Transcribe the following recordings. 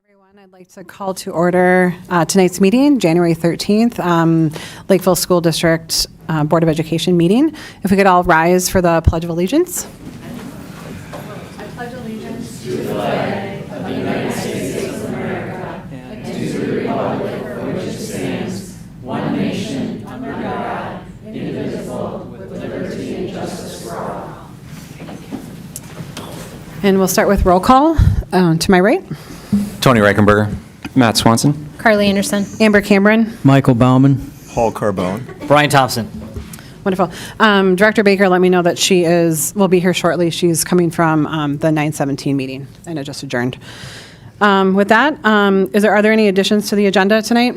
Everyone, I'd like to call to order tonight's meeting, January 13th, Lakeville School District Board of Education meeting. If we could all rise for the Pledge of Allegiance. I pledge allegiance to the flag of the United States of America and to the republic for which it stands, one nation, under God, indivisible, with liberty and justice for all. And we'll start with roll call. To my right. Tony Reichenberger. Matt Swanson. Carly Anderson. Amber Cameron. Michael Bauman. Paul Carbone. Brian Thompson. Wonderful. Director Baker let me know that she will be here shortly. She's coming from the 9:17 meeting, and it just adjourned. With that, are there any additions to the agenda tonight?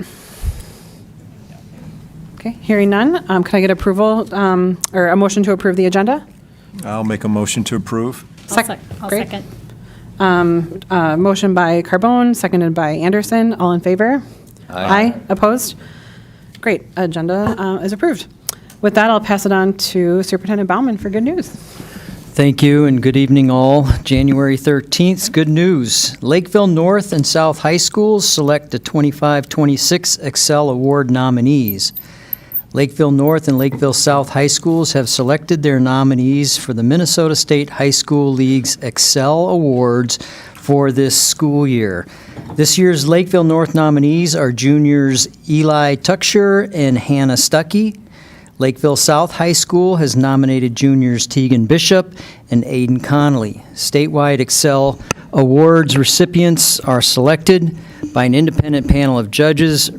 Okay, hearing none. Can I get approval or a motion to approve the agenda? I'll make a motion to approve. I'll Great. second. Motion by Carbone, seconded by Anderson. All in favor? Aye. Opposed? Great. Agenda is approved. With that, I'll pass it on to Superintendent Bauman for good news. Thank you and good evening all. January 13th, good news. Lakeville North and South High Schools select the 25-26 Excel Award nominees. Lakeville North and Lakeville South High Schools have selected their nominees for the Minnesota State High School League's Excel Awards for this school year. This year's Lakeville North nominees are juniors Eli Tucksher and Hannah Stuckey. Lakeville South High School has nominated juniors Tegan Bishop and Aiden Connolly. Statewide Excel Awards recipients are selected by an independent panel of judges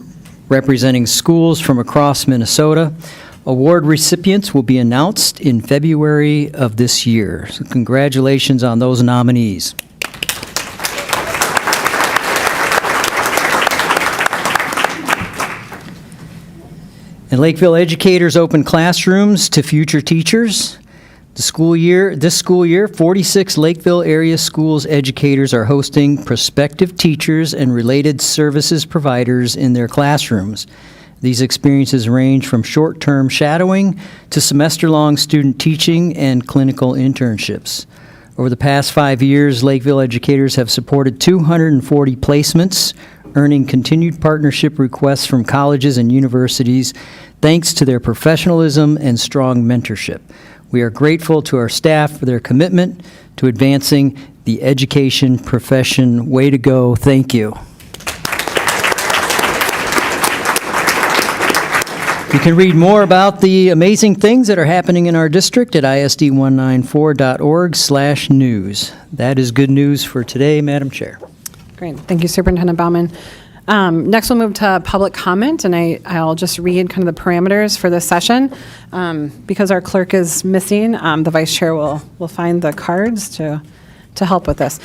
representing schools from across Minnesota. Award recipients will be announced in February of this year. So congratulations on those nominees. And Lakeville educators open classrooms to future teachers. This school year, 46 Lakeville area schools educators are hosting prospective teachers and related services providers in their classrooms. These experiences range from short-term shadowing to semester-long student teaching and clinical internships. Over the past 5 years, Lakeville educators have supported 240 placements, earning continued partnership requests from colleges and universities thanks to their professionalism and strong mentorship. We are grateful to our staff for their commitment to advancing the education profession. Way to go. Thank you. You can read more about the amazing things that are happening in our district at isd194.org/news. That is good news for today, Madam Chair. Great. Thank you, Superintendent Bauman. Next, we'll move to public comment, and I'll just read kind of the parameters for this session. Because our clerk is missing, the vice chair will find the cards to help with this.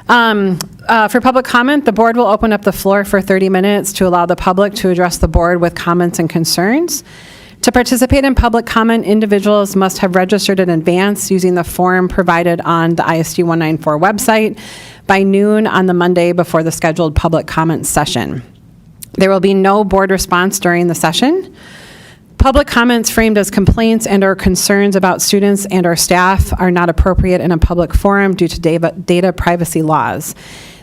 For public comment, the board will open up the floor for 30 minutes to allow the public to address the board with comments and concerns. To participate in public comment, individuals must have registered in advance using the form provided on the ISD 194 website by noon on the Monday before the scheduled public comment session. There will be no board response during the session. Public comments framed as complaints and or concerns about students and or staff are not appropriate in a public forum due to data privacy laws.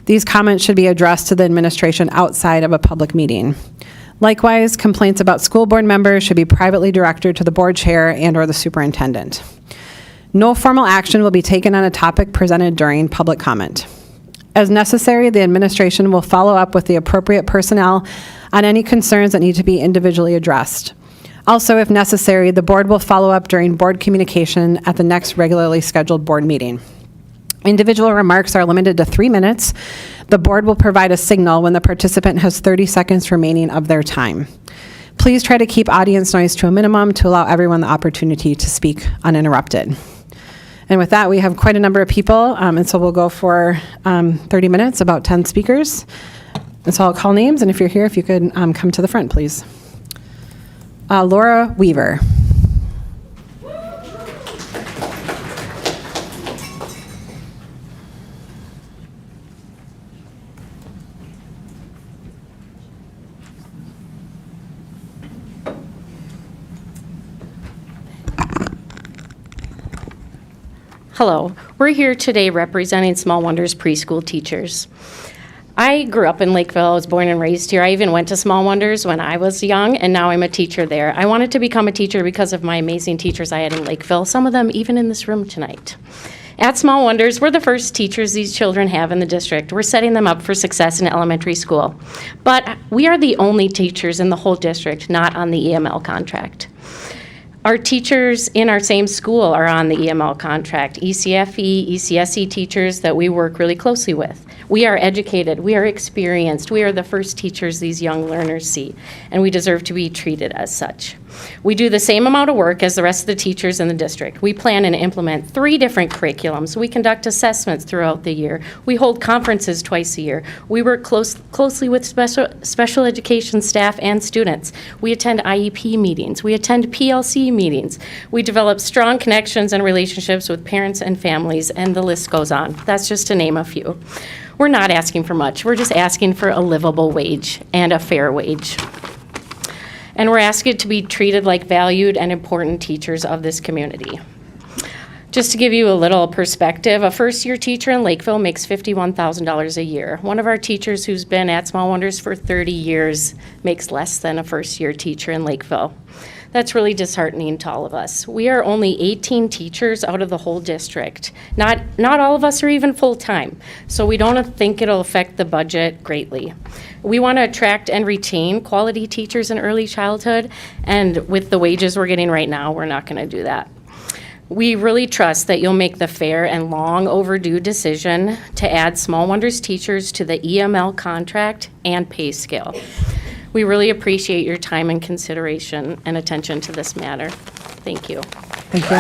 These comments should be addressed to the administration outside of a public meeting. Likewise, complaints about school board members should be privately directed to the board chair and or the superintendent. No formal action will be taken on a topic presented during public comment. As necessary, the administration will follow up with the appropriate personnel on any concerns that need to be individually addressed. Also, if necessary, the board will follow up during board communication at the next regularly scheduled board meeting. Individual remarks are limited to 3 minutes. The board will provide a signal when the participant has 30 seconds remaining of their time. Please try to keep audience noise to a minimum to allow everyone the opportunity to speak uninterrupted. And with that, we have quite a number of people, and so we'll go for 30 minutes, about 10 speakers. And so I'll call names, and if you're here, if you could come to the front, please. Laura Weaver. Hello, we're here today representing Small Wonders preschool teachers. I grew up in Lakeville. I was born and raised here. I even went to Small Wonders when I was young, and now I'm a teacher there. I wanted to become a teacher because of my amazing teachers I had in Lakeville, some of them even in this room tonight. At Small Wonders, we're the first teachers these children have in the district. We're setting them up for success in elementary school. But we are the only teachers in the whole district not on the EML contract. Our teachers in our same school are on the EML contract, ECFE, ECSE teachers that we work really closely with. We are educated, we are experienced, we are the first teachers these young learners see, and we deserve to be treated as such. We do the same amount of work as the rest of the teachers in the district. We plan and implement 3 different curriculums. We conduct assessments throughout the year. We hold conferences twice a year. We work closely with special education staff and students. We attend IEP meetings. We attend PLC meetings. We develop strong connections and relationships with parents and families, and the list goes on. That's just to name a few. We're not asking for much. We're just asking for a livable wage and a fair wage. And we're asking to be treated like valued and important teachers of this community. Just to give you a little perspective, a first-year teacher in Lakeville makes $51,000 a year. One of our teachers who's been at Small Wonders for 30 years makes less than a first-year teacher in Lakeville. That's really disheartening to all of us. We are only 18 teachers out of the whole district. Not all of us are even full-time, so we don't think it'll affect the budget greatly. We want to attract and retain quality teachers in early childhood, and with the wages we're getting right now, we're not going to do that. We really trust that you'll make the fair and long overdue decision to add Small Wonders teachers to the EML contract and pay scale. We really appreciate your time and consideration and attention to this matter. Thank you. Thank you.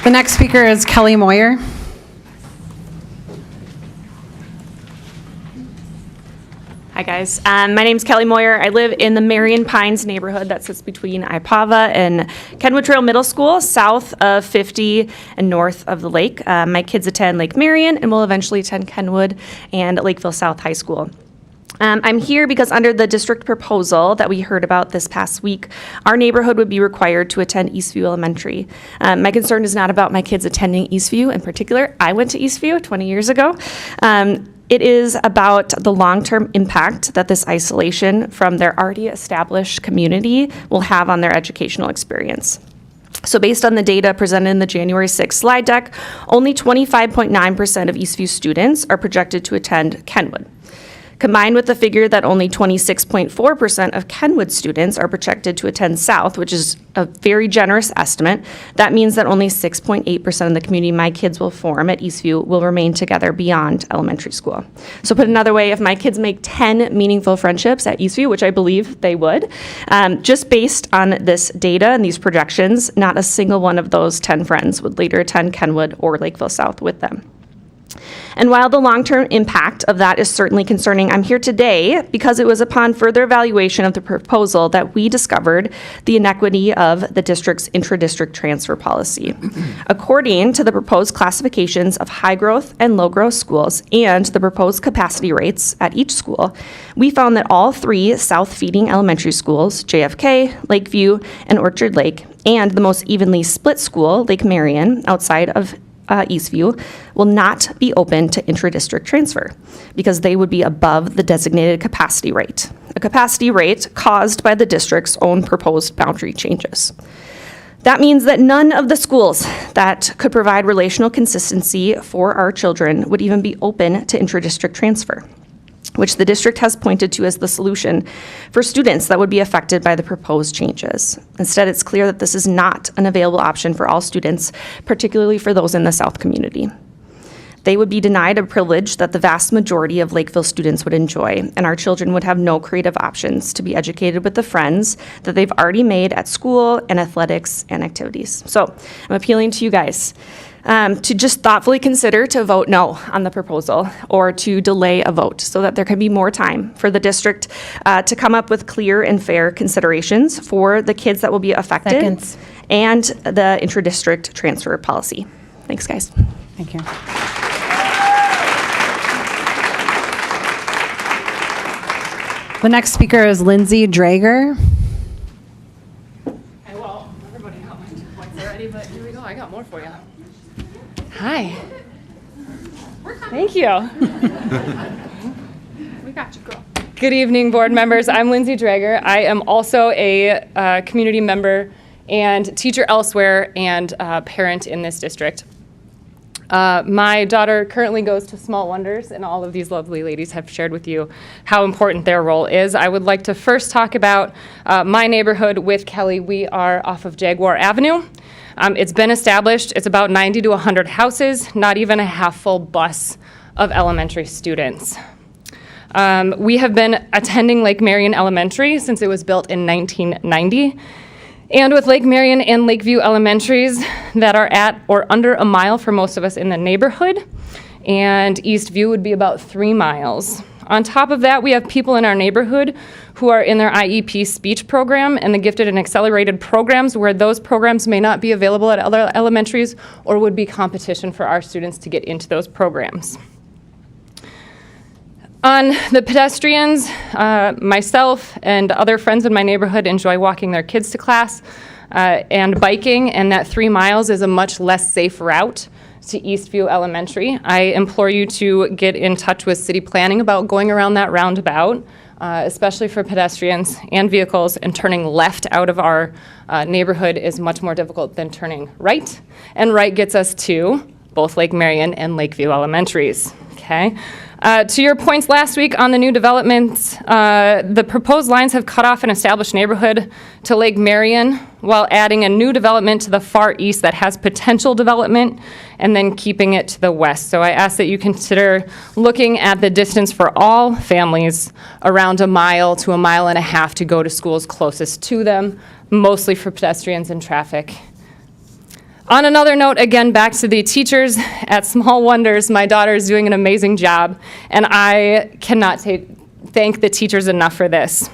The next speaker is Kelly Moyer. Hi guys, my name's Kelly Moyer. I live in the Marion Pines neighborhood that sits between Ipava and Kenwood Trail Middle School, south of 50 and north of the lake. My kids attend Lake Marion and will eventually attend Kenwood and Lakeville South High School. I'm here because under the district proposal that we heard about this past week, our neighborhood would be required to attend Eastview Elementary. My concern is not about my kids attending Eastview in particular. I went to Eastview 20 years ago. It is about the long-term impact that this isolation from their already established community will have on their educational experience. So based on the data presented in the January 6th slide deck, only 25.9% of Eastview students are projected to attend Kenwood. Combined with the figure that only 26.4% of Kenwood students are projected to attend South, which is a very generous estimate, that means that only 6.8% of the community my kids will form at Eastview will remain together beyond elementary school. So put another way, if my kids make 10 meaningful friendships at Eastview, which I believe they would, just based on this data and these projections, not a single one of those 10 friends would later attend Kenwood or Lakeville South with them. And while the long-term impact of that is certainly concerning, I'm here today because it was upon further evaluation of the proposal that we discovered the inequity of the district's intra-district transfer policy. According to the proposed classifications of high-growth and low-growth schools and the proposed capacity rates at each school, we found that all 3 south-feeding elementary schools, JFK, Lakeview, and Orchard Lake, and the most evenly split school, Lake Marion, outside of Eastview, will not be open to intra-district transfer because they would be above the designated capacity rate, a capacity rate caused by the district's own proposed boundary changes. That means that none of the schools that could provide relational consistency for our children would even be open to intra-district transfer, which the district has pointed to as the solution for students that would be affected by the proposed changes. Instead, it's clear that this is not an available option for all students, particularly for those in the South community. They would be denied a privilege that the vast majority of Lakeville students would enjoy, and our children would have no creative options to be educated with the friends that they've already made at school and athletics and activities. So I'm appealing to you guys to just thoughtfully consider to vote no on the proposal or to delay a vote so that there can be more time for the district to come up with clear and fair considerations for the kids that will be affected and the intra-district transfer policy. Thanks, guys. Thank you. The next speaker is Lindsay Drager. Okay, well, everybody got my 2 points already, but here we go. I got more for you. Hi. Thank you. We got you, girl. Good evening, board members. I'm Lindsay Drager. I am also a community member and teacher elsewhere and parent in this district. My daughter currently goes to Small Wonders, and all of these lovely ladies have shared with you how important their role is. I would like to first talk about my neighborhood with Kelly. We are off of Jaguar Avenue. It's been established. It's about 90 to 100 houses, not even a half-full bus of elementary students. We have been attending Lake Marion Elementary since it was built in 1990. And with Lake Marion and Lakeview Elementaries that are at or under a mile for most of us in the neighborhood, and Eastview would be about 3 miles. On top of that, we have people in our neighborhood who are in their IEP speech program and the gifted and accelerated programs where those programs may not be available at other elementaries or would be competition for our students to get into those programs. On the pedestrians, myself and other friends in my neighborhood enjoy walking their kids to class and biking, and that 3 miles is a much less safe route to Eastview Elementary. I implore you to get in touch with city planning about going around that roundabout, especially for pedestrians and vehicles, and turning left out of our neighborhood is much more difficult than turning right, and right gets us to both Lake Marion and Lakeview Elementaries, okay? To your points last week on the new developments, the proposed lines have cut off an established neighborhood to Lake Marion while adding a new development to the far east that has potential development and then keeping it to the west. So I ask that you consider looking at the distance for all families around a mile to a mile and a half to go to schools closest to them, mostly for pedestrians and traffic. On another note, again, back to the teachers at Small Wonders, my daughter is doing an amazing job, and I cannot thank the teachers enough for this.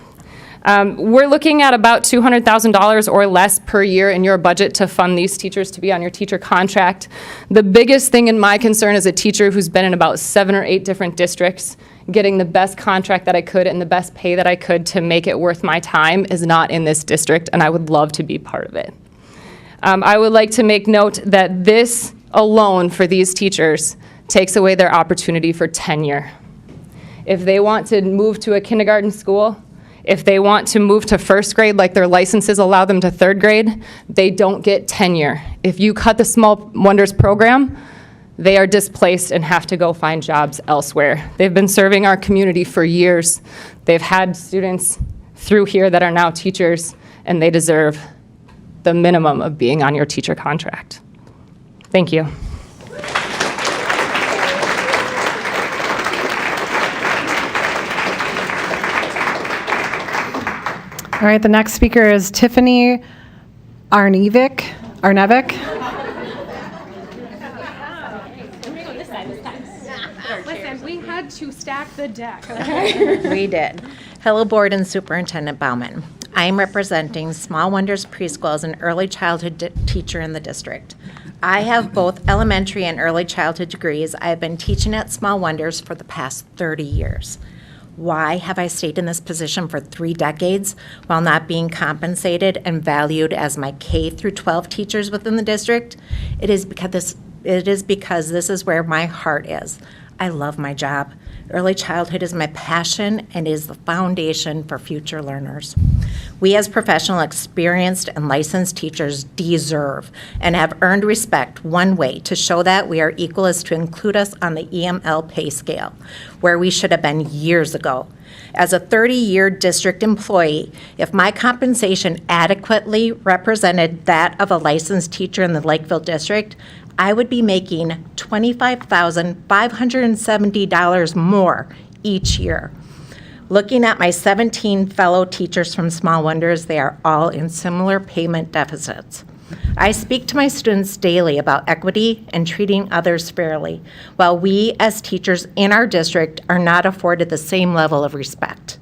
We're looking at about $200,000 or less per year in your budget to fund these teachers to be on your teacher contract. The biggest thing in my concern as a teacher who's been in about 7 or 8 different districts, getting the best contract that I could and the best pay that I could to make it worth my time is not in this district, and I would love to be part of it. I would like to make note that this alone for these teachers takes away their opportunity for tenure. If they want to move to a kindergarten school, if they want to move to first grade like their licenses allow them to third grade, they don't get tenure. If you cut the Small Wonders program, they are displaced and have to go find jobs elsewhere. They've been serving our community for years. They've had students through here that are now teachers, and they deserve the minimum of being on your teacher contract. Thank you. All right, the next speaker is Tiffany Arnevic. Listen, we had to stack the deck. We did. Hello, Board and Superintendent Bauman. I am representing Small Wonders Preschool as an early childhood teacher in the district. I have both elementary and early childhood degrees. I have been teaching at Small Wonders for the past 30 years. Why have I stayed in this position for 3 decades while not being compensated and valued as my K through 12 teachers within the district? It is because this is where my heart is. I love my job. Early childhood is my passion and is the foundation for future learners. We as professional, experienced, and licensed teachers deserve and have earned respect. One way to show that we are equal is to include us on the EML pay scale, where we should have been years ago. As a 30-year district employee, if my compensation adequately represented that of a licensed teacher in the Lakeville district, I would be making $25,570 more each year. Looking at my 17 fellow teachers from Small Wonders, they are all in similar payment deficits. I speak to my students daily about equity and treating others fairly, while we as teachers in our district are not afforded the same level of respect.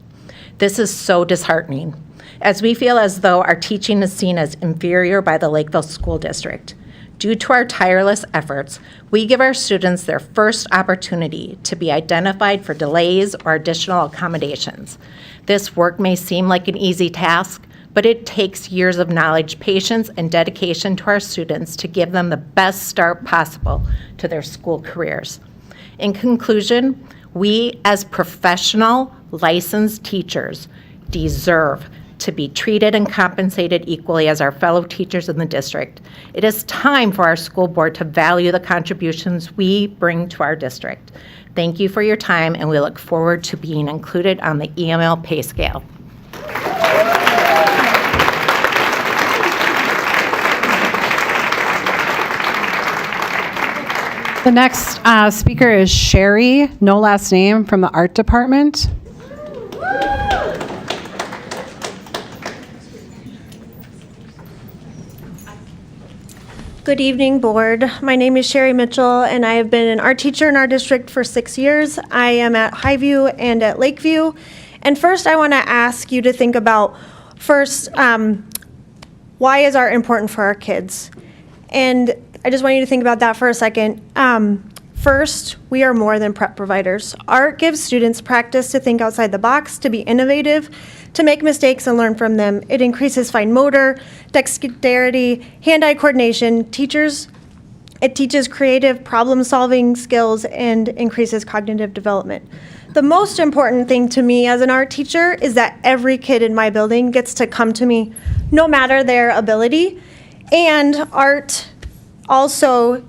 This is so disheartening, as we feel as though our teaching is seen as inferior by the Lakeville School District. Due to our tireless efforts, we give our students their first opportunity to be identified for delays or additional accommodations. This work may seem like an easy task, but it takes years of knowledge, patience, and dedication to our students to give them the best start possible to their school careers. In conclusion, we as professional, licensed teachers deserve to be treated and compensated equally as our fellow teachers in the district. It is time for our school board to value the contributions we bring to our district. Thank you for your time, and we look forward to being included on the EML pay scale. The next speaker is Sherry, no last name, from the art department. Good evening, board. My name is Sherry Mitchell, and I have been an art teacher in our district for 6 years. I am at Highview and at Lakeview. And first, I want to ask you to think about, first, why is art important for our kids? And I just want you to think about that for a second. First, we are more than prep providers. Art gives students practice to think outside the box, to be innovative, to make mistakes and learn from them. It increases fine motor, dexterity, hand-eye coordination. It teaches creative problem-solving skills and increases cognitive development. The most important thing to me as an art teacher is that every kid in my building gets to come to me no matter their ability. And art also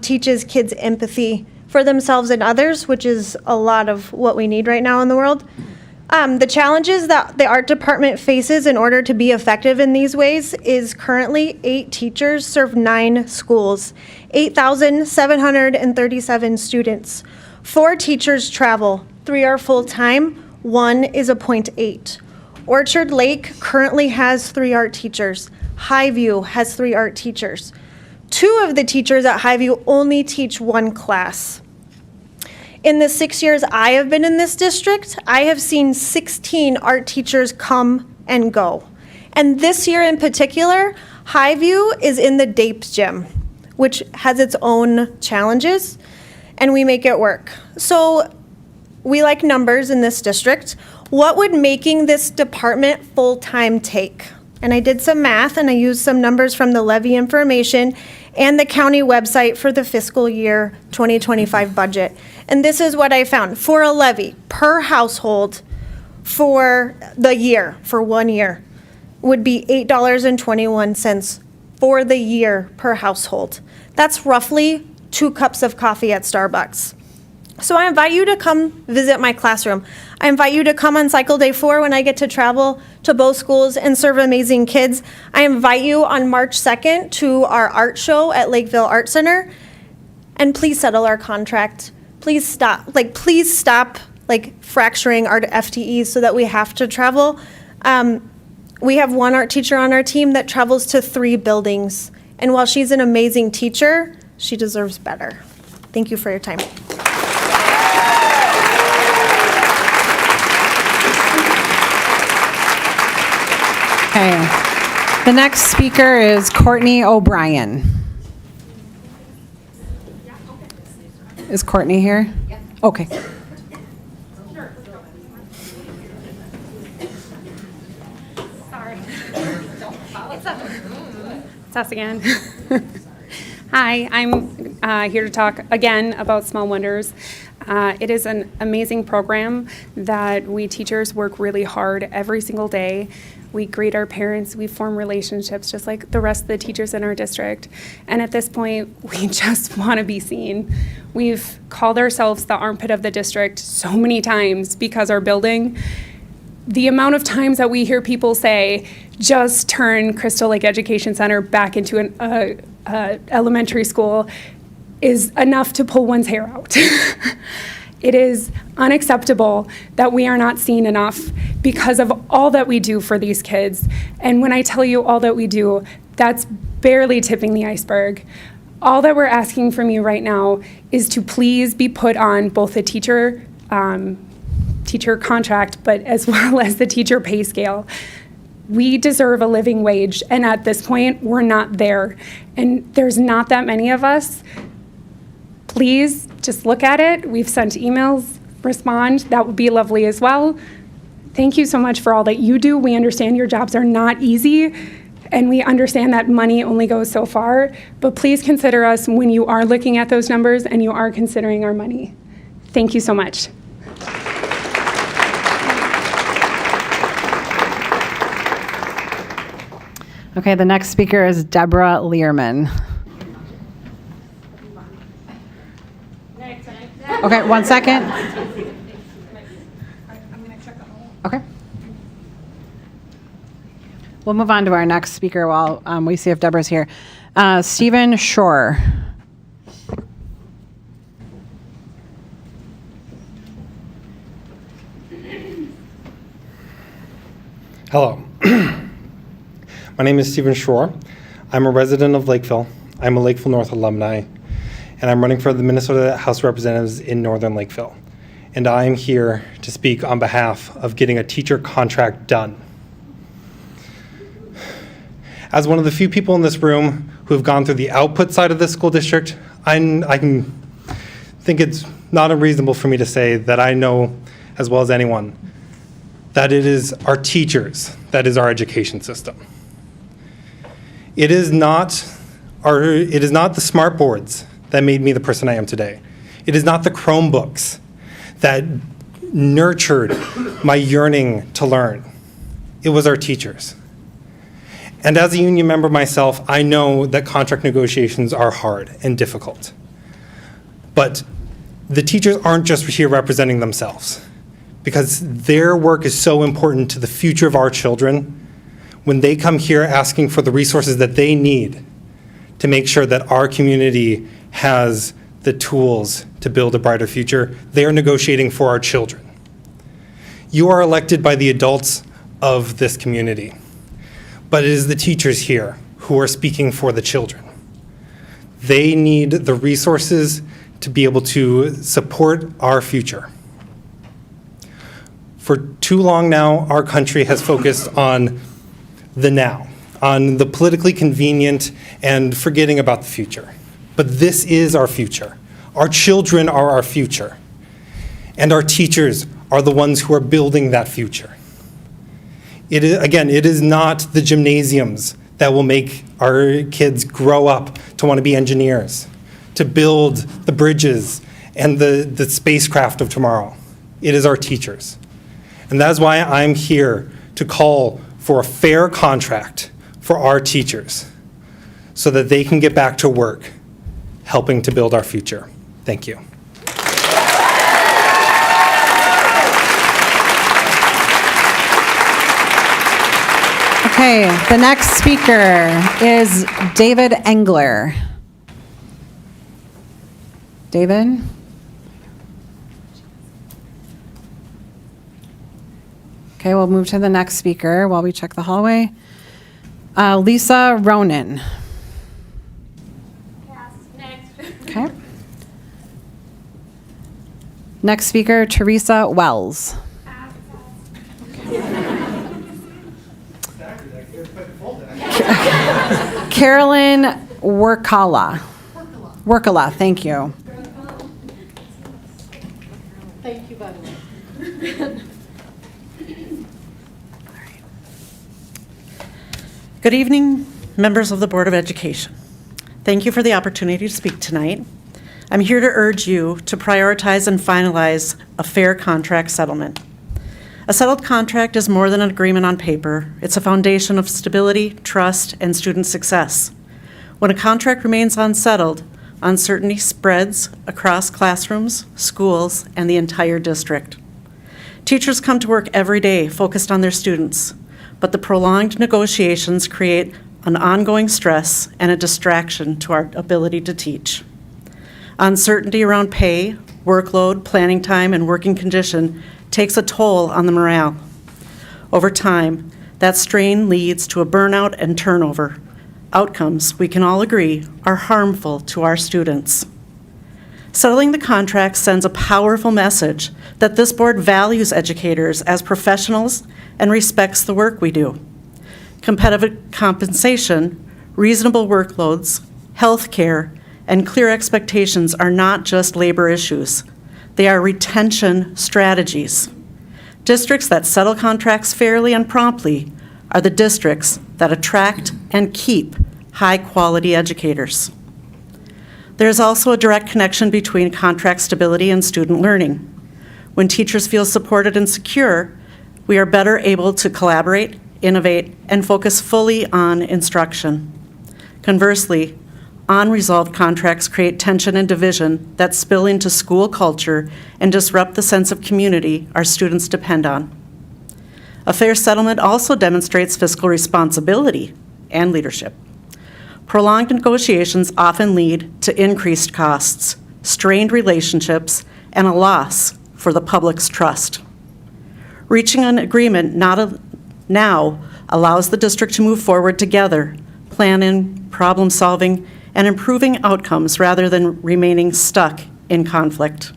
teaches kids empathy for themselves and others, which is a lot of what we need right now in the world. The challenges that the art department faces in order to be effective in these ways is currently 8 teachers serve 9 schools, 8,737 students. 4 teachers travel, 3 are full-time, 1 is a .8. Orchard Lake currently has 3 art teachers. Highview has 3 art teachers. 2 of the teachers at Highview only teach 1 class. In the 6 years I have been in this district, I have seen 16 art teachers come and go. And this year in particular, Highview is in the DAPE gym, which has its own challenges, and we make it work. So we like numbers in this district. What would making this department full-time take? And I did some math, and I used some numbers from the levy information and the county website for the fiscal year 2025 budget. And this is what I found. For a levy per household for the year, for 1 year, would be $8.21 for the year per household. That's roughly 2 cups of coffee at Starbucks. So I invite you to come visit my classroom. I invite you to come on cycle day 4 when I get to travel to both schools and serve amazing kids. I invite you on March 2nd to our art show at Lakeville Art Center. And please settle our contract. Please stop fracturing our FTEs so that we have to travel. We have 1 art teacher on our team that travels to 3 buildings. And while she's an amazing teacher, she deserves better. Thank you for your time. Okay. The next speaker is Courtney O'Brien. Is Courtney here? Okay. It's us again. Hi, I'm here to talk again about Small Wonders. It is an amazing program that we teachers work really hard every single day. We greet our parents, we form relationships just like the rest of the teachers in our district. And at this point, we just want to be seen. We've called ourselves the armpit of the district so many times because our building, the amount of times that we hear people say, just turn Crystal Lake Education Center back into an elementary school is enough to pull one's hair out. It is unacceptable that we are not seen enough because of all that we do for these kids. And when I tell you all that we do, that's barely tipping the iceberg. All that we're asking from you right now is to please be put on both the teacher contract, but as well as the teacher pay scale. We deserve a living wage, and at this point, we're not there. And there's not that many of us. Please just look at it. We've sent emails, respond. That would be lovely as well. Thank you so much for all that you do. We understand your jobs are not easy, and we understand that money only goes so far, but please consider us when you are looking at those numbers and you are considering our money. Thank you so much. Okay, the next speaker is Deborah Learman. Okay, 1 second. Okay. We'll move on to our next speaker while we see if Deborah's here. Stephen Shore. Hello. My name is Stephen Shore. I'm a resident of Lakeville. I'm a Lakeville North alumni, and I'm running for the Minnesota House of Representatives in Northern Lakeville. And I am here to speak on behalf of getting a teacher contract done. As one of the few people in this room who have gone through the output side of this school district, I can think it's not unreasonable for me to say that I know as well as anyone that it is our teachers that is our education system. It is not the smart boards that made me the person I am today. It is not the Chromebooks that nurtured my yearning to learn. It was our teachers. And as a union member myself, I know that contract negotiations are hard and difficult. But the teachers aren't just here representing themselves, because their work is so important to the future of our children when they come here asking for the resources that they need to make sure that our community has the tools to build a brighter future. They are negotiating for our children. You are elected by the adults of this community, but it is the teachers here who are speaking for the children. They need the resources to be able to support our future. For too long now, our country has focused on the now, on the politically convenient and forgetting about the future. But this is our future. Our children are our future. And our teachers are the ones who are building that future. It is not the gymnasiums that will make our kids grow up to want to be engineers, to build the bridges and the spacecraft of tomorrow. It is our teachers. And that is why I'm here to call for a fair contract for our teachers so that they can get back to work helping to build our future. Thank you. Okay, the next speaker is David Engler. David? Okay, we'll move to the next speaker while we check the hallway. Lisa Ronan. Okay. Next speaker, Teresa Wells. Carolyn Workala. Workala, thank you. Thank you, by the way. Good evening, members of the Board of Education. Thank you for the opportunity to speak tonight. I'm here to urge you to prioritize and finalize a fair contract settlement. A settled contract is more than an agreement on paper. It's a foundation of stability, trust, and student success. When a contract remains unsettled, uncertainty spreads across classrooms, schools, and the entire district. Teachers come to work every day focused on their students, but the prolonged negotiations create an ongoing stress and a distraction to our ability to teach. Uncertainty around pay, workload, planning time, and working condition takes a toll on the morale. Over time, that strain leads to a burnout and turnover, outcomes we can all agree are harmful to our students. Settling the contract sends a powerful message that this board values educators as professionals and respects the work we do. Competitive compensation, reasonable workloads, health care, and clear expectations are not just labor issues. They are retention strategies. Districts that settle contracts fairly and promptly are the districts that attract and keep high-quality educators. There is also a direct connection between contract stability and student learning. When teachers feel supported and secure, we are better able to collaborate, innovate, and focus fully on instruction. Conversely, unresolved contracts create tension and division that spill into school culture and disrupt the sense of community our students depend on. A fair settlement also demonstrates fiscal responsibility and leadership. Prolonged negotiations often lead to increased costs, strained relationships, and a loss for the public's trust. Reaching an agreement now allows the district to move forward together, planning, problem-solving, and improving outcomes rather than remaining stuck in conflict.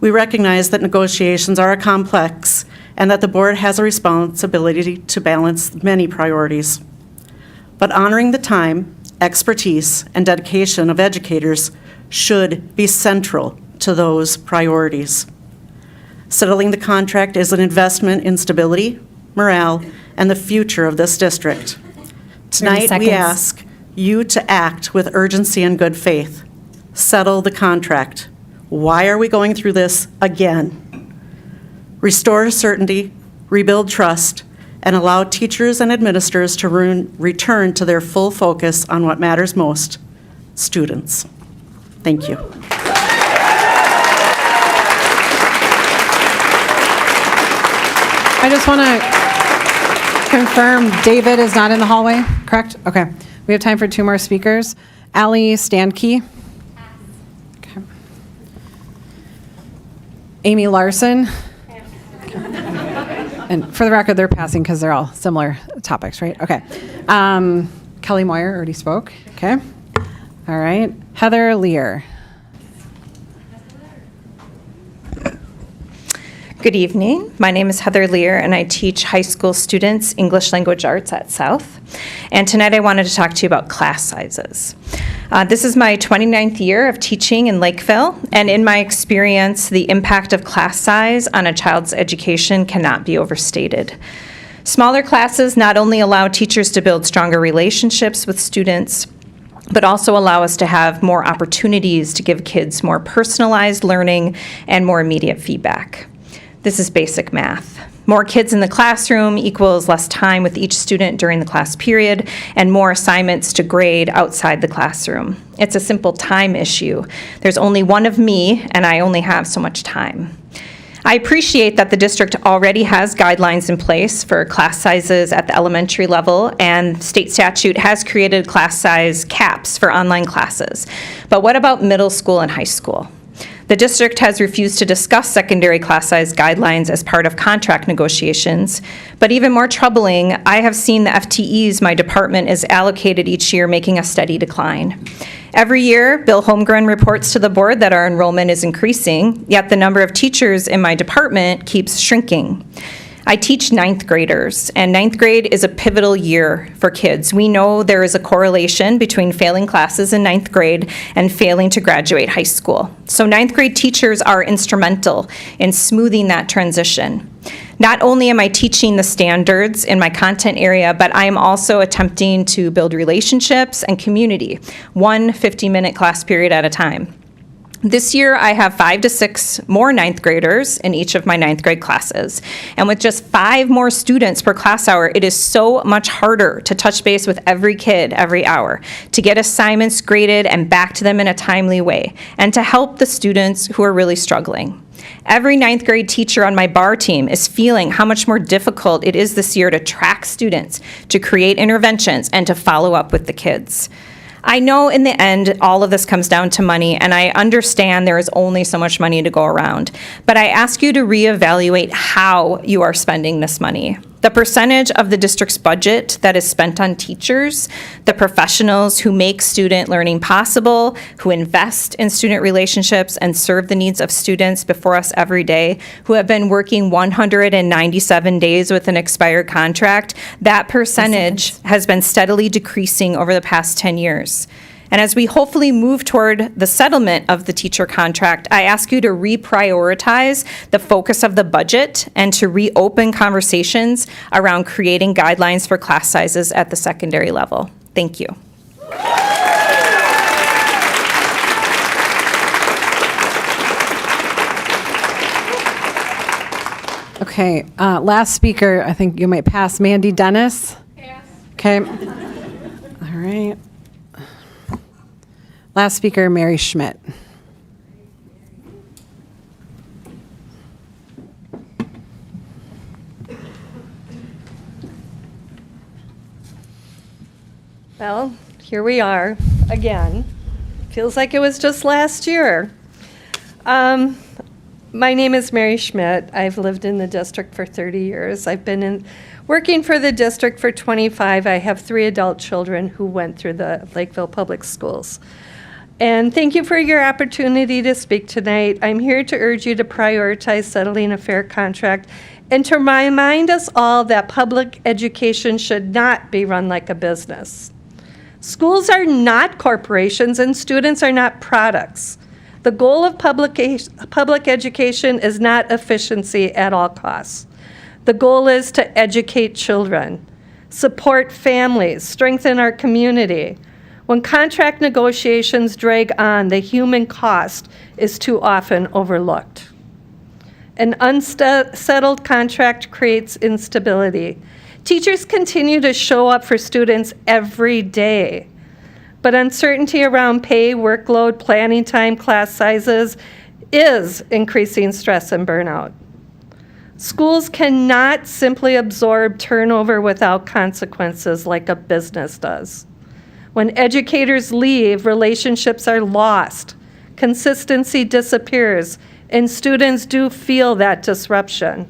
We recognize that negotiations are complex and that the board has a responsibility to balance many priorities. But honoring the time, expertise, and dedication of educators should be central to those priorities. Settling the contract is an investment in stability, morale, and the future of this district. Tonight, we ask you to act with urgency and good faith. Settle the contract. Why are we going through this again? Restore certainty, rebuild trust, and allow teachers and administrators to return to their full focus on what matters most, students. Thank you. I just want to confirm David is not in the hallway, correct? Okay. We have time for 2 more speakers. Allie Standkey. Okay. Amy Larson. And for the record, they're passing because they're all similar topics, right? Okay. Kelly Moyer already spoke. Okay. All right. Heather Lear. Good evening. My name is Heather Lear, and I teach high school students English language arts at South. And tonight I wanted to talk to you about class sizes. This is my 29th year of teaching in Lakeville, and in my experience, the impact of class size on a child's education cannot be overstated. Smaller classes not only allow teachers to build stronger relationships with students, but also allow us to have more opportunities to give kids more personalized learning and more immediate feedback. This is basic math. More kids in the classroom equals less time with each student during the class period and more assignments to grade outside the classroom. It's a simple time issue. There's only one of me, and I only have so much time. I appreciate that the district already has guidelines in place for class sizes at the elementary level, and state statute has created class size caps for online classes. But what about middle school and high school? The district has refused to discuss secondary class size guidelines as part of contract negotiations. But even more troubling, I have seen the FTEs my department is allocated each year making a steady decline. Every year, Bill Holmgren reports to the board that our enrollment is increasing, yet the number of teachers in my department keeps shrinking. I teach 9th graders, and 9th grade is a pivotal year for kids. We know there is a correlation between failing classes in 9th grade and failing to graduate high school. So 9th grade teachers are instrumental in smoothing that transition. Not only am I teaching the standards in my content area, but I am also attempting to build relationships and community, one 50-minute class period at a time. This year, I have 5 to 6 more 9th graders in each of my 9th grade classes. And with just 5 more students per class hour, it is so much harder to touch base with every kid every hour, to get assignments graded and back to them in a timely way, and to help the students who are really struggling. Every 9th grade teacher on my bar team is feeling how much more difficult it is this year to track students, to create interventions, and to follow up with the kids. I know in the end, all of this comes down to money, and I understand there is only so much money to go around. But I ask you to reevaluate how you are spending this money. The percentage of the district's budget that is spent on teachers, the professionals who make student learning possible, who invest in student relationships and serve the needs of students before us every day, who have been working 197 days with an expired contract, that percentage has been steadily decreasing over the past 10 years. And as we hopefully move toward the settlement of the teacher contract, I ask you to reprioritize the focus of the budget and to reopen conversations around creating guidelines for class sizes at the secondary level. Thank you. Okay, last speaker, I think you might pass, Mandy Dennis. Pass. Okay. All right. Last speaker, Mary Schmidt. Well, here we are again. Feels like it was just last year. My name is Mary Schmidt. I've lived in the district for 30 years. I've been working for the district for 25. I have 3 adult children who went through the Lakeville Public Schools. And thank you for your opportunity to speak tonight. I'm here to urge you to prioritize settling a fair contract and to remind us all that public education should not be run like a business. Schools are not corporations and students are not products. The goal of public education is not efficiency at all costs. The goal is to educate children, support families, strengthen our community. When contract negotiations drag on, the human cost is too often overlooked. An unsettled contract creates instability. Teachers continue to show up for students every day. But uncertainty around pay, workload, planning time, class sizes is increasing stress and burnout. Schools cannot simply absorb turnover without consequences like a business does. When educators leave, relationships are lost, consistency disappears, and students do feel that disruption.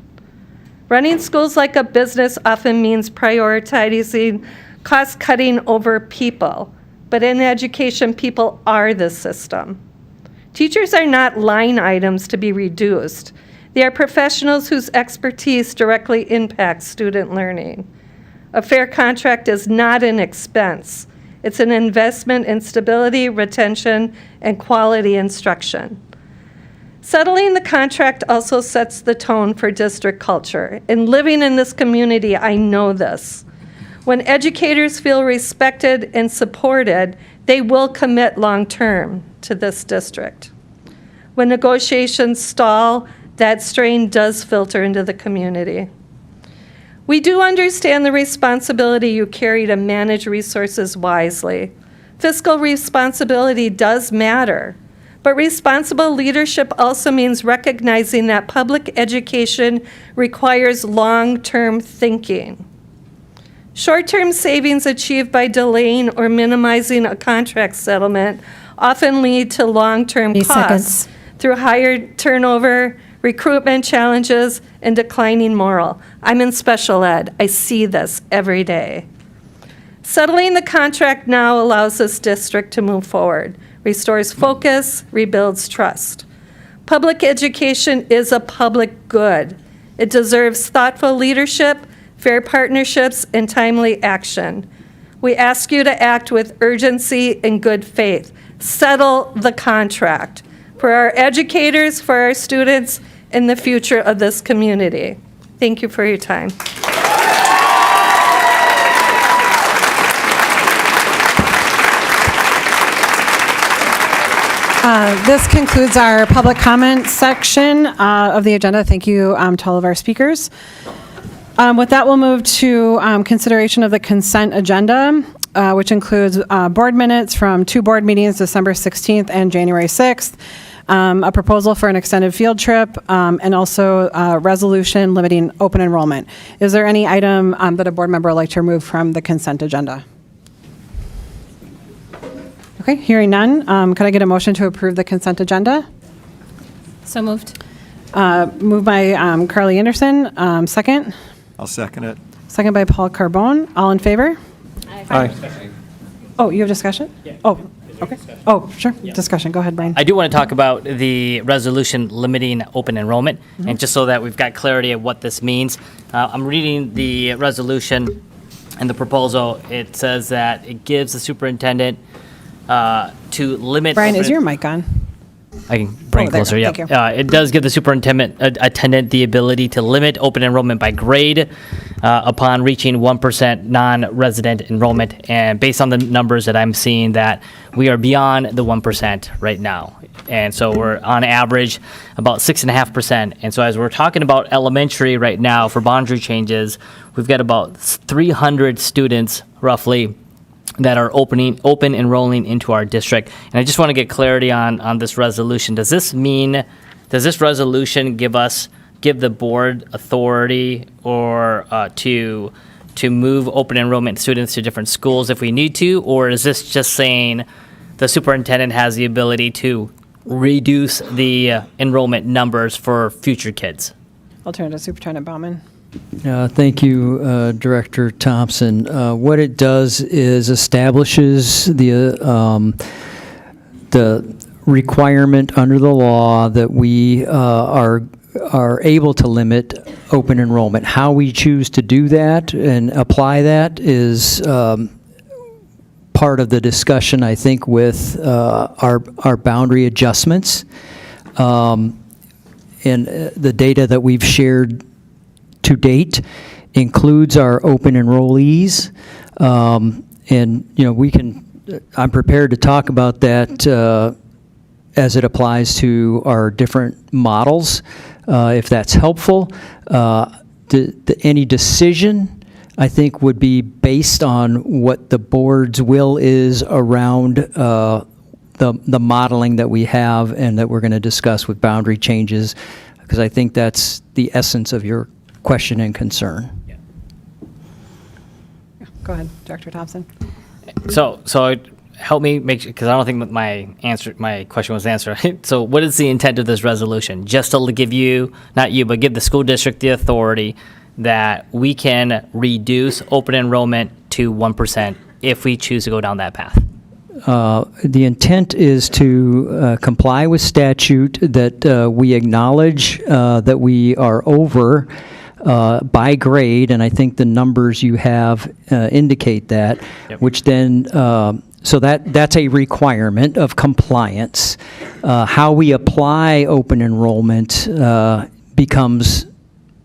Running schools like a business often means prioritizing cost-cutting over people. But in education, people are the system. Teachers are not line items to be reduced. They are professionals whose expertise directly impacts student learning. A fair contract is not an expense. It's an investment in stability, retention, and quality instruction. Settling the contract also sets the tone for district culture. In living in this community, I know this. When educators feel respected and supported, they will commit long-term to this district. When negotiations stall, that strain does filter into the community. We do understand the responsibility you carry to manage resources wisely. Fiscal responsibility does matter, but responsible leadership also means recognizing that public education requires long-term thinking. Short-term savings achieved by delaying or minimizing a contract settlement often lead to long-term costs through higher turnover, recruitment challenges, and declining morale. I'm in special ed. I see this every day. Settling the contract now allows this district to move forward, restores focus, rebuilds trust. Public education is a public good. It deserves thoughtful leadership, fair partnerships, and timely action. We ask you to act with urgency and good faith. Settle the contract for our educators, for our students, and the future of this community. Thank you for your time. This concludes our public comment section of the agenda. Thank you to all of our speakers. With that, we'll move to consideration of the consent agenda, which includes board minutes from 2 board meetings, December 16th and January 6th, a proposal for an extended field trip, and also a resolution limiting open enrollment. Is there any item that a board member would like to remove from the consent agenda? Okay, hearing none, could I get a motion to approve the consent agenda? So moved. Moved by Carly Anderson, second. I'll second it. Second by Paul Carbone. All in favor? Aye. Oh, you have discussion? Yeah. Oh, okay. Oh, sure. Discussion. Go ahead, Brian. I do want to talk about the resolution limiting open enrollment, and just so that we've got clarity of what this means. I'm reading the resolution and the proposal. It says that it gives the superintendent to limit. Brian, is open- your mic on? I can bring Oh, it there closer. you Yeah, go. Thank you. it does give the superintendent the ability to limit open enrollment by grade upon reaching 1% non-resident enrollment. And based on the numbers that I'm seeing, that we are beyond the 1% right now, and so we're on average about 6.5%. And so as we're talking about elementary right now for boundary changes, we've got about 300 students roughly that are open enrolling into our district. And I just want to get clarity on this resolution. Does this resolution give the board authority or to move open enrollment students to different schools if we need to? Or is this just saying the superintendent has the ability to reduce the enrollment numbers for future kids? I'll turn to Superintendent Bauman. Thank you, Director Thompson. What it does is establishes the requirement under the law that we are able to limit open enrollment. How we choose to do that and apply that is part of the discussion, I think, with our boundary adjustments. And the data that we've shared to date includes our open enrollees. And, I'm prepared to talk about that as it applies to our different models, if that's helpful. Any decision, I think, would be based on what the board's will is around the modeling that we have and that we're going to discuss with boundary changes, because I think that's the essence of your question and concern. Go ahead, Director Thompson. So help me make sure, because I don't think my question was answered. So what is the intent of this resolution? Just to give you, not you, but give the school district the authority that we can reduce open enrollment to 1% if we choose to go down that path? The intent is to comply with statute, that we acknowledge that we are over by grade, and I think the numbers you have indicate that, Yep. which then, so that's a requirement of compliance. How we apply open enrollment becomes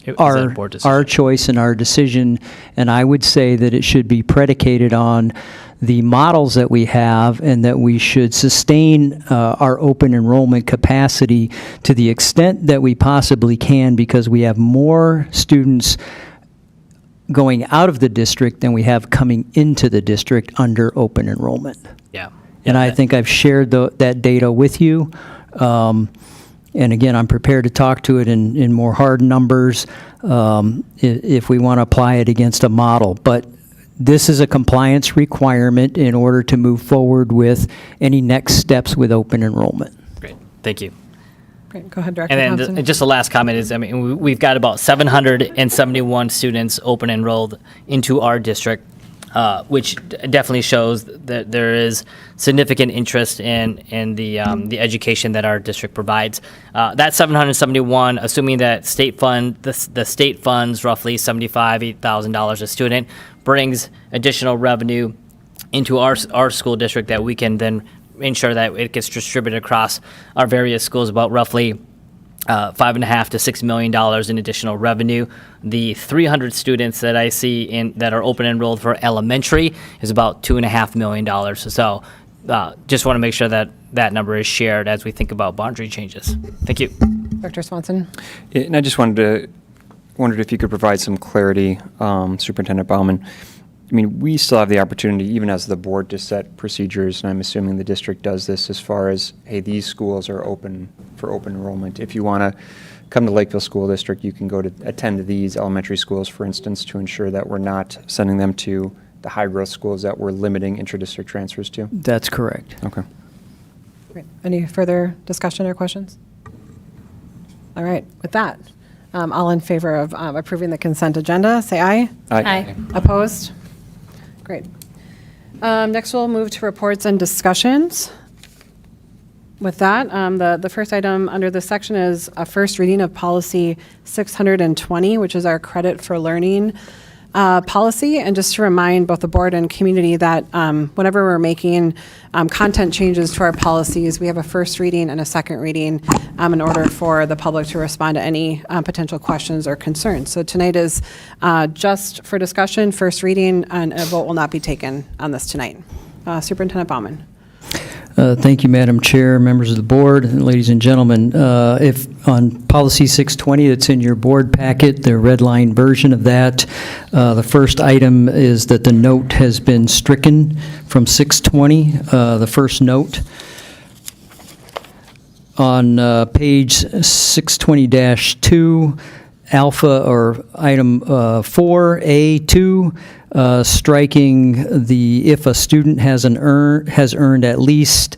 Is that a board decision? our choice and our decision, and I would say that it should be predicated on the models that we have, and that we should sustain our open enrollment capacity to the extent that we possibly can, because we have more students going out of the district than we have coming into the district under open enrollment. Yeah. And I think I've shared that data with you. And again, I'm prepared to talk to it in more hard numbers if we want to apply it against a model. But this is a compliance requirement in order to move forward with any next steps with open enrollment. Great. Thank you. Great, go ahead, Director And Thompson. then just the last comment is, we've got about 771 students open enrolled into our district, which definitely shows that there is significant interest in the education that our district provides. That 771, assuming that the state funds roughly $75,000 a student, brings additional revenue into our school district that we can then ensure that it gets distributed across our various schools, about roughly $5.5 to $6 million in additional revenue. The 300 students that I see that are open enrolled for elementary is about $2.5 million. So just want to make sure that that number is shared as we think about boundary changes. Thank you. Dr. Swanson. Yeah, and I just wondered if you could provide some clarity, Superintendent Bauman. We still have the opportunity, even as the board, to set procedures, and I'm assuming the district does this, as far as, hey, these schools are open for open enrollment. If you want to come to Lakeville School District, you can go to attend to these elementary schools, for instance, to ensure that we're not sending them to the high-growth schools that we're limiting intra-district transfers to. That's correct. Okay. Great. Any further discussion or questions? All right, with that, all in favor of approving the consent agenda, say aye. Aye. Opposed? Great. Next, we'll move to reports and discussions. With that, the first item under this section is a first reading of policy 620, which is our credit for learning policy, and just to remind both the board and community that whenever we're making content changes to our policies, we have a first reading and a second reading in order for the public to respond to any potential questions or concerns. So tonight is just for discussion, first reading, and a vote will not be taken on this tonight. Superintendent Baumann. Thank you, Madam Chair, members of the board, and ladies and gentlemen. If on Policy 620 that's in your board packet, the red line version of that, the first item is that the note has been stricken from 620, the first note. On page 620-2, alpha or item 4A2, striking the if a student has earned at least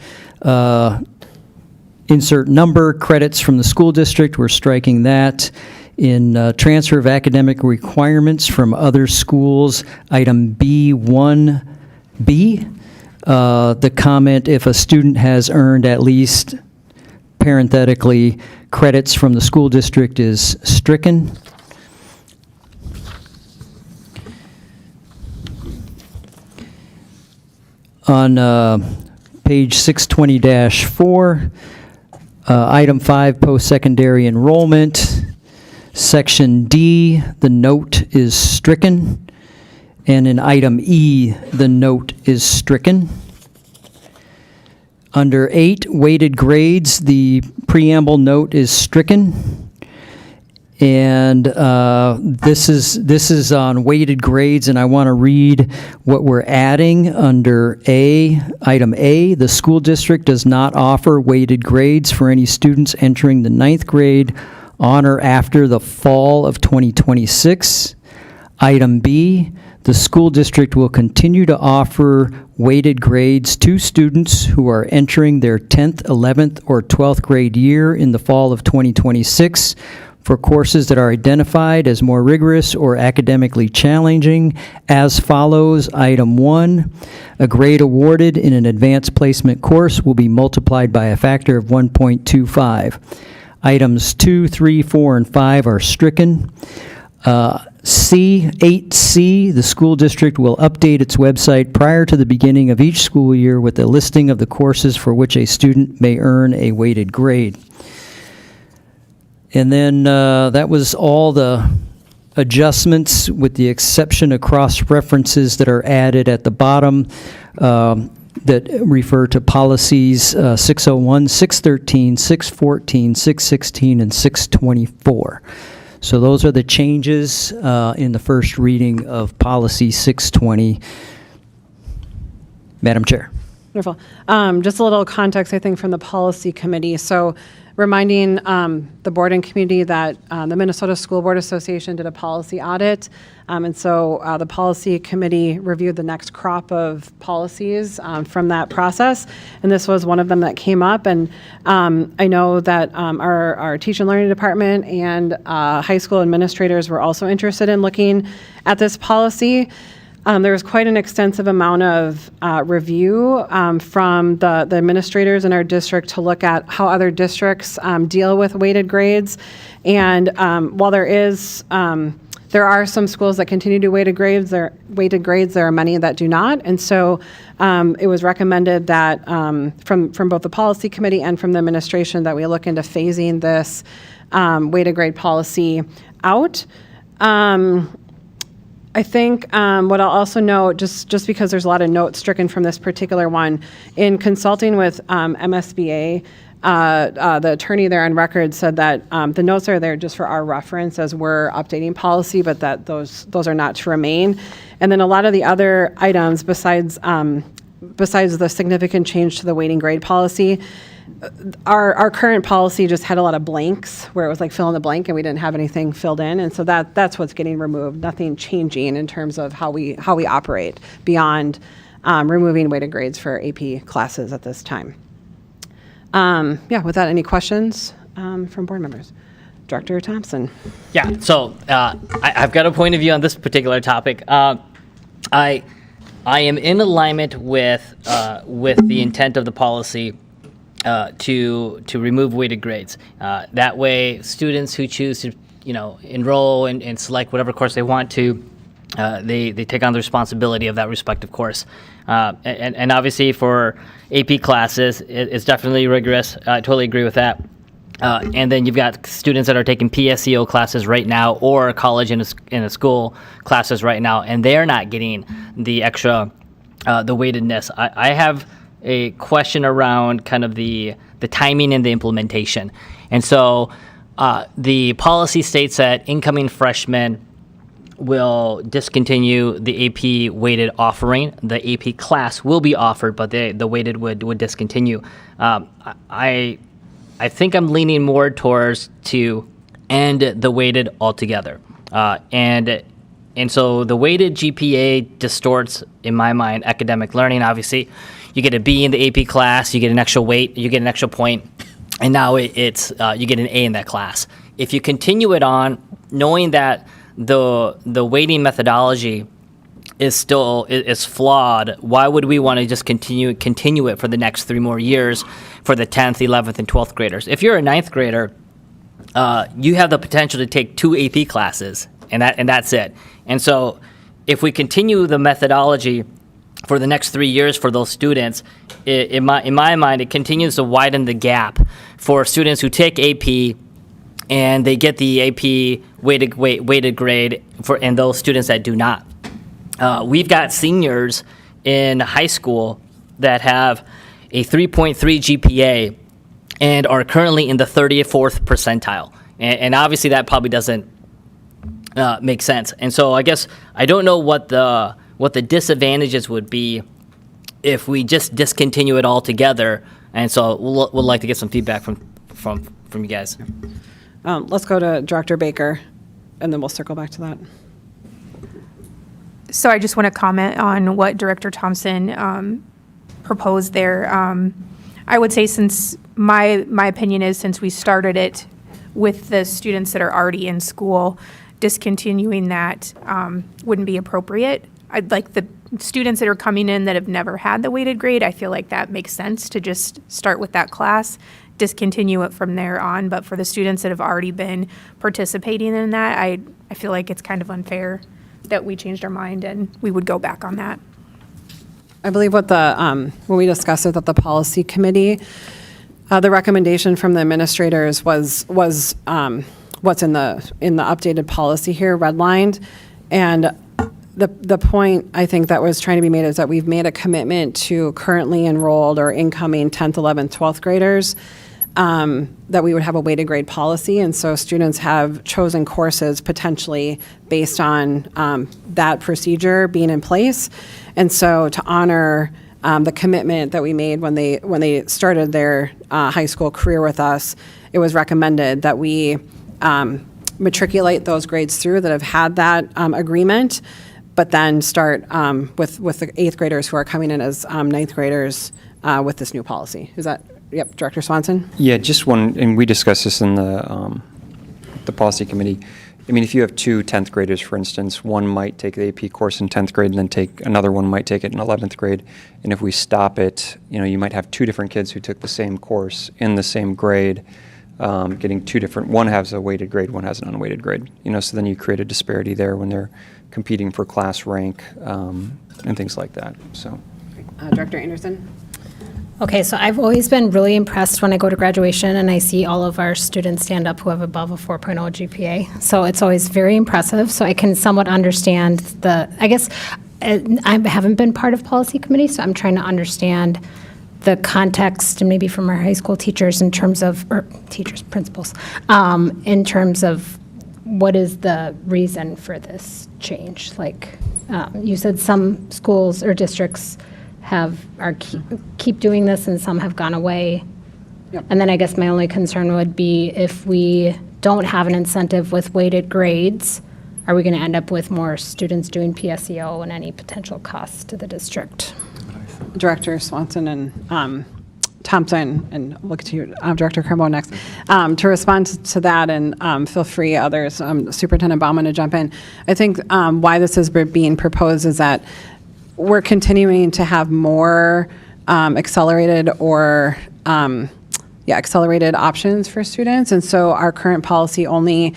insert number credits from the school district, we're striking that. In transfer of academic requirements from other schools, item B1B, the comment if a student has earned at least, parenthetically, credits from the school district is stricken. On page 620-4, item 5, post-secondary enrollment, section D, the note is stricken, and in item E, the note is stricken. Under 8, weighted grades, the preamble note is stricken. And this is on weighted grades, and I want to read what we're adding under A, item A. The school district does not offer weighted grades for any students entering the 9th grade on or after the fall of 2026. Item B, the school district will continue to offer weighted grades to students who are entering their 10th, 11th, or 12th grade year in the fall of 2026 for courses that are identified as more rigorous or academically challenging as follows. Item 1, a grade awarded in an advanced placement course will be multiplied by a factor of 1.25. Items 2, 3, 4, and 5 are stricken. 8C, the school district will update its website prior to the beginning of each school year with a listing of the courses for which a student may earn a weighted grade. And then that was all the adjustments with the exception of cross-references that are added at the bottom that refer to policies 601, 613, 614, 616, and 624. So those are the changes in the first reading of Policy 620. Madam Chair. Wonderful. Just a little context, I think, from the policy committee. So reminding the board and community that the Minnesota School Board Association did a policy audit. And so the policy committee reviewed the next crop of policies from that process. And this was one of them that came up. And I know that our teacher and learning department and high school administrators were also interested in looking at this policy. There was quite an extensive amount of review from the administrators in our district to look at how other districts deal with weighted grades. And while there are some schools that continue to do weighted grades, there are many that do not. And so it was recommended that from both the policy committee and from the administration that we look into phasing this weighted grade policy out. I think what I'll also note, just because there's a lot of notes stricken from this particular one, in consulting with MSBA, the attorney there on record said that the notes are there just for our reference as we're updating policy, but that those are not to remain. And then a lot of the other items, besides the significant change to the weighting grade policy, our current policy just had a lot of blanks where it was like fill in the blank and we didn't have anything filled in, and so that's what's getting removed. Nothing changing in terms of how we operate beyond removing weighted grades for AP classes at this time. With that, any questions from board members? Director Thompson. Yeah, so I've got a point of view on this particular topic. I am in alignment with the intent of the policy to remove weighted grades. That way, students who choose to enroll and select whatever course they want to they take on the responsibility of that respective course. And obviously for AP classes, it's definitely rigorous. I totally agree with that. And then you've got students that are taking PSEO classes right now, or college in a school classes right now, and they're not getting the extra, the weightedness. I have a question around kind of the timing and the implementation. And so the policy states that incoming freshmen will discontinue the AP weighted offering. The AP class will be offered, but the weighted would discontinue. I think I'm leaning more towards to end the weighted altogether. And so the weighted GPA distorts, in my mind, academic learning. Obviously, you get a B in the AP class, you get an extra weight, you get an extra point, and now it's you get an A in that class. If you continue it on, knowing that the weighting methodology is flawed, why would we want to just continue it for the next 3 more years for the 10th, 11th, and 12th graders? If you're a 9th grader, you have the potential to take 2 AP classes, and that's it. And so if we continue the methodology for the next 3 years for those students, in my mind, it continues to widen the gap for students who take AP and they get the AP weighted grade and those students that do not. We've got seniors in high school that have a 3.3 GPA and are currently in the 34th percentile. And obviously that probably doesn't make sense. And so I guess I don't know what the disadvantages would be if we just discontinue it altogether. And so we'll like to get some feedback from you guys. Let's go to Director Baker, and then we'll circle back to that. So I just want to comment on what Director Thompson proposed there. I would say, since my opinion is, since we started it with the students that are already in school, discontinuing that wouldn't be appropriate. I'd like the students that are coming in that have never had the weighted grade, I feel like that makes sense to just start with that class, discontinue it from there on. But for the students that have already been participating in that, I feel like it's kind of unfair that we changed our mind and we would go back on that. I believe what when we discussed it at the policy committee, the recommendation from the administrators was what's in the updated policy here, redlined, and the point I think that was trying to be made is that we've made a commitment to currently enrolled or incoming 10th, 11th, 12th graders that we would have a weighted grade policy, and so students have chosen courses potentially based on that procedure being in place. And so to honor the commitment that we made when they started their high school career with us, it was recommended that we matriculate those grades through that have had that agreement, but then start with the 8th graders who are coming in as 9th graders with this new policy. Is that, yep, Director Swanson? Yeah, just one, and we discussed this in the policy committee. I mean, if you have 2 10th graders, for instance, one might take the AP course in 10th grade and then another one might take it in 11th grade. And if we stop it, you might have 2 different kids who took the same course in the same grade, getting 2 different, one has a weighted grade, one has an unweighted grade. So then you create a disparity there when they're competing for class rank and things like that. So, Director Anderson? Okay, so I've always been really impressed when I go to graduation and I see all of our students stand up who have above a 4.0 GPA. So it's always very impressive. So I can somewhat understand I haven't been part of policy committee, so I'm trying to understand the context, maybe from our high school teachers in terms of, or teachers, principals, in terms of what is the reason for this change? Like you said, some schools or districts keep doing this and some have gone away. Yep. And then I guess my only concern would be if we don't have an incentive with weighted grades, are we going to end up with more students doing PSEO and any potential costs to the district? Director Swanson and Thompson, and look to you, Director Crimbo next, to respond to that, and feel free, others, Superintendent Baumann, to jump in. I think why this is being proposed is that we're continuing to have more accelerated accelerated options for students, and so our current policy only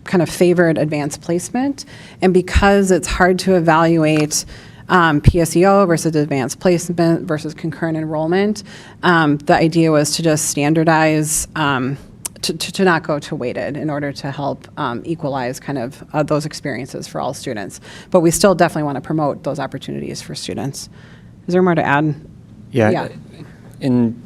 kind of favored advanced placement. And because it's hard to evaluate PSEO versus advanced placement versus concurrent enrollment, the idea was to just standardize, to not go to weighted in order to help equalize kind of those experiences for all students. But we still definitely want to promote those opportunities for students. Is there more to add? Yeah. In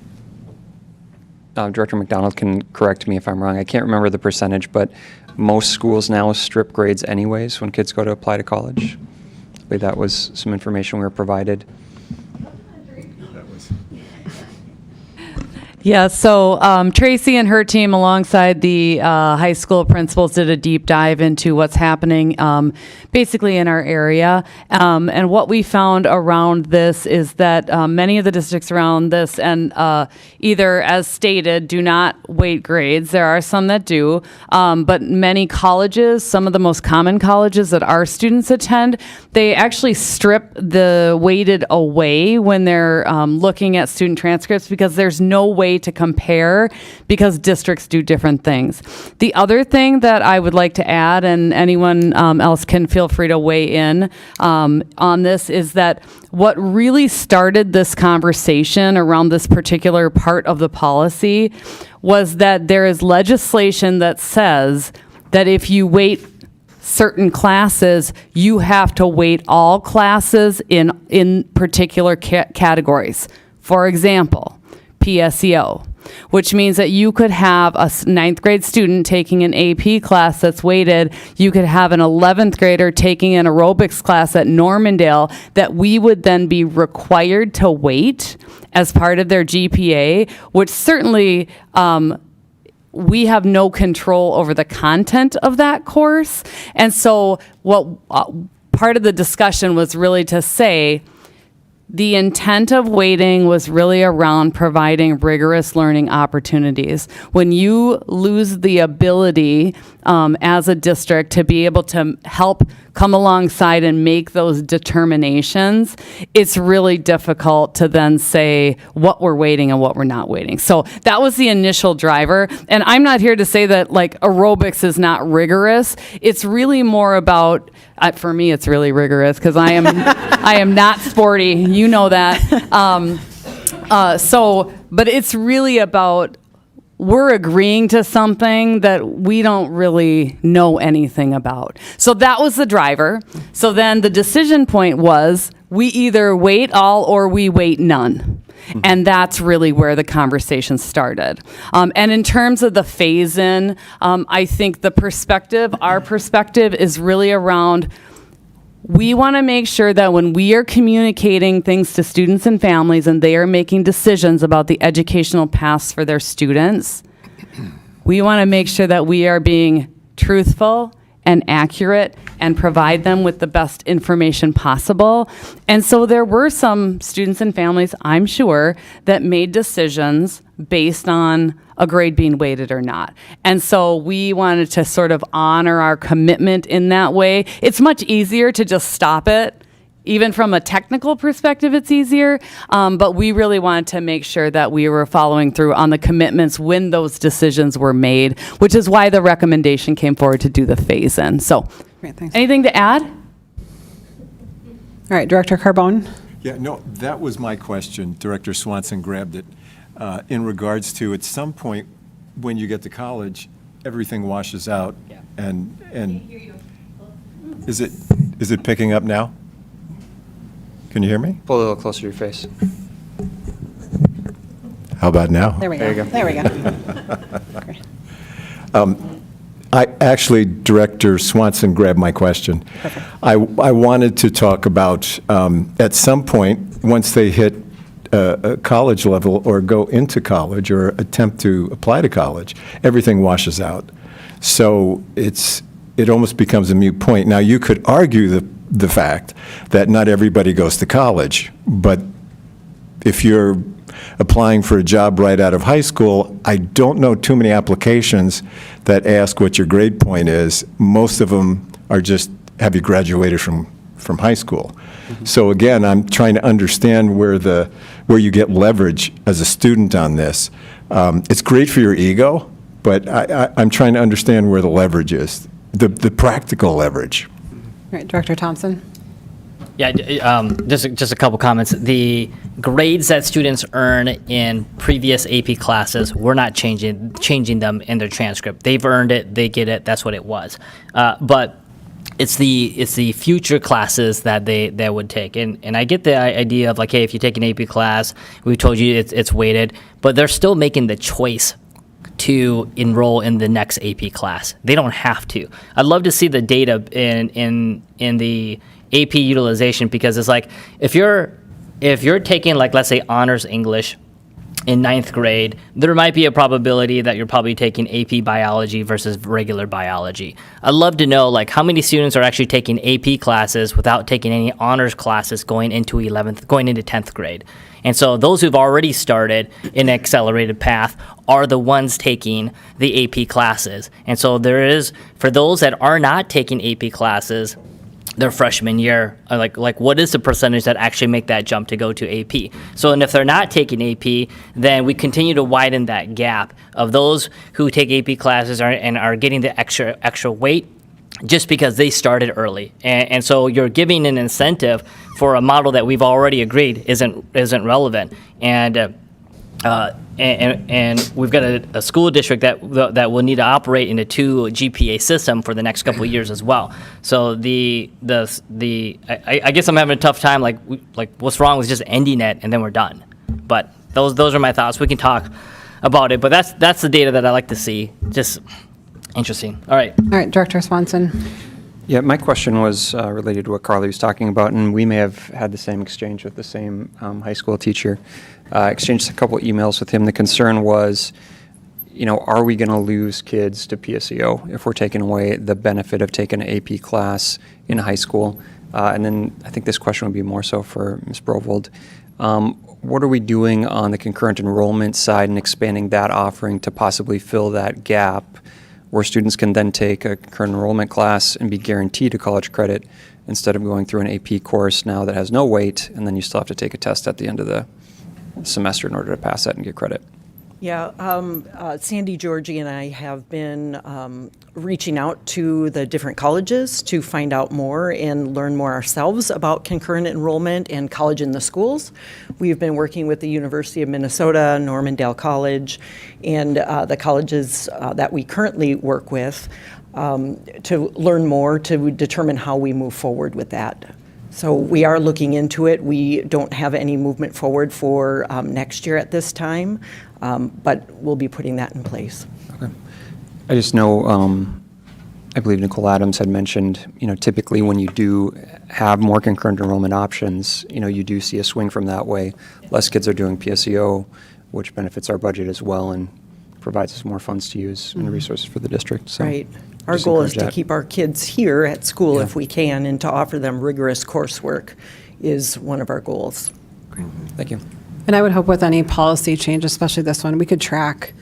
Director McDonald can correct me if I'm wrong. I can't remember the percentage, but most schools now strip grades anyways when kids go to apply to college. I believe that was some information we were provided. Yeah, so Tracy and her team, alongside the high school principals, did a deep dive into what's happening basically in our area. And what we found around this is that many of the districts around this, and either, as stated, do not weight grades. There are some that do, but many colleges, some of the most common colleges that our students attend, they actually strip the weighted away when they're looking at student transcripts, because there's no way to compare, because districts do different things. The other thing that I would like to add, and anyone else can feel free to weigh in on this, is that what really started this conversation around this particular part of the policy was that there is legislation that says that if you weight certain classes, you have to weight all classes in particular categories. For example, PSEO, which means that you could have a 9th grade student taking an AP class that's weighted. You could have an 11th grader taking an aerobics class at Normandale that we would then be required to weight as part of their GPA, which certainly we have no control over the content of that course. And so what part of the discussion was really to say, the intent of weighting was really around providing rigorous learning opportunities. When you lose the ability as a district to be able to help come alongside and make those determinations, it's really difficult to then say what we're weighting and what we're not weighting. So that was the initial driver. And I'm not here to say that like aerobics is not rigorous. It's really more about, for me, it's really rigorous because I am not sporty. You know that. But it's really about, we're agreeing to something that we don't really know anything about. So that was the driver. So then the decision point was, we either weight all or we weight none. And that's really where the conversation started. And in terms of the phase-in, I think our perspective is really around, we want to make sure that when we are communicating things to students and families and they are making decisions about the educational paths for their students, we want to make sure that we are being truthful and accurate and provide them with the best information possible. And so there were some students and families, I'm sure, that made decisions based on a grade being weighted or not. And so we wanted to sort of honor our commitment in that way. It's much easier to just stop it. Even from a technical perspective, it's easier, but we really wanted to make sure that we were following through on the commitments when those decisions were made, which is why the recommendation came forward to do the phase-in. So, Great, thanks. Anything to add? All right, Director Carbone. Yeah, no, that was my question. Director Swanson grabbed it. In regards to, at some point, when you get to college, everything washes out. Yeah. And is it picking up now? Can you hear me? Pull a little closer to your face. How about now? There we go. There you go. There we go. Actually, Director Swanson grabbed my question. Perfect. I wanted to talk about, at some point, once they hit a college level or go into college or attempt to apply to college, everything washes out. So it almost becomes a moot point. Now, you could argue the fact that not everybody goes to college, but if you're applying for a job right out of high school, I don't know too many applications that ask what your grade point is. Most of them are just, have you graduated from high school? Mm-hmm. So again, I'm trying to understand where you get leverage as a student on this. It's great for your ego, but I'm trying to understand where the leverage is the practical leverage. All right, Director Thompson? Yeah, just a couple comments. The grades that students earn in previous AP classes, we're not changing them in their transcript. They've earned it, they get it, that's what it was. But it's the future classes that they would take. And I get the idea of like, hey, if you take an AP class, we told you it's weighted, but they're still making the choice to enroll in the next AP class. They don't have to. I'd love to see the data in the AP utilization, because it's like if you're taking, like, let's say honors English in 9th grade, there might be a probability that you're probably taking AP biology versus regular biology. I'd love to know, like, how many students are actually taking AP classes without taking any honors classes going into 10th grade. And so those who've already started in an accelerated path are the ones taking the AP classes. And so there is, for those that are not taking AP classes their freshman year, like what is the percentage that actually make that jump to go to AP? So, and if they're not taking AP, then we continue to widen that gap of those who take AP classes and are getting the extra weight just because they started early. And so you're giving an incentive for a model that we've already agreed isn't relevant. And we've got a school district that will need to operate in a 2 GPA system for the next couple of years as well. So I guess I'm having a tough time, like what's wrong with just ending it and then we're done. But those are my thoughts. We can talk about it, but that's the data that I like to see. Just interesting. All right, Director Swanson. Yeah, my question was related to what Carly was talking about, and we may have had the same exchange with the same high school teacher. Exchanged a couple emails with him. The concern was, are we going to lose kids to PSEO if we're taking away the benefit of taking an AP class in high school? And then I think this question would be more so for Ms. Brovold. What are we doing on the concurrent enrollment side and expanding that offering to possibly fill that gap where students can then take a concurrent enrollment class and be guaranteed a college credit instead of going through an AP course now that has no weight, and then you still have to take a test at the end of the semester in order to pass that and get credit? Yeah, Sandy Georgie and I have been reaching out to the different colleges to find out more and learn more ourselves about concurrent enrollment and college in the schools. We've been working with the University of Minnesota, Normandale College, and the colleges that we currently work with to learn more to determine how we move forward with that. So we are looking into it. We don't have any movement forward for next year at this time, but we'll be putting that in place. Okay. I just know, I believe Nicole Adams had mentioned, typically when you do have more concurrent enrollment options, you do see a swing from that way. Less kids are doing PSEO, which benefits our budget as well and provides us more funds to use and resources for the district. So right. Our goal is to keep our kids here at school if we can, and to offer them rigorous coursework is one of our goals. Thank you. And I would hope with any policy change, especially this one, we could track,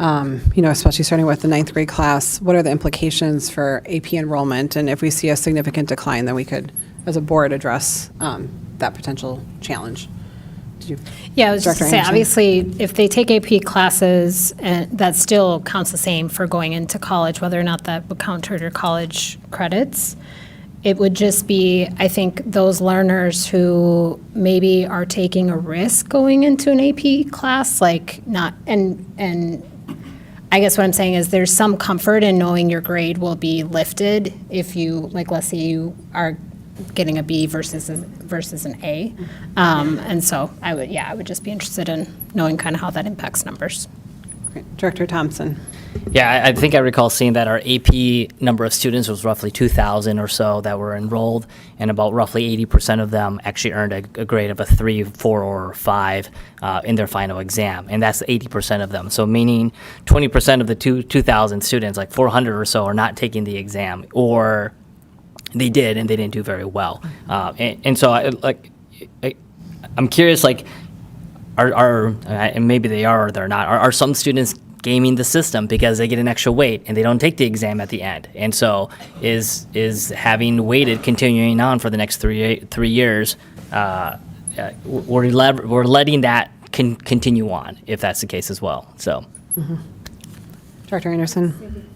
especially starting with the 9th grade class, what are the implications for AP enrollment? And if we see a significant decline, then we could, as a board, address that potential challenge. Yeah, I was just Director going to say, Anderson? obviously, if they take AP classes, that still counts the same for going into college, whether or not that would count toward your college credits. It would just be, I think, those learners who maybe are taking a risk going into an AP class, and I guess what I'm saying is there's some comfort in knowing your grade will be lifted if you, like, let's say you are getting a B versus an A. And so I would just be interested in knowing kind of how that impacts numbers. Great. Director Thompson. Yeah, I think I recall seeing that our AP number of students was roughly 2,000 or so that were enrolled, and about roughly 80% of them actually earned a grade of a 3, 4, or 5 in their final exam, and that's 80% of them. So meaning 20% of the 2,000 students, like 400 or so, are not taking the exam, or they did and they didn't do very well. And so I'm curious, like, and maybe they are or they're not, are some students gaming the system because they get an extra weight and they don't take the exam at the end? And so is having weighted continuing on for the next 3 years, we're letting that continue on if that's the case as well. So, Director Anderson.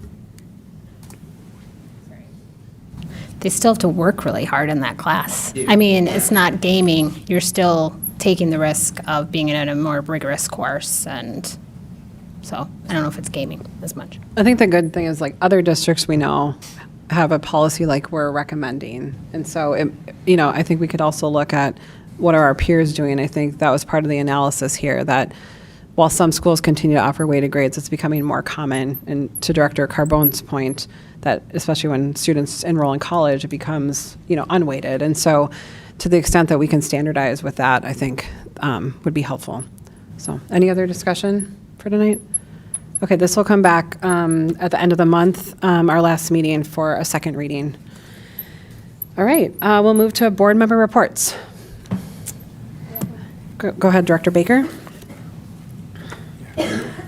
they still have to work really hard in that class. I mean, it's not gaming. You're still taking the risk of being in a more rigorous course, and so I don't know if it's gaming as much. I think the good thing is, like, other districts we know have a policy like we're recommending. And so, I think we could also look at what are our peers doing. I think that was part of the analysis here, that while some schools continue to offer weighted grades, it's becoming more common. And to Director Carbone's point, that especially when students enroll in college, it becomes, unweighted. And so to the extent that we can standardize with that, I think would be helpful. So any other discussion for tonight? Okay, this will come back at the end of the month, our last meeting, for a second reading. All right, we'll move to board member reports. Go ahead, Director Baker.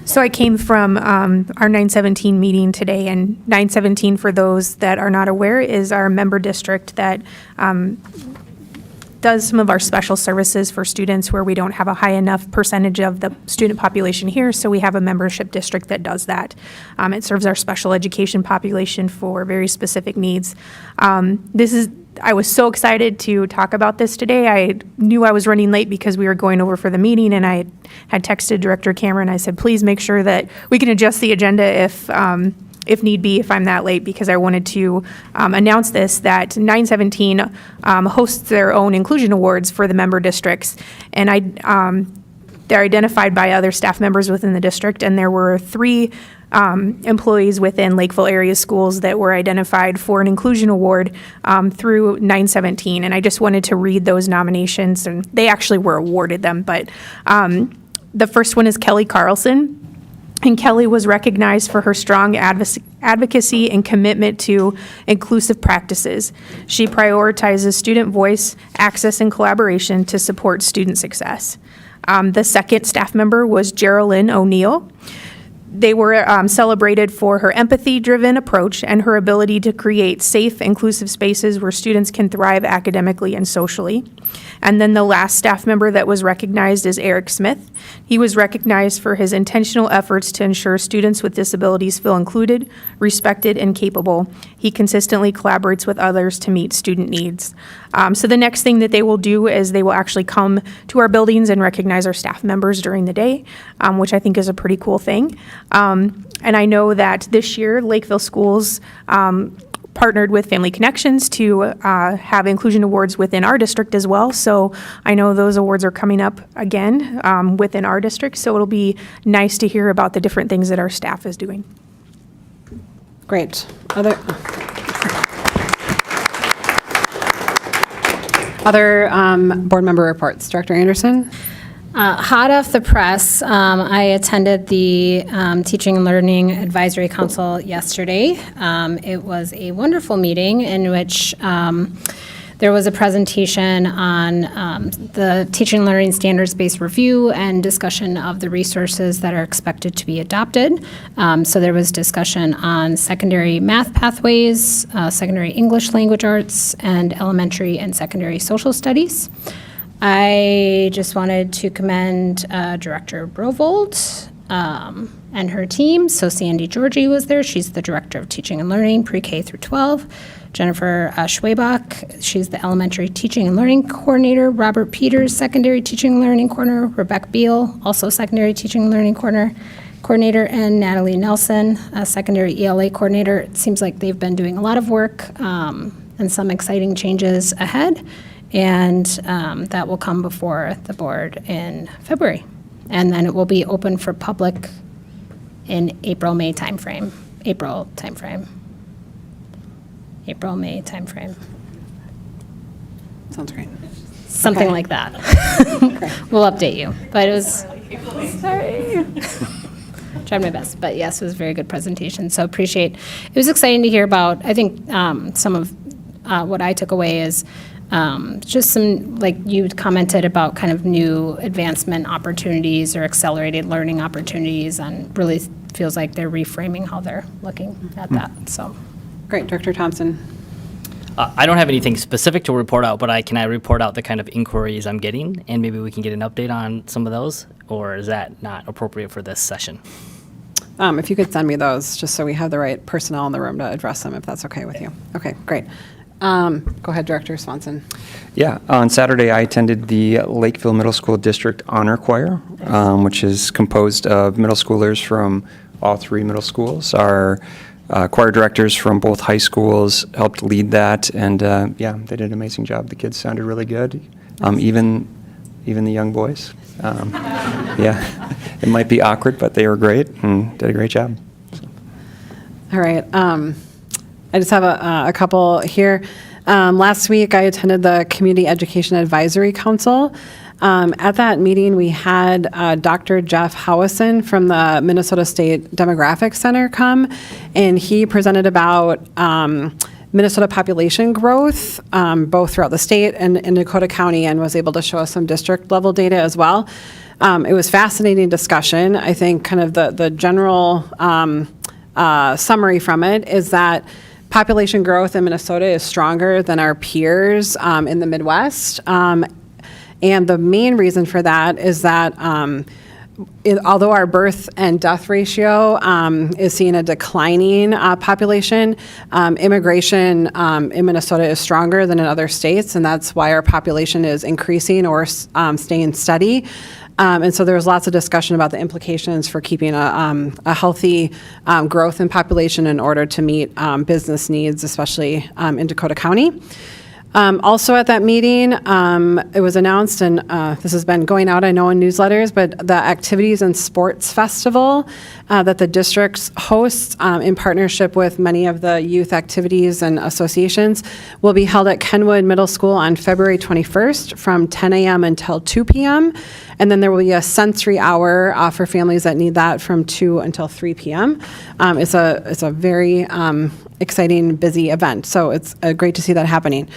So I came from our 917 meeting today, and 917, for those that are not aware, is our member district that does some of our special services for students where we don't have a high enough percentage of the student population here, so we have a membership district that does that. It serves our special education population for very specific needs. I was so excited to talk about this today. I knew I was running late because we were going over for the meeting, and I had texted Director Cameron. I said, please make sure that we can adjust the agenda if need be, if I'm that late, because I wanted to announce this, that 917 hosts their own inclusion awards for the member districts. And they're identified by other staff members within the district, and there were 3 employees within Lakeville area schools that were identified for an inclusion award through 917. And I just wanted to read those nominations, and they actually were awarded them. But the first one is Kelly Carlson. And Kelly was recognized for her strong advocacy and commitment to inclusive practices. She prioritizes student voice, access, and collaboration to support student success. The second staff member was Geraldine O'Neill. They were celebrated for her empathy-driven approach and her ability to create safe, inclusive spaces where students can thrive academically and socially. And then the last staff member that was recognized is Eric Smith. He was recognized for his intentional efforts to ensure students with disabilities feel included, respected, and capable. He consistently collaborates with others to meet student needs. So the next thing that they will do is they will actually come to our buildings and recognize our staff members during the day, which I think is a pretty cool thing. And I know that this year, Lakeville Schools partnered with Family Connections to have inclusion awards within our district as well. So I know those awards are coming up again within our district. So it'll be nice to hear about the different things that our staff is doing. Great. Other board member reports. Director Anderson? Hot off the press, I attended the Teaching and Learning Advisory Council yesterday. It was a wonderful meeting in which there was a presentation on the Teaching and Learning Standards-Based Review and discussion of the resources that are expected to be adopted. So there was discussion on secondary math pathways, secondary English language arts, and elementary and secondary social studies. I just wanted to commend Director Brovold and her team. So Sandy Georgie was there. She's the Director of Teaching and Learning, Pre-K through 12. Jennifer Schwabach, she's the Elementary Teaching and Learning Coordinator. Robert Peters, Secondary Teaching and Learning Coordinator. Rebecca Beal, also Secondary Teaching and Learning Coordinator. And Natalie Nelson, Secondary ELA Coordinator. It seems like they've been doing a lot of work and some exciting changes ahead. And that will come before the board in February. And then it will be open for public in April-May timeframe. April-May timeframe. Sounds great. Something like that. We'll update you. But it was, sorry. Tried my best. But yes, it was a very good presentation. So appreciate, it was exciting to hear about, I think some of what I took away is just some, like you commented about kind of new advancement opportunities or accelerated learning opportunities, and really feels like they're reframing how they're looking at that. So, great. Dr. Thompson. I don't have anything specific to report out, but can I report out the kind of inquiries I'm getting, and maybe we can get an update on some of those, or is that not appropriate for this session? If you could send me those, just so we have the right personnel in the room to address them, if that's okay with you. Okay, great. Go ahead, Director Swanson. Yeah, on Saturday, I attended the Lakeville Middle School District Honor Choir, which is composed of middle schoolers from all three middle schools. Our choir directors from both high schools helped lead that, and yeah, they did an amazing job. The kids sounded really good, even the young boys. Yeah, it might be awkward, but they were great and did a great job. All right. I just have a couple here. Last week, I attended the Community Education Advisory Council. At that meeting, we had Dr. Jeff Howison from the Minnesota State Demographic Center come, and he presented about Minnesota population growth, both throughout the state and in Dakota County, and was able to show us some district-level data as well. It was fascinating discussion. I think kind of the general summary from it is that population growth in Minnesota is stronger than our peers in the Midwest. And the main reason for that is that although our birth and death ratio is seeing a declining population, immigration in Minnesota is stronger than in other states, and that's why our population is increasing or staying steady. And so there was lots of discussion about the implications for keeping a healthy growth in population in order to meet business needs, especially in Dakota County. Also at that meeting, it was announced, and this has been going out, I know, in newsletters, but the Activities and Sports Festival that the district hosts in partnership with many of the youth activities and associations will be held at Kenwood Middle School on February 21st from 10 a.m. until 2 p.m. And then there will be a sensory hour for families that need that from 2 until 3 p.m. It's a very exciting, busy event, so it's great to see that happening.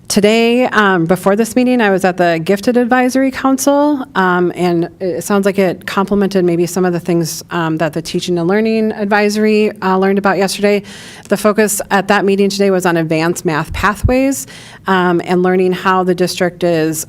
Today, before this meeting, I was at the Gifted Advisory Council, and it sounds like it complemented maybe some of the things that the Teaching and Learning Advisory learned about yesterday. The focus at that meeting today was on advanced math pathways and learning how the district is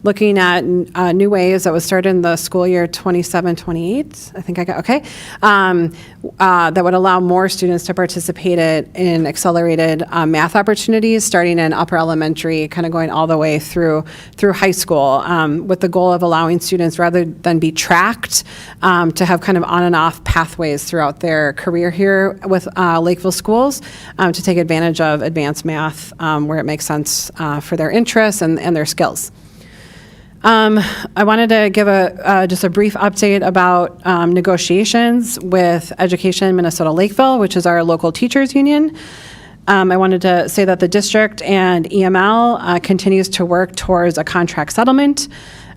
looking at new ways that was started in the school year 27-28, I think I got, okay, that would allow more students to participate in accelerated math opportunities starting in upper elementary, kind of going all the way through high school, with the goal of allowing students, rather than be tracked, to have kind of on and off pathways throughout their career here with Lakeville schools, to take advantage of advanced math where it makes sense for their interests and their skills. I wanted to give just a brief update about negotiations with Education Minnesota Lakeville, which is our local teachers union. I wanted to say that the district and EML continues to work towards a contract settlement.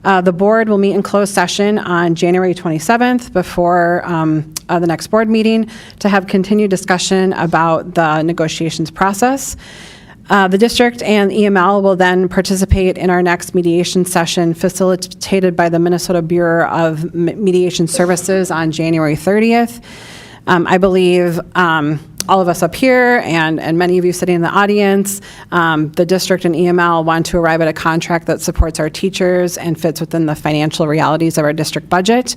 The board will meet in closed session on January 27th before the next board meeting to have continued discussion about the negotiations process. The district and EML will then participate in our next mediation session facilitated by the Minnesota Bureau of Mediation Services on January 30th. I believe all of us up here and many of you sitting in the audience, the district and EML want to arrive at a contract that supports our teachers and fits within the financial realities of our district budget.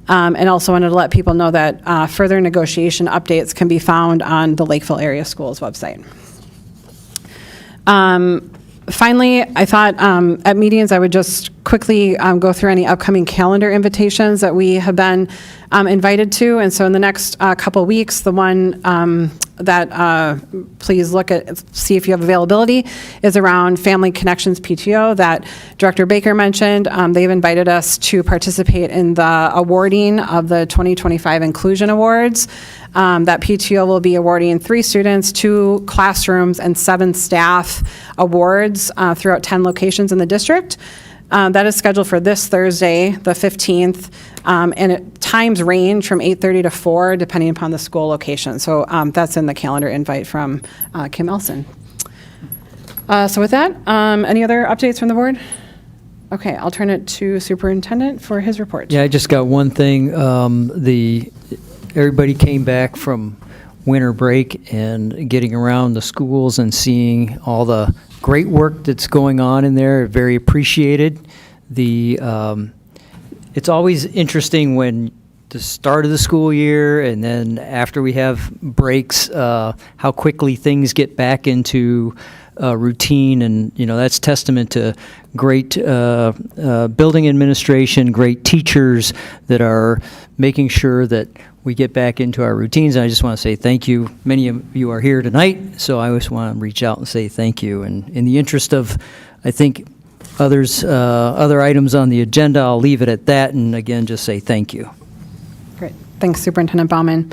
And also wanted to let people know that further negotiation updates can be found on the Lakeville Area Schools website. Finally, I thought at meetings I would just quickly go through any upcoming calendar invitations that we have been invited to. And so in the next couple weeks, the one that please look at, see if you have availability, is around Family Connections PTO that Director Baker mentioned. They've invited us to participate in the awarding of the 2025 Inclusion Awards. That PTO will be awarding 3 students, 2 classrooms, and 7 staff awards throughout 10 locations in the district. That is scheduled for this Thursday, the 15th, and times range from 8:30 to 4, depending upon the school location. So that's in the calendar invite from Kim Elson. So with that, any other updates from the board? Okay, I'll turn it to Superintendent for his report. Yeah, I just got one thing. Everybody came back from winter break and getting around the schools and seeing all the great work that's going on in there. Very appreciated. It's always interesting when the start of the school year, and then after we have breaks, how quickly things get back into routine. And, that's testament to great building administration, great teachers that are making sure that we get back into our routines. And I just want to say thank you. Many of you are here tonight, so I always want to reach out and say thank you. And in the interest of, I think, other items on the agenda, I'll leave it at that, and again, just say thank you. Great. Thanks, Superintendent Baumann.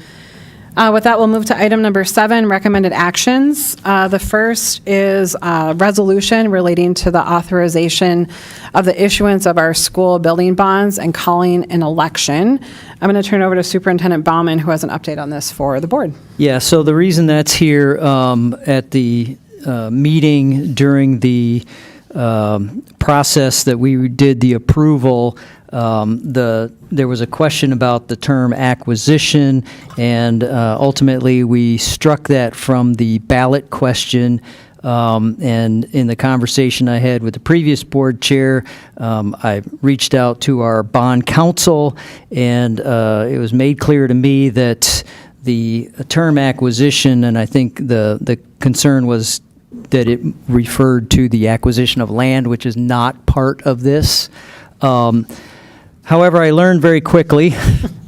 With that, we'll move to item number 7, recommended actions. The first is a resolution relating to the authorization of the issuance of our school building bonds and calling an election. I'm going to turn it over to Superintendent Baumann, who has an update on this for the board. Yeah, so the reason that's here at the meeting during the process that we did the approval, there was a question about the term acquisition, and ultimately we struck that from the ballot question. And in the conversation I had with the previous board chair, I reached out to our bond counsel, and it was made clear to me that the term acquisition, and I think the concern was that it referred to the acquisition of land, which is not part of this. However, I learned very quickly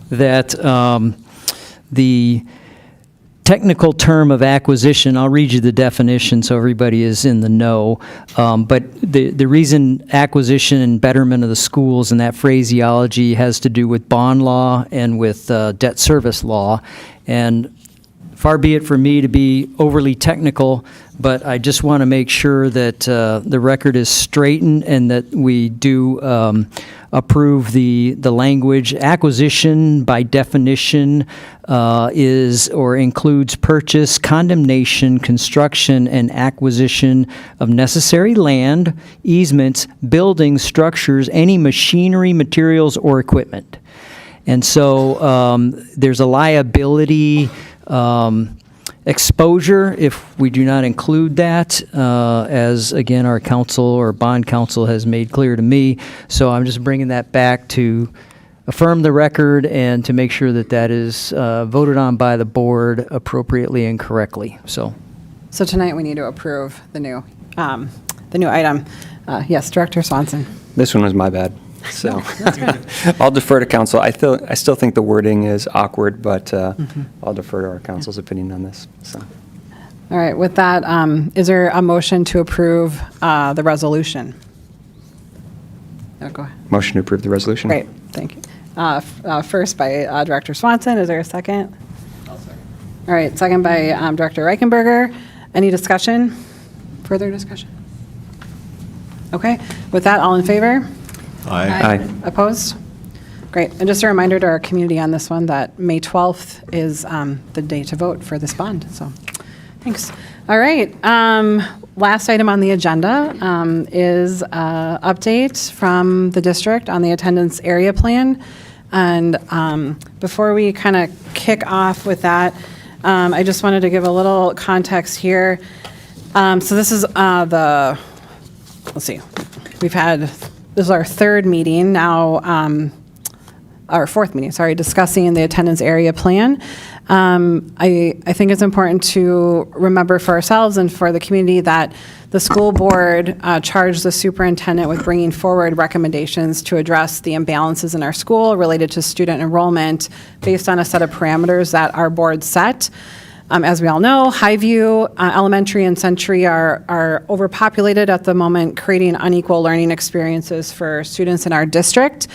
that the technical term of acquisition, I'll read you the definition so everybody is in the know, but the reason acquisition and betterment of the schools and that phraseology has to do with bond law and with debt service law. And far be it for me to be overly technical, but I just want to make sure that the record is straightened and that we do approve the language. Acquisition, by definition, is or includes purchase, condemnation, construction, and acquisition of necessary land, easements, buildings, structures, any machinery, materials, or equipment. And so there's a liability exposure if we do not include that, as again our counsel or bond counsel has made clear to me. So I'm just bringing that back to affirm the record and to make sure that that is voted on by the board appropriately and correctly. So tonight we need to approve the new item. Yes, Director Swanson. This one was my bad. So I'll defer to council. I still think the wording is awkward, but I'll defer to our council's opinion on this. So. All right. With that, is there a motion to approve the resolution? Oh, go ahead. Motion to approve the resolution. Great. Thank you. First by Director Swanson. Is there a second? I'll second. All right. Second by Director Reichenberger. Any discussion? Further discussion? Okay. With that, all in favor? Aye. Opposed? Great. And just a reminder to our community on this one that May 12th is the day to vote for this bond. So thanks. All right. Last item on the agenda is update from the district on the attendance area plan. And before we kind of kick off with that, I just wanted to give a little context here. So this is let's see, this is our third meeting now, our fourth meeting, sorry, discussing the attendance area plan. I think it's important to remember for ourselves and for the community that the school board charged the superintendent with bringing forward recommendations to address the imbalances in our school related to student enrollment based on a set of parameters that our board set. As we all know, Highview Elementary and Century are overpopulated at the moment, creating unequal learning experiences for students in our district.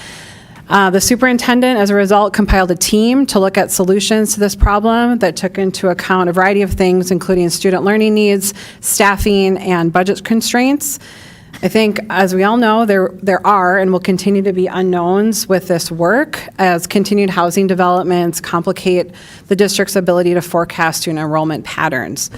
The superintendent, as a result, compiled a team to look at solutions to this problem that took into account a variety of things, including student learning needs, staffing, and budget constraints. I think, as we all know, there are and will continue to be unknowns with this work as continued housing developments complicate the district's ability to forecast student enrollment patterns.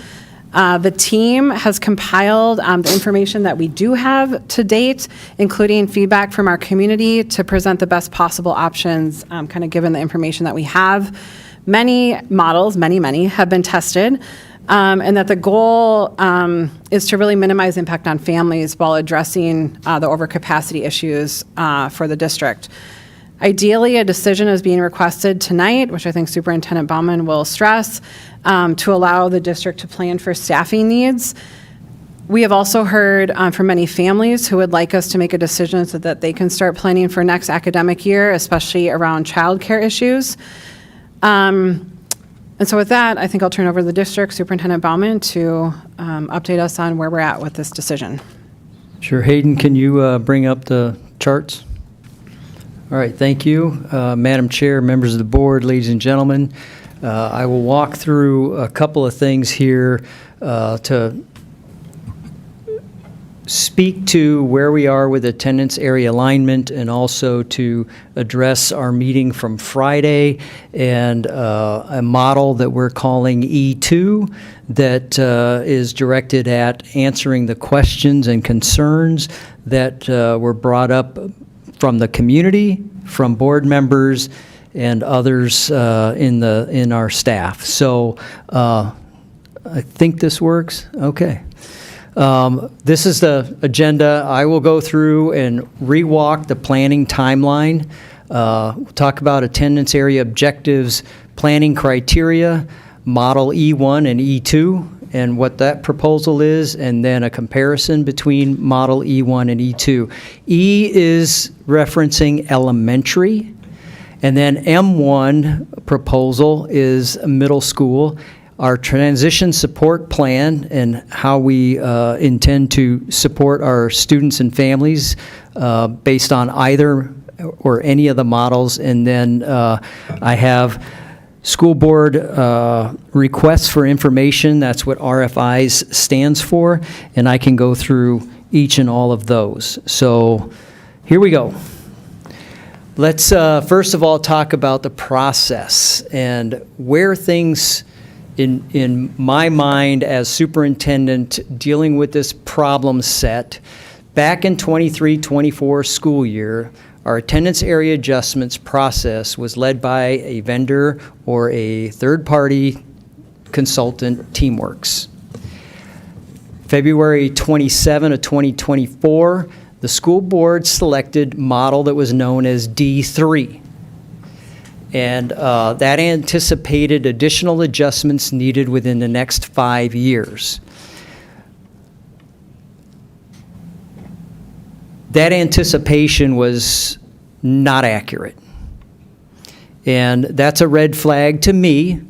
The team has compiled the information that we do have to date, including feedback from our community to present the best possible options, kind of given the information that we have. Many models, many have been tested. And that the goal is to really minimize impact on families while addressing the overcapacity issues for the district. Ideally, a decision is being requested tonight, which I think Superintendent Baumann will stress, to allow the district to plan for staffing needs. We have also heard from many families who would like us to make a decision so that they can start planning for next academic year, especially around childcare issues. And so with that, I think I'll turn over to the district Superintendent Baumann to update us on where we're at with this decision. Sure. Hayden, can you bring up the charts? All right, thank you. Madam Chair, members of the board, ladies and gentlemen, I will walk through a couple of things here to speak to where we are with attendance area alignment and also to address our meeting from Friday and a model that we're calling E2 that is directed at answering the questions and concerns that were brought up from the community, from board members, and others in our staff. So I think this works. Okay. This is the agenda. I will go through and re-walk the planning timeline. We'll talk about attendance area objectives, planning criteria, model E1 and E2, and what that proposal is, and then a comparison between model E1 and E2. E is referencing elementary, and then M1 proposal is middle school. Our transition support plan and how we intend to support our students and families based on either or any of the models. And then I have school board requests for information. That's what RFIs stands for. And I can go through each and all of those. So here we go. Let's first of all talk about the process and where things in my mind as superintendent dealing with this problem set. Back in 23-24 school year, our attendance area adjustments process was led by a vendor or a third-party consultant, TeamWorks. February 27 of 2024, the school board selected model that was known as D3. And that anticipated additional adjustments needed within the next 5 years. That anticipation was not accurate. And that's a red flag to me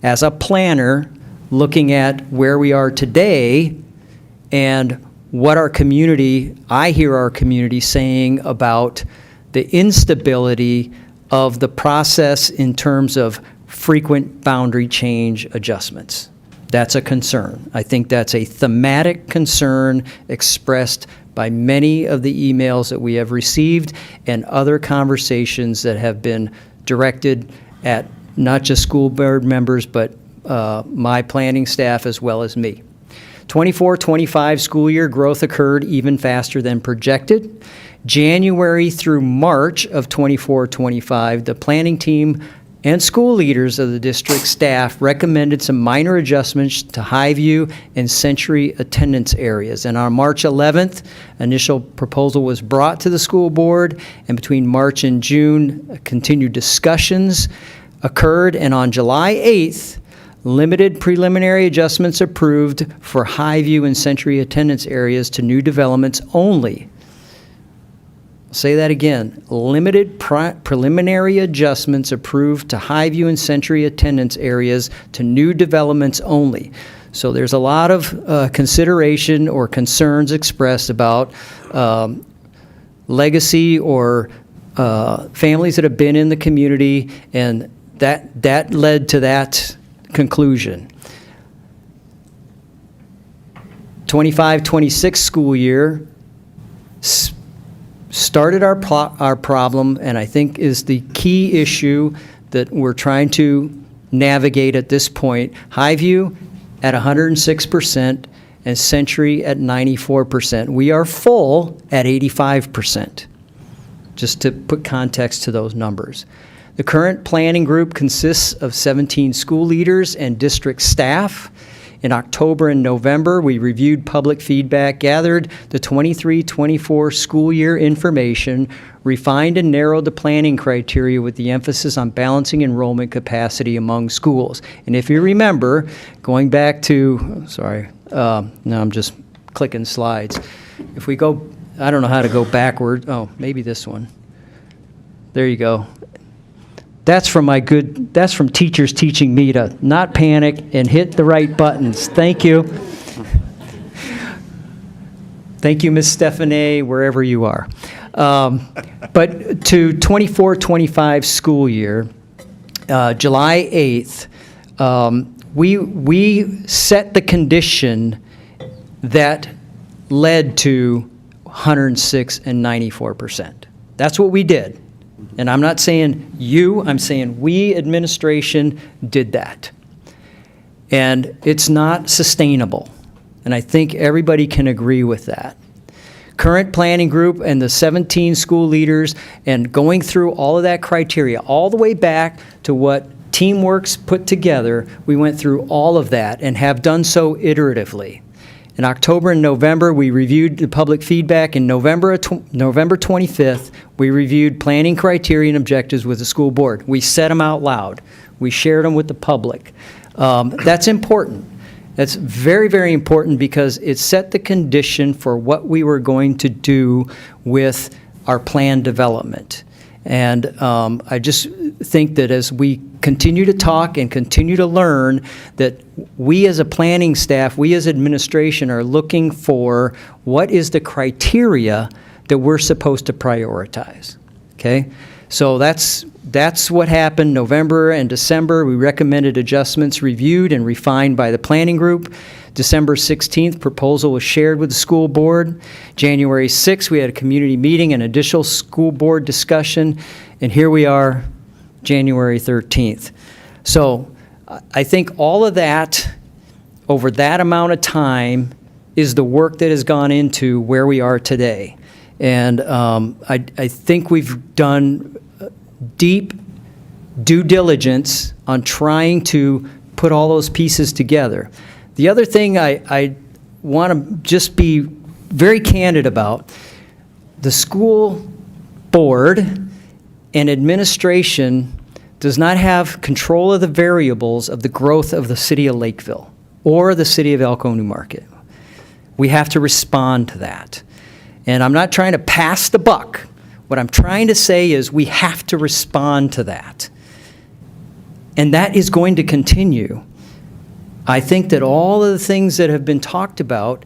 as a planner looking at where we are today and what our community, I hear our community saying about the instability of the process in terms of frequent boundary change adjustments. That's a concern. I think that's a thematic concern expressed by many of the emails that we have received and other conversations that have been directed at not just school board members, but my planning staff as well as me. 24-25 school year growth occurred even faster than projected. January through March of 24-25, the planning team and school leaders of the district staff recommended some minor adjustments to Highview and Century attendance areas. And on March 11th, initial proposal was brought to the school board, and between March and June, continued discussions occurred, and on July 8th, limited preliminary adjustments approved for Highview and Century attendance areas to new developments only. Say that again. Limited preliminary adjustments approved to Highview and Century attendance areas to new developments only. So there's a lot of consideration or concerns expressed about legacy or families that have been in the community, and that led to that conclusion. 25-26 school year started our problem, and I think is the key issue that we're trying to navigate at this point. Highview at 106% and Century at 94%. We are full at 85%, just to put context to those numbers. The current planning group consists of 17 school leaders and district staff. In October and November, we reviewed public feedback, gathered the 23-24 school year information, refined and narrowed the planning criteria with the emphasis on balancing enrollment capacity among schools. And if you remember, going back to, now I'm just clicking slides. If we go, I don't know how to go backward. Oh, maybe this one. There you go. That's from teachers teaching me to not panic and hit the right buttons. Thank you. Thank you, Ms. Stephanie, wherever you are. But to 24-25 school year, July 8th, we set the condition that led to 106 and 94%. That's what we did. And I'm not saying you, I'm saying we, administration, did that. And it's not sustainable. And I think everybody can agree with that. Current planning group and the 17 school leaders and going through all of that criteria, all the way back to what Teamworks put together, we went through all of that and have done so iteratively. In October and November, we reviewed the public feedback. In November 25th, we reviewed planning criteria and objectives with the school board. We said them out loud. We shared them with the public. That's important. That's very, very important because it set the condition for what we were going to do with our plan development. And I just think that as we continue to talk and continue to learn, that we as a planning staff, we as administration are looking for what is the criteria that we're supposed to prioritize, okay? So that's what happened November and December. We recommended adjustments reviewed and refined by the planning group. December 16th, proposal was shared with the school board. January 6th, we had a community meeting and additional school board discussion. And here we are, January 13th. So I think all of that, over that amount of time, is the work that has gone into where we are today. And I think we've done deep due diligence on trying to put all those pieces together. The other thing I want to just be very candid about, the school board and administration does not have control of the variables of the growth of the city of Lakeville or the city of Elko New Market. We have to respond to that. And I'm not trying to pass the buck. What I'm trying to say is we have to respond to that. And that is going to continue. I think that all of the things that have been talked about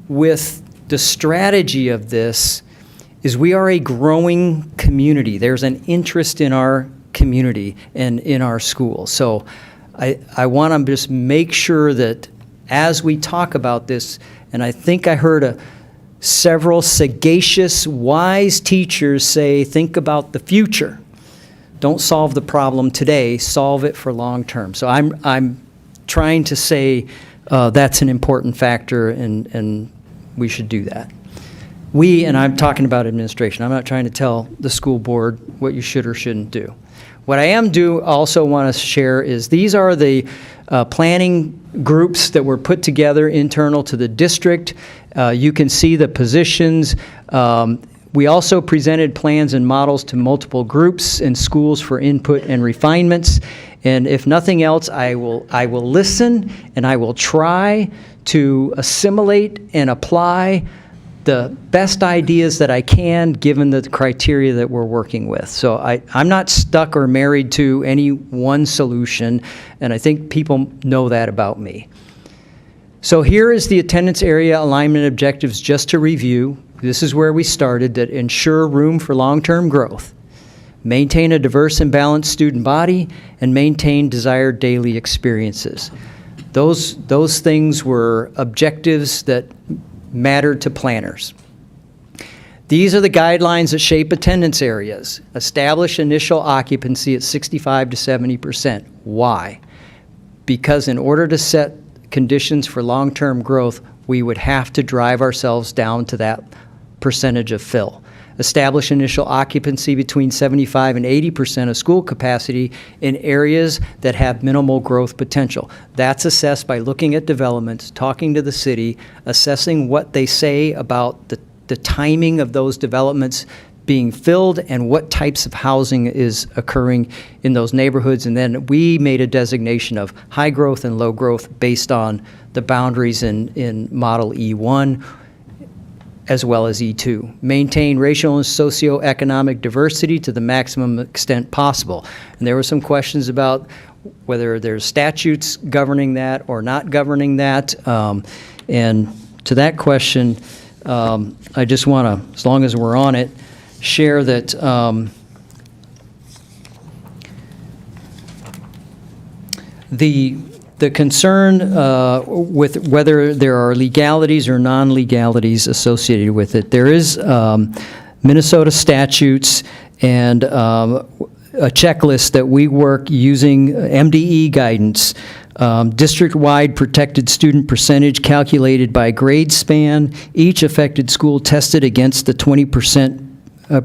with the strategy of this is we are a growing community. There's an interest in our community and in our schools. So I want to just make sure that as we talk about this, and I think I heard several sagacious, wise teachers say, think about the future. Don't solve the problem today, solve it for long term. So I'm trying to say that's an important factor, and we should do that. We, and I'm talking about administration, I'm not trying to tell the school board what you should or shouldn't do. What I also want to share is these are the planning groups that were put together internal to the district. You can see the positions. We also presented plans and models to multiple groups and schools for input and refinements. And if nothing else, I will listen and I will try to assimilate and apply the best ideas that I can given the criteria that we're working with. So I'm not stuck or married to any one solution, and I think people know that about me. So here is the attendance area alignment objectives just to review. This is where we started, that ensure room for long-term growth, maintain a diverse and balanced student body, and maintain desired daily experiences. Those things were objectives that mattered to planners. These are the guidelines that shape attendance areas. Establish initial occupancy at 65 to 70%. Why? Because in order to set conditions for long-term growth, we would have to drive ourselves down to that percentage of fill. establish initial occupancy between 75 and 80% of school capacity in areas that have minimal growth potential. That's assessed by looking at developments, talking to the city, assessing what they say about the timing of those developments being filled and what types of housing is occurring in those neighborhoods. And then we made a designation of high growth and low growth based on the boundaries in Model E1 as well as E2. Maintain racial and socioeconomic diversity to the maximum extent possible. And there were some questions about whether there's statutes governing that or not governing that. And to that question, I just want to, as long as we're on it, share that the concern with whether there are legalities or non-legalities associated with it. There is Minnesota statutes and a checklist that we work using MDE guidance. District-wide protected student percentage calculated by grade span. Each affected school tested against the 20%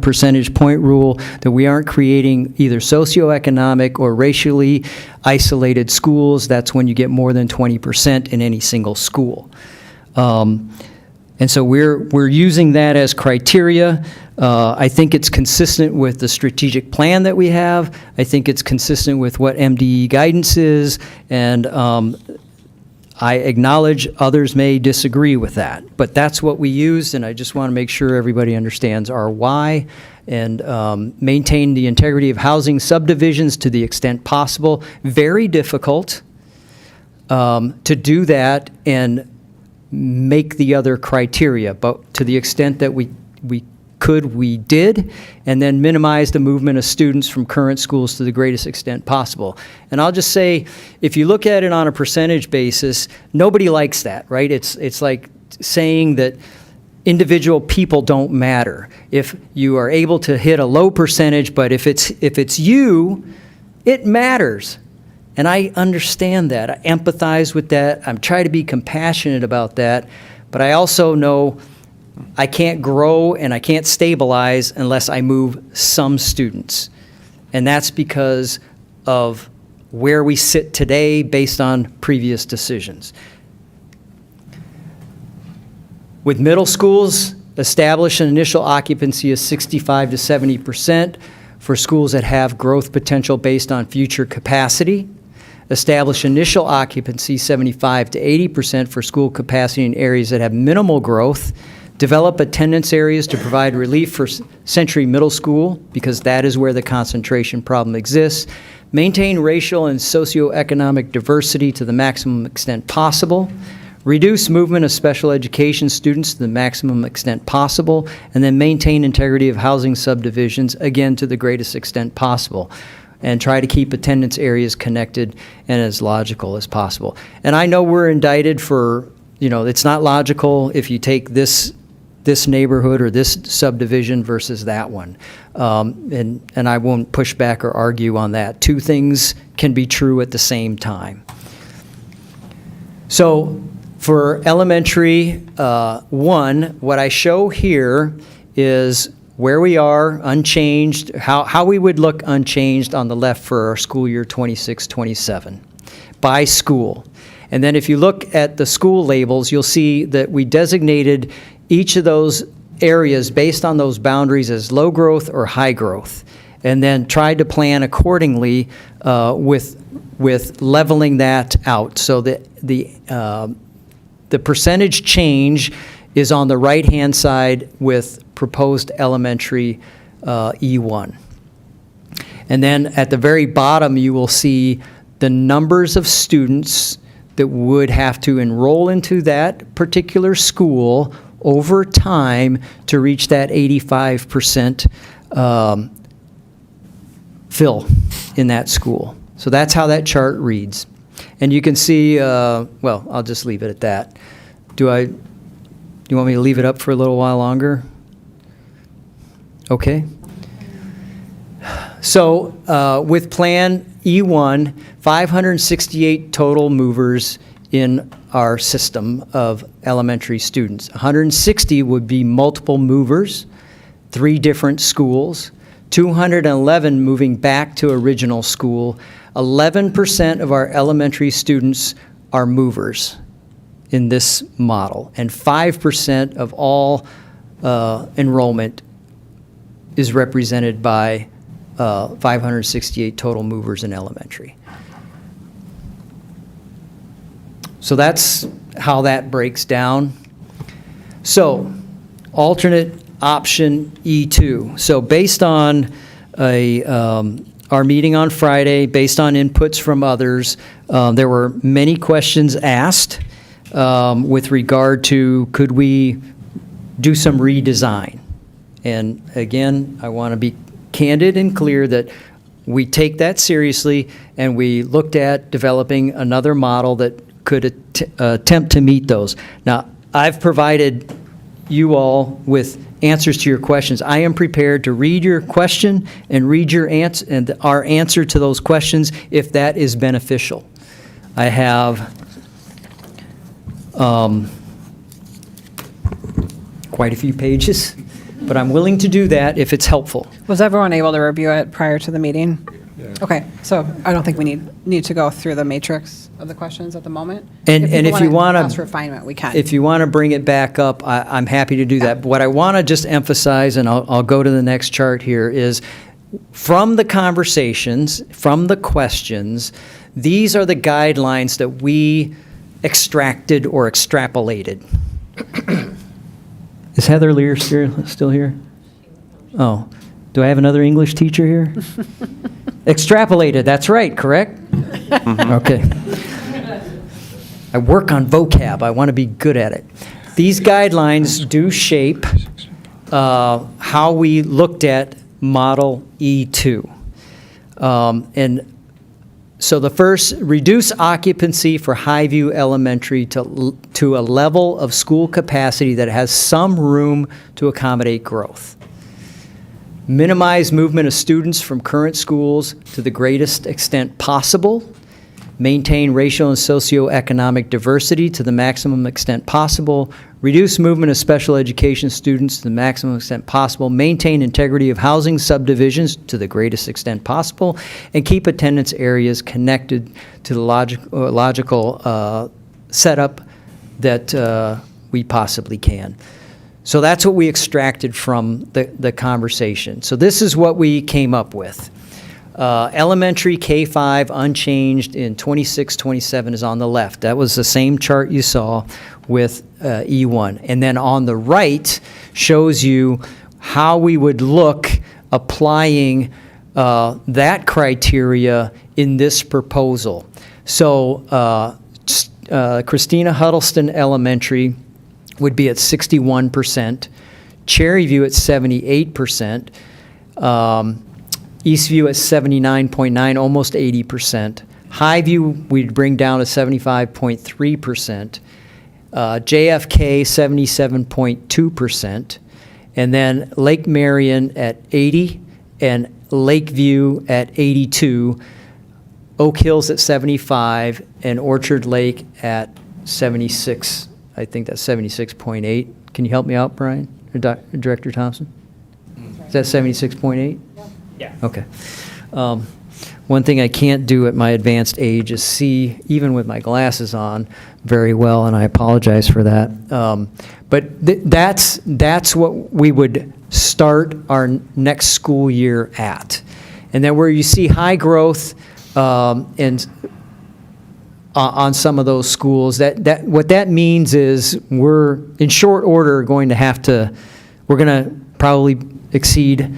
percentage point rule, that we aren't creating either socioeconomic or racially isolated schools. That's when you get more than 20% in any single school. And so we're using that as criteria. I think it's consistent with the strategic plan that we have. I think it's consistent with what MDE guidance is, and I acknowledge others may disagree with that, but that's what we use, and I just want to make sure everybody understands our why, and maintain the integrity of housing subdivisions to the extent possible. Very difficult to do that and make the other criteria, but to the extent that we could, we did, and then minimize the movement of students from current schools to the greatest extent possible. And I'll just say, if you look at it on a percentage basis, nobody likes that, right? It's like saying that individual people don't matter. If you are able to hit a low percentage, but if it's you, it matters. And I understand that. I empathize with that. I'm trying to be compassionate about that, but I also know I can't grow and I can't stabilize unless I move some students. And that's because of where we sit today based on previous decisions. With middle schools, establish an initial occupancy of 65 to 70% for schools that have growth potential based on future capacity. Establish initial occupancy 75 to 80% for school capacity in areas that have minimal growth. Develop attendance areas to provide relief for Century Middle School, because that is where the concentration problem exists. Maintain racial and socioeconomic diversity to the maximum extent possible. Reduce movement of special education students to the maximum extent possible. And then maintain integrity of housing subdivisions, again, to the greatest extent possible. And try to keep attendance areas connected and as logical as possible. And I know we're indicted for, it's not logical if you take this neighborhood or this subdivision versus that one. And I won't push back or argue on that. Two things can be true at the same time. So for elementary 1, what I show here is where we are unchanged, how we would look unchanged on the left for our school year 26-27 by school. And then if you look at the school labels, you'll see that we designated each of those areas based on those boundaries as low growth or high growth, and then tried to plan accordingly with leveling that out. So that the percentage change is on the right-hand side with proposed elementary E1. And then at the very bottom, you will see the numbers of students that would have to enroll into that particular school over time to reach that 85% fill in that school. So that's how that chart reads. And you can see, well, I'll just leave it at that. Do you want me to leave it up for a little while longer? Okay. So with Plan E1, 568 total movers in our system of elementary students. 160 would be multiple movers. 3 different schools, 211 moving back to original school. 11% of our elementary students are movers in this model, and 5% of all enrollment is represented by 568 total movers in elementary. So that's how that breaks down. So, alternate option E2. So based on our meeting on Friday, based on inputs from others, there were many questions asked with regard to could we do some redesign. And again, I want to be candid and clear that we take that seriously, and we looked at developing another model that could attempt to meet those. Now, I've provided you all with answers to your questions. I am prepared to read your question and read your answer and our answer to those questions if that is beneficial. I have quite a few pages, but I'm willing to do that if it's helpful. Was everyone able to review it prior to the meeting? Okay, so I don't think we need to go through the matrix of the questions at the moment. And if you want ask to refinement, we can. If you want to bring it back up, I'm happy to do that. But what I want to just emphasize, and I'll go to the next chart here, is from the conversations, from the questions, these are the guidelines that we extracted or extrapolated. Is Heather Lear still here? Oh, do I have another English teacher here? Extrapolated, that's right, correct? Okay. I work on vocab. I want to be good at it. These guidelines do shape how we looked at Model E2. And so the first, reduce occupancy for Highview Elementary to a level of school capacity that has some room to accommodate growth. Minimize movement of students from current schools to the greatest extent possible. Maintain racial and socioeconomic diversity to the maximum extent possible. Reduce movement of special education students to the maximum extent possible. Maintain integrity of housing subdivisions to the greatest extent possible. And keep attendance areas connected to the logical setup that we possibly can. So that's what we extracted from the conversation. So this is what we came up with. Elementary K-5 unchanged in 26-27 is on the left. That was the same chart you saw with E1. And then on the right shows you how we would look applying that criteria in this proposal. So Christina Huddleston Elementary would be at 61%, Cherryview at 78%, Eastview at 79.9, almost 80%. Highview we'd bring down to 75.3%. JFK 77.2%. And then Lake Marion at 80 and Lakeview at 82. Oak Hills at 75 and Orchard Lake at 76. I think that's 76.8. Can you help me out, Brian? Or Director Thompson? Is that 76.8? Yeah. Okay. One thing I can't do at my advanced age is see, even with my glasses on, very well, and I apologize for that. But that's what we would start our next school year at. And then where you see high growth and on some of those schools, that what that means is we're in short order going to we're going to probably exceed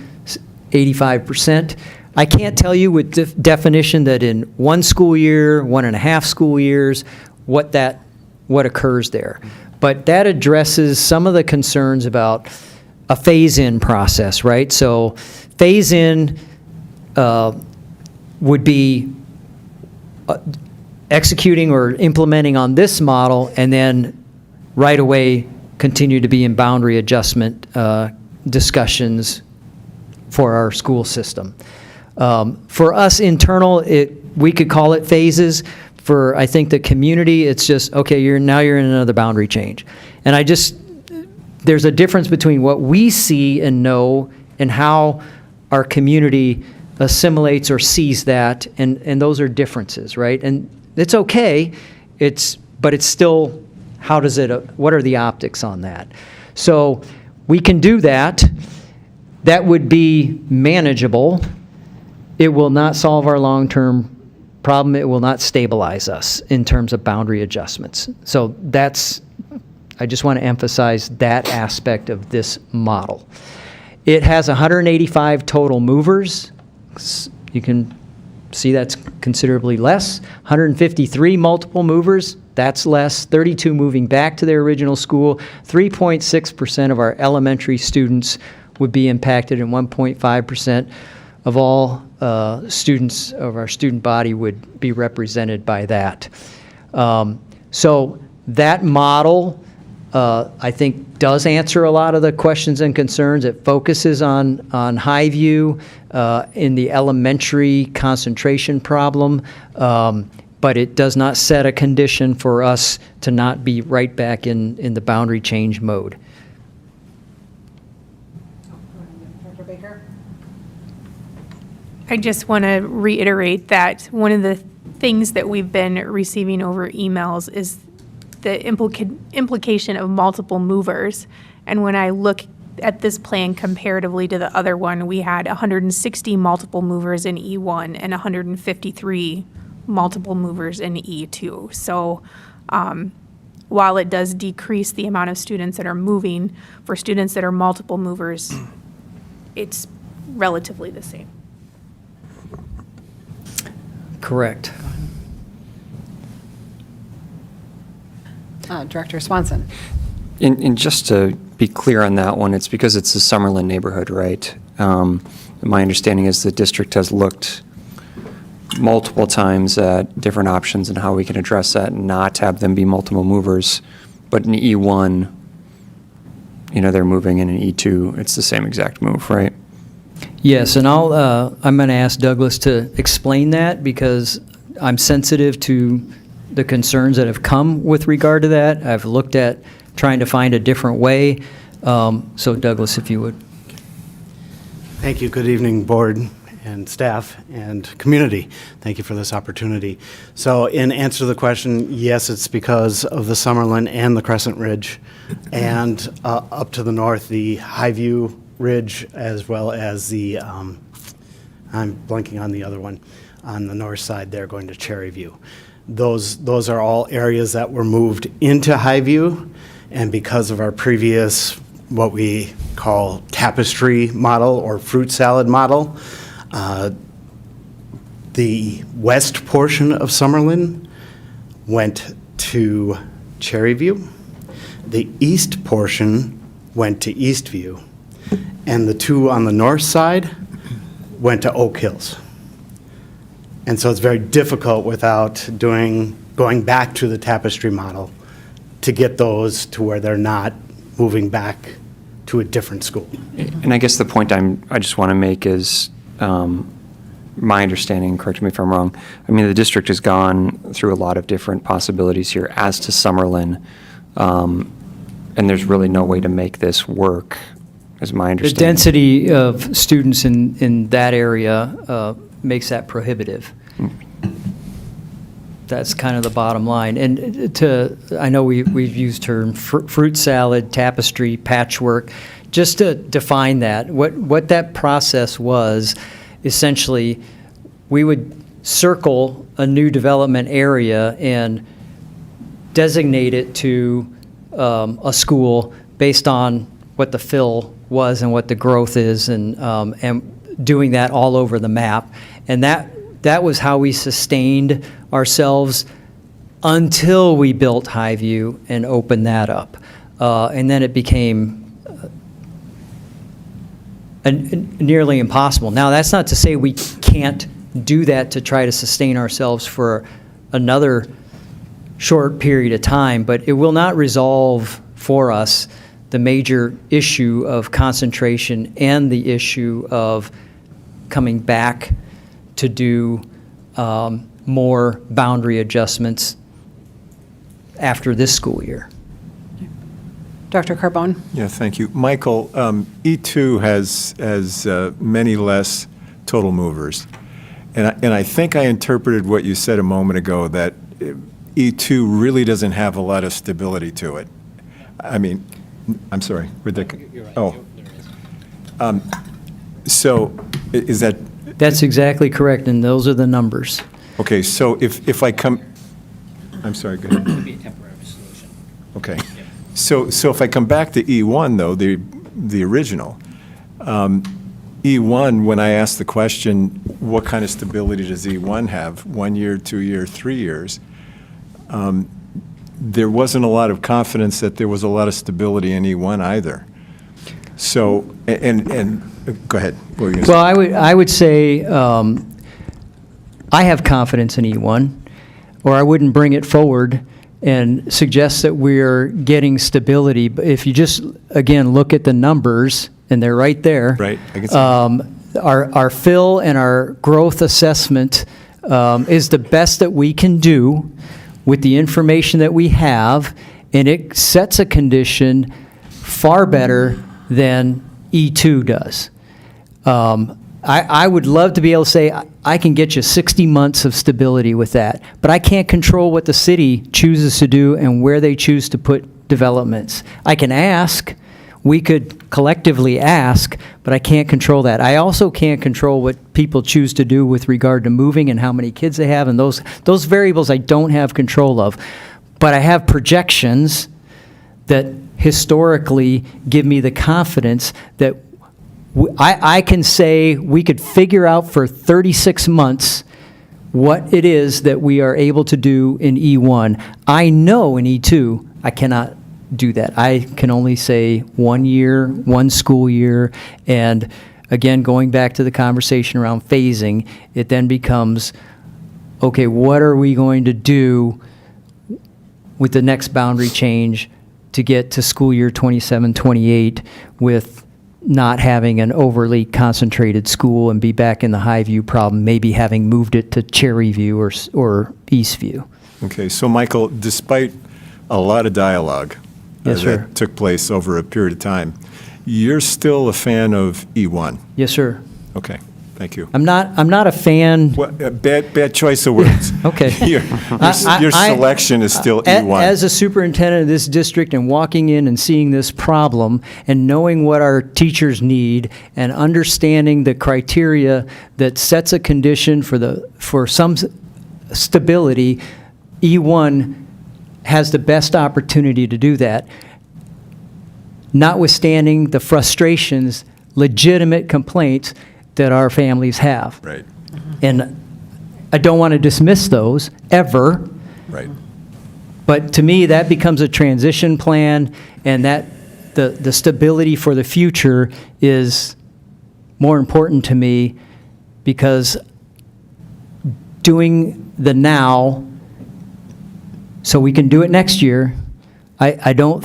85%. I can't tell you with definition that in 1 school year, 1.5 school years, what occurs there. But that addresses some of the concerns about a phase-in process, right? So phase-in would be executing or implementing on this model and then right away continue to be in boundary adjustment discussions for our school system. For us internal, we could call it phases. For I think the community, it's just, okay, you're in another boundary change. And I just, there's a difference between what we see and know and how our community assimilates or sees that, and those are differences, right? And it's okay, but it's still, how does it, what are the optics on that? So we can do that. That would be manageable. It will not solve our long-term problem. It will not stabilize us in terms of boundary adjustments. So I just want to emphasize that aspect of this model. It has 185 total movers. You can see that's considerably less. 153 multiple movers, that's less. 32 moving back to their original school. 3.6% of our elementary students would be impacted, and 1.5% of all students of our student body would be represented by that. So that model, I think, does answer a lot of the questions and concerns. It focuses on Highview in the elementary concentration problem, but it does not set a condition for us to not be right back in the boundary change mode. Dr. Baker? I just want to reiterate that one of the things that we've been receiving over emails is the implication of multiple movers. And when I look at this plan comparatively to the other one, we had 160 multiple movers in E1 and 153 multiple movers in E2. So while it does decrease the amount of students that are moving, for students that are multiple movers, it's relatively the same. Correct. Director Swanson. And just to be clear on that one, it's because it's a Summerlin neighborhood, right? My understanding is the district has looked multiple times at different options and how we can address that and not have them be multiple movers. But in E1, they're moving, and in E2, it's the same exact move, right? Yes, and I'm going to ask Douglas to explain that, because I'm sensitive to the concerns that have come with regard to that. I've looked at trying to find a different way. So Douglas, if you would. Thank you. Good evening, board and staff and community. Thank you for this opportunity. So in answer to the question, yes, it's because of the Summerlin and the Crescent Ridge, and up to the north, the Highview Ridge, as well as the, I'm blanking on the other one, on the north side there going to Cherry View. Those are all areas that were moved into Highview, and because of our previous, what we call tapestry model or fruit salad model, the west portion of Summerlin went to Cherry View. The east portion went to Eastview, and the two on the north side went to Oak Hills. And so it's very difficult without going back to the tapestry model to get those to where they're not moving back to a different school. And I guess the point I just want to make is, my understanding, correct me if I'm wrong, I mean, the district has gone through a lot of different possibilities here as to Summerlin, and there's really no way to make this work, is my The understanding. density of students in that area makes that prohibitive. That's kind of the bottom line. And I know we've used term fruit salad, tapestry, patchwork, just to define that. What that process was, essentially, we would circle a new development area and designate it to a school based on what the fill was and what the growth is, and doing that all over the map. And that was how we sustained ourselves until we built Highview and opened that up. And then it became nearly impossible. Now, that's not to say we can't do that to try to sustain ourselves for another short period of time, but it will not resolve for us the major issue of concentration and the issue of coming back to do more boundary adjustments after this school year. Dr. Carbone? Yeah, thank you. Michael, E2 has many less total movers. And I think I interpreted what you said a moment ago, that E2 really doesn't have a lot of stability to it. I mean, I'm sorry. You're right. Oh. So is that, That's exactly correct, and those are the numbers. okay, so if I come, I'm sorry, go ahead. Be a temporary solution. Okay. So if I come back to E1, though, the original, E1, when I asked the question, what kind of stability does E1 have, 1 year, 2 year, 3 years, there wasn't a lot of confidence that there was a lot of stability in E1 either. So, and go ahead. What were you gonna say? Well, I would say I have confidence in E1, or I wouldn't bring it forward and suggest that we're getting stability. But if you just, again, look at the numbers, and they're right there. Right, I can see Our fill and our growth assessment is the best that we can do with the information that we have, and it sets a condition far better than E2 does. I would love to be able to say, I can get you 60 months of stability with that, but I can't control what the city chooses to do and where they choose to put developments. I can ask, we could collectively ask, but I can't control that. I also can't control what people choose to do with regard to moving and how many kids they have, and those variables I don't have control of. But I have projections that historically give me the confidence that I can say we could figure out for 36 months what it is that we are able to do in E1. I know in E2 I cannot do that. I can only say 1 year, 1 school year, and again, going back to the conversation around phasing, it then becomes, okay, what are we going to do with the next boundary change to get to school year 27-28 with not having an overly concentrated school and be back in the Highview problem, maybe having moved it to Cherryview or Eastview. Okay, so Michael, despite a lot of dialogue Yes, sir. that took place over a period of time, you're still a fan of E1? Yes, sir. Okay, thank you. I'm not a fan. Well, bad choice of words. Okay. Your selection is still E1. As a superintendent of this district and walking in and seeing this problem and knowing what our teachers need and understanding the criteria that sets a condition for some stability, E1 has the best opportunity to do that, notwithstanding the frustrations, legitimate complaints that our families have. Right. And I don't want to dismiss those, ever. Right. But to me, that becomes a transition plan, and that the stability for the future is more important to me, because doing the now so we can do it next year, I don't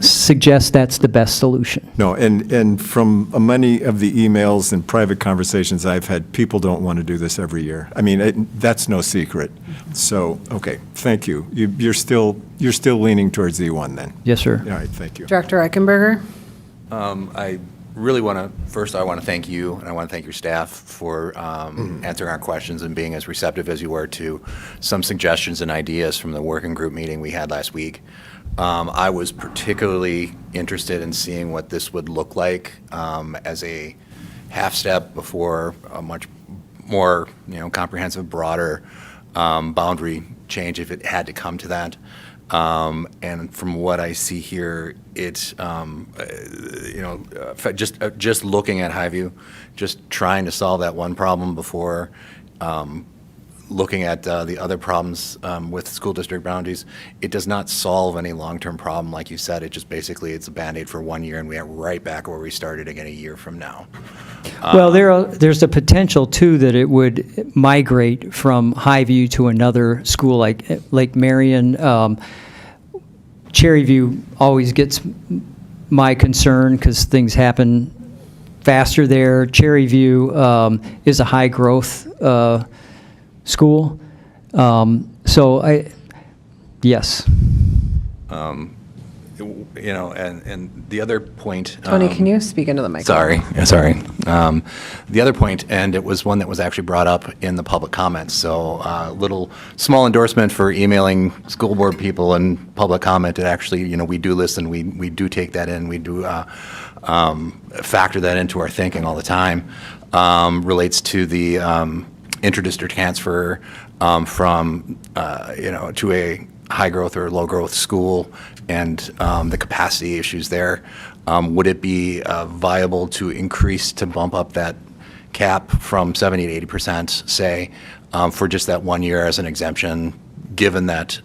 suggest that's the best solution. No, and from many of the emails and private conversations I've had, people don't want to do this every year. I mean, that's no secret. So, okay, thank you. You're still leaning towards E1 then? Yes, sir. All right, thank you. Director Eichenberger? I really want to, first I want to thank you, and I want to thank your staff for answering our questions and being as receptive as you were to some suggestions and ideas from the working group meeting we had last week. I was particularly interested in seeing what this would look like as a half step before a much more, comprehensive, broader boundary change if it had to come to that. And from what I see here, it's, just looking at Highview, just trying to solve that one problem before looking at the other problems with school district boundaries, it does not solve any long-term problem, like you said. It just basically, it's a Band-Aid for 1 year, and we are right back where we started again a year from now. Well, there's the potential, too, that it would migrate from Highview to another school like Lake Marion. Cherryview always gets my concern because things happen faster there. Cherryview is a high-growth school. Yes. and the other point. Tony, can you speak into the mic? Sorry. The other point, and it was one that was actually brought up in the public comments. So little small endorsement for emailing school board people and public comment. It actually, we do listen. We do take that in. We do factor that into our thinking all the time. Relates to the interdistrict transfer from, to a high growth or low growth school and the capacity issues there. Would it be viable to increase, to bump up that cap from 70 to 80%, say, for just that 1 year as an exemption, given that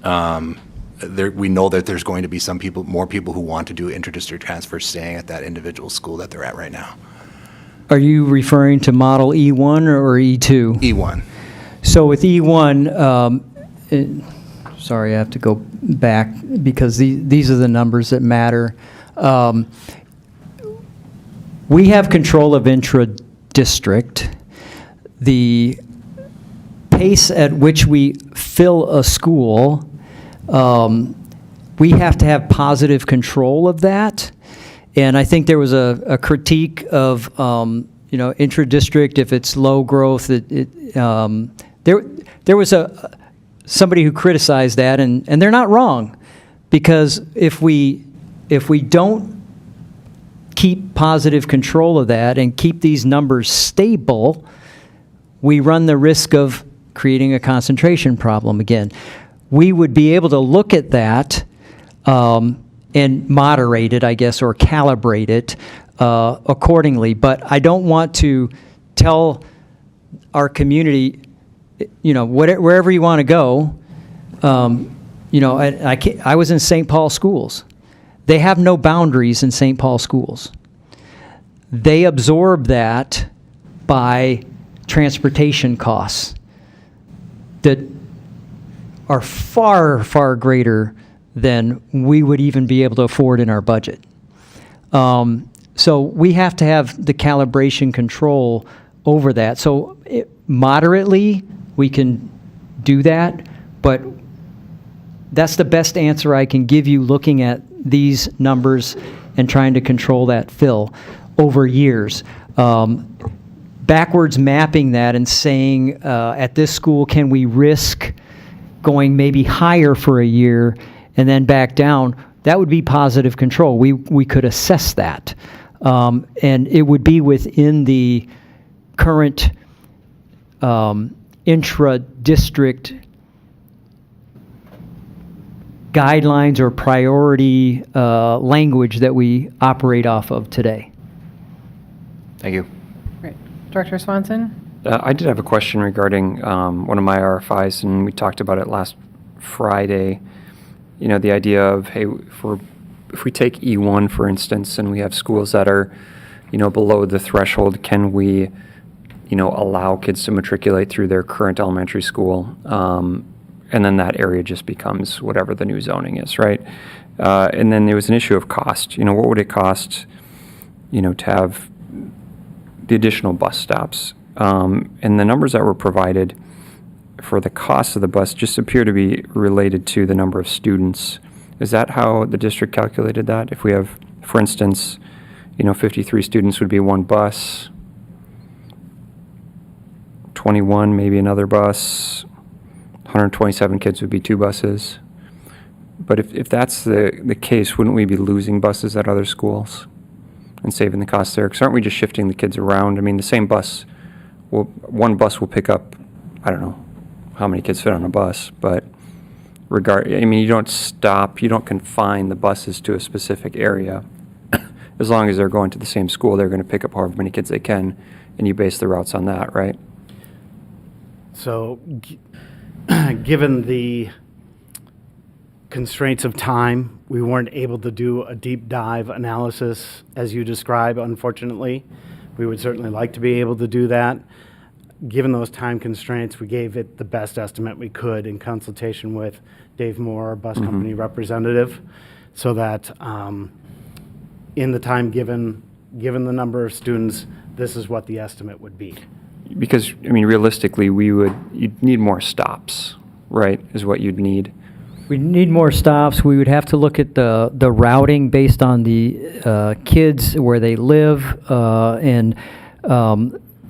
we know that there's going to be more people who want to do interdistrict transfers staying at that individual school that they're at right now? Are you referring to Model E1 or E2? E1. So with E1, sorry, I have to go back because these are the numbers that matter. We have control of intra-district. The pace at which we fill a school, we have to have positive control of that. And I think there was a critique of, intra-district, if it's low growth, there was somebody who criticized that, and they're not wrong, because if we don't keep positive control of that and keep these numbers stable, we run the risk of creating a concentration problem again. We would be able to look at that and moderate it, I guess, or calibrate it accordingly. But I don't want to tell our community, wherever you want to go. I was in St. Paul schools. They have no boundaries in St. Paul schools. They absorb that by transportation costs that are far, far greater than we would even be able to afford in our budget. So we have to have the calibration control over that. So moderately, we can do that, but that's the best answer I can give you looking at these numbers and trying to control that fill over years. Backwards mapping that and saying, at this school, can we risk going maybe higher for a year and then back down? That would be positive control. We could assess that. And it would be within the current intra-district guidelines or priority language that we operate off of today. Thank you. Great. Director Swanson? I did have a question regarding one of my RFIs, and we talked about it last Friday. The idea of, hey, if we take E1, for instance, and we have schools that are, below the threshold, can we, allow kids to matriculate through their current elementary school? And then that area just becomes whatever the new zoning is, right? And then there was an issue of cost. What would it cost, to have the additional bus stops? And the numbers that were provided for the cost of the bus just appear to be related to the number of students. Is that how the district calculated that? If we have, for instance, 53 students would be one bus, 21 maybe another bus, 127 kids would be two buses. But if that's the case, wouldn't we be losing buses at other schools and saving the cost there? Because aren't we just shifting the kids around? I mean, the same bus, one bus will pick up, I don't know how many kids fit on a bus, but you don't confine the buses to a specific area. As long as they're going to the same school, they're going to pick up however many kids they can, and you base the routes on that, right? So, given the constraints of time, we weren't able to do a deep dive analysis as you describe, unfortunately. We would certainly like to be able to do that. Given those time constraints, we gave it the best estimate we could in consultation with Dave Moore, our bus company representative, so that in the time given the number of students, this is what the estimate would be. Because, realistically, you'd need more stops, right, is what you'd need. We need more stops. We would have to look at the routing based on the kids, where they live, and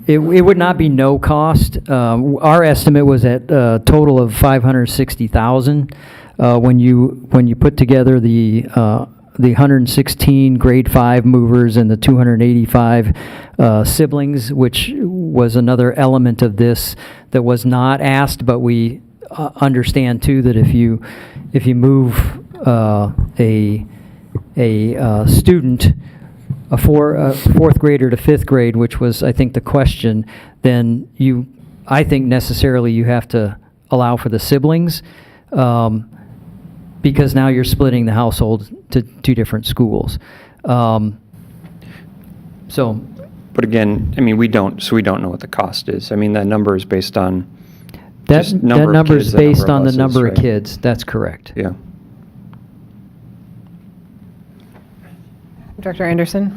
it would not be no cost. Our estimate was at a total of $560,000 when you put together the 116 grade 5 movers and the 285 siblings, which was another element of this that was not asked, but we understand too that if you move a student, a fourth grader to fifth grade, which was I think the question, then I think necessarily you have to allow for the siblings, because now you're splitting the household to two different schools. So. But again, I mean, we don't know what the cost is. I mean, that number is based on That just number of number kids, is the number based of on the buses, number of right? kids. That's correct. Yeah. Director Anderson?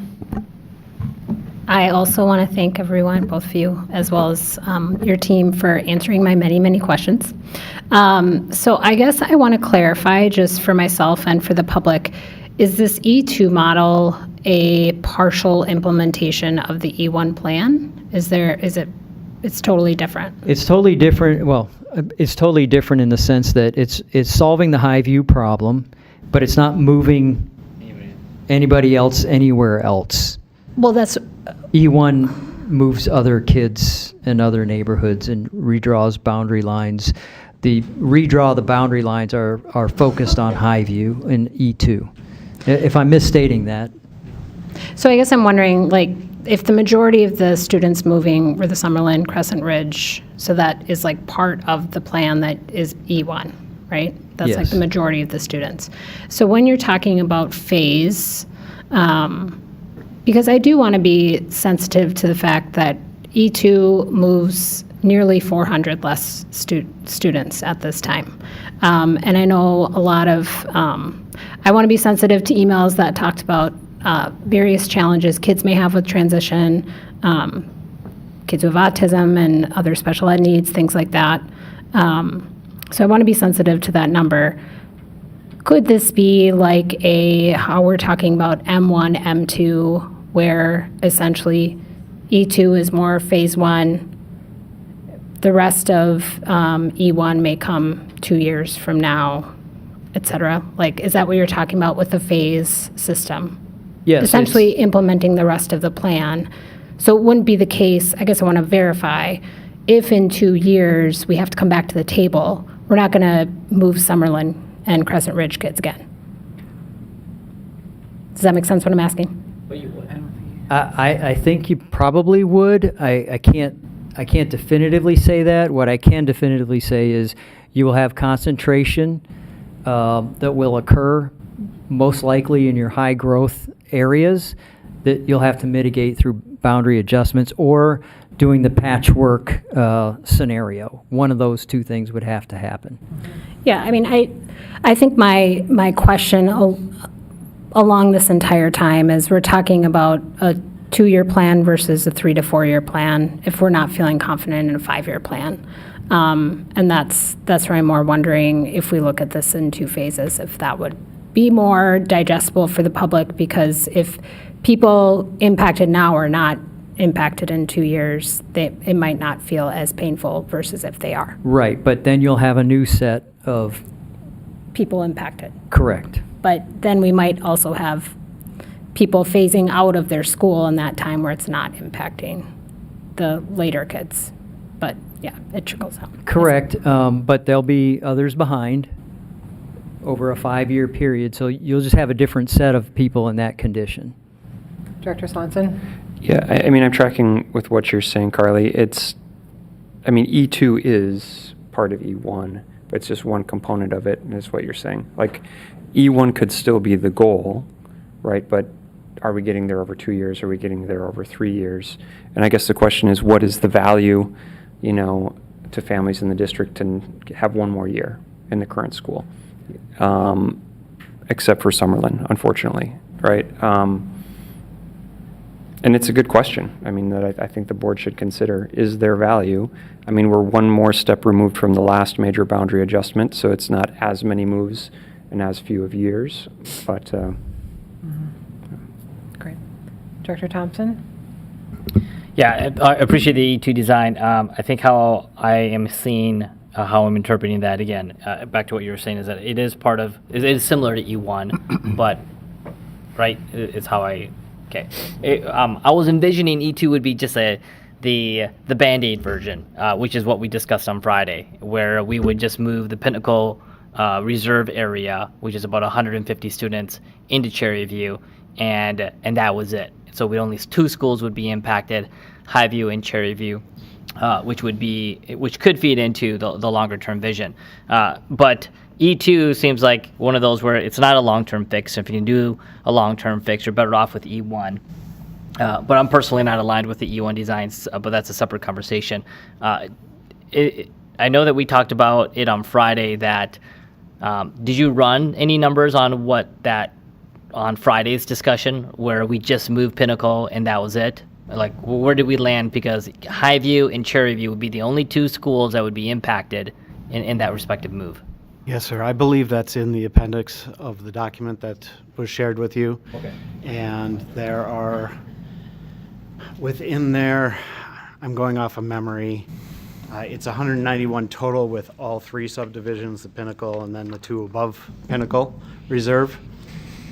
I also want to thank everyone, both of you, as well as your team, for answering my many, many questions. So I guess I want to clarify, just for myself and for the public, is this E2 model a partial implementation of the E1 plan? It's totally different? It's totally different. Well, it's totally different in the sense that it's solving the high view problem, but it's not moving anybody else anywhere else. Well, that's E1 moves other kids in other neighborhoods and redraws boundary lines. The boundary lines are focused on high view in E2. If I'm misstating that. So I guess I'm wondering, like, if the majority of the students moving were the Summerlin, Crescent Ridge, so that is like part of the plan that is E1, right? That's like Yes. the majority of the students. So when you're talking about phase, because I do want to be sensitive to the fact that E2 moves nearly 400 less students at this time. And I know a lot of, I want to be sensitive to emails that talked about various challenges kids may have with transition, kids with autism and other special ed needs, things like that. So I want to be sensitive to that number. Could this be like how we're talking about M1, M2, where essentially E2 is more phase 1, the rest of E1 may come 2 years from now, et cetera? Like, is that what you're talking about with the phase system? Yes. Essentially implementing the rest of the plan. So it wouldn't be the case, I guess I want to verify, if in 2 years we have to come back to the table, we're not going to move Summerlin and Crescent Ridge kids again. Does that make sense what I'm asking? I think you probably would. I can't definitively say that. What I can definitively say is you will have concentration that will occur most likely in your high growth areas that you'll have to mitigate through boundary adjustments or doing the patchwork scenario. One of those two things would have to happen. Yeah, I mean, I think my question along this entire time is we're talking about a 2-year plan versus a 3 to 4 year plan if we're not feeling confident in a 5-year plan. And that's where I'm more wondering if we look at this in 2 phases, if that would be more digestible for the public, because if people impacted now are not impacted in 2 years, it might not feel as painful versus if they are. Right, but then you'll have a new set of... People impacted. Correct. But then we might also have people phasing out of their school in that time where it's not impacting the later kids. But yeah, it trickles out. Correct, but there'll be others behind over a 5-year period, so you'll just have a different set of people in that condition. Director Swanson? Yeah, I mean, I'm tracking with what you're saying, Carly. E2 is part of E1, but it's just one component of it, and that's what you're saying. Like, E1 could still be the goal, right? But are we getting there over 2 years? Are we getting there over 3 years? And I guess the question is, what is the value, to families in the district to have 1 more year in the current school? Except for Summerlin, unfortunately, right? And it's a good question. I mean, that I think the board should consider. Is there value? I mean, we're one more step removed from the last major boundary adjustment, so it's not as many moves and as few of years, but Great. Director Thompson? Yeah, I appreciate the E2 design. I think how I am seeing, how I'm interpreting that again, back to what you were saying, is that it is part of, it is similar to E1, but, right, it's how I, okay. I was envisioning E2 would be just the Band-Aid version, which is what we discussed on Friday, where we would just move the Pinnacle reserve area, which is about 150 students, into Cherry View, and that was it. So only 2 schools would be impacted, Highview and Cherry View, which could feed into the longer term vision. But E2 seems like one of those where it's not a long term fix. If you can do a long term fix, you're better off with E1. But I'm personally not aligned with the E1 designs, but that's a separate conversation. I know that we talked about it on Friday. That did you run any numbers on what that? On Friday's discussion, where we just moved Pinnacle and that was it? Like, where did we land? Because Highview and Cherry View would be the only 2 schools that would be impacted in that respective move. Yes, sir. I believe that's in the appendix of the document that was shared with you. Okay. And there are, within there, I'm going off of memory, it's 191 total with all 3 subdivisions, the Pinnacle and then the 2 above Pinnacle Reserve.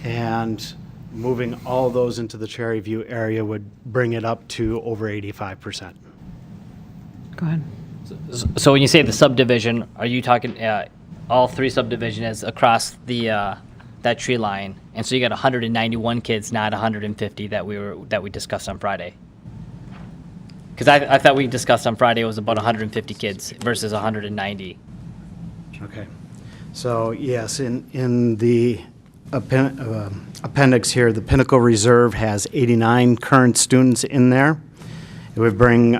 And moving all those into the Cherry View area would bring it up to over 85%. Go ahead. So when you say the subdivision, are you talking all 3 subdivisions across the that tree line? And so you got 191 kids, not 150 that we discussed on Friday. Because I thought we discussed on Friday it was about 150 kids versus 190. Okay. So yes, in the appendix here, the Pinnacle Reserve has 89 current students in there. It would bring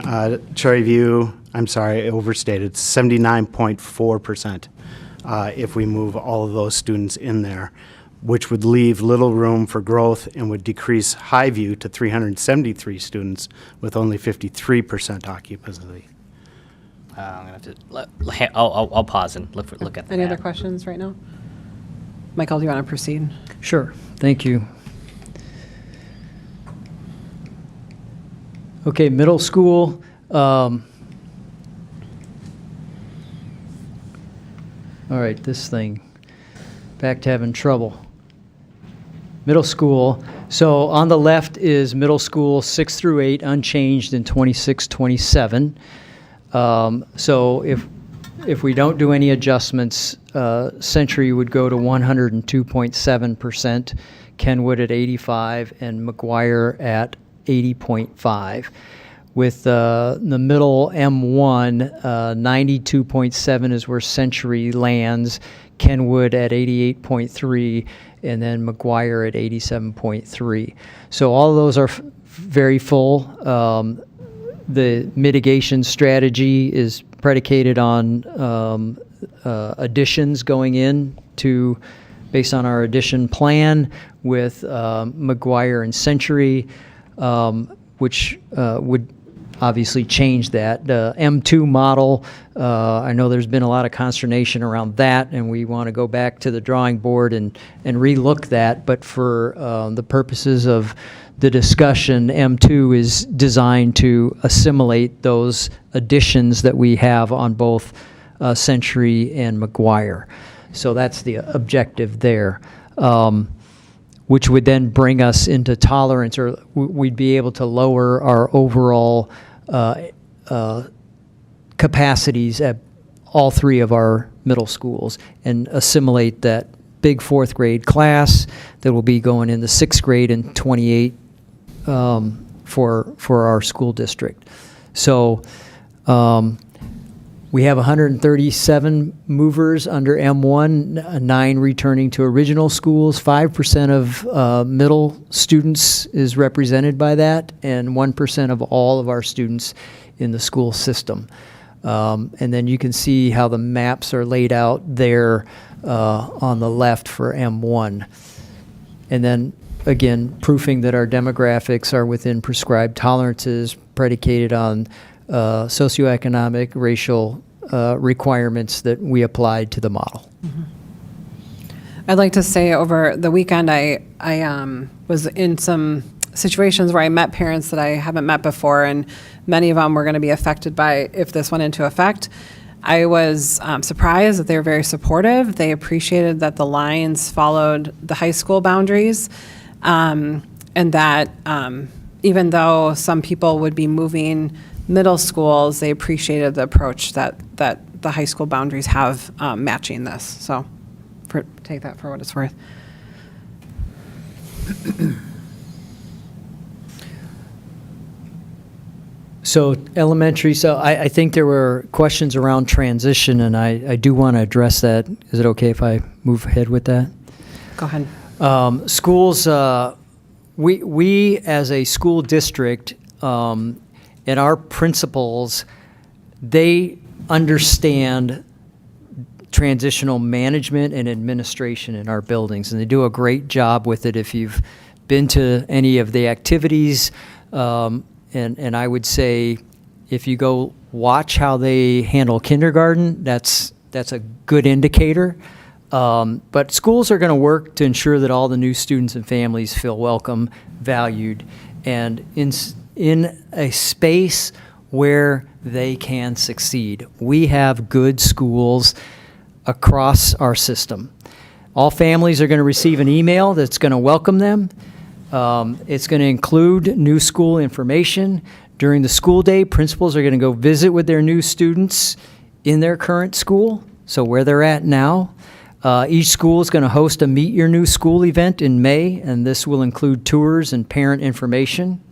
Cherry View, I'm sorry, I overstated, 79.4% if we move all of those students in there, which would leave little room for growth and would decrease Highview to 373 students with only 53% occupancy. I'm gonna have to. I'll pause and look at that. Any other questions right now? Michael, do you want to proceed? Sure, thank you. Okay, middle school. All right, this thing, back to having trouble. Middle school. So on the left is middle school 6 through 8, unchanged in 26-27. So if we don't do any adjustments, Century would go to 102.7%, Kenwood at 85, and McGuire at 80.5. With the middle M1, 92.7 is where Century lands, Kenwood at 88.3, and then McGuire at 87.3. So all of those are very full. The mitigation strategy is predicated on additions going in to, based on our addition plan with McGuire and Century, which would obviously change that. The M2 model, I know there's been a lot of consternation around that, and we want to go back to the drawing board and relook that, but for the purposes of the discussion, M2 is designed to assimilate those additions that we have on both Century and McGuire. So that's the objective there, which would then bring us into tolerance, or we'd be able to lower our overall capacities at all 3 of our middle schools and assimilate that big 4th grade class that will be going in the 6th grade in 28 for our school district. So we have 137 movers under M1, 9 returning to original schools. 5% of middle students is represented by that, and 1% of all of our students in the school system. And then you can see how the maps are laid out there on the left for M1. And then again, proofing that our demographics are within prescribed tolerances predicated on socioeconomic, racial requirements that we applied to the model. I'd like to say over the weekend, I was in some situations where I met parents that I haven't met before, and many of them were going to be affected by if this went into effect. I was surprised that they were very supportive. They appreciated that the lines followed the high school boundaries, and that even though some people would be moving middle schools, they appreciated the approach that the high school boundaries have matching this. So take that for what it's worth. So elementary, so I think there were questions around transition, and I do want to address that. Is it okay if I move ahead with that? Go ahead. Schools, we as a school district, and our principals, they understand transitional management and administration in our buildings, and they do a great job with it. If you've been to any of the activities, and I would say if you go watch how they handle kindergarten, that's a good indicator. But schools are going to work to ensure that all the new students and families feel welcome, valued, and in a space where they can succeed. We have good schools across our system. All families are going to receive an email that's going to welcome them. It's going to include new school information. During the school day, principals are going to go visit with their new students in their current school, so where they're at now. Each school is going to host a Meet Your New School event in May, and this will include tours and parent information.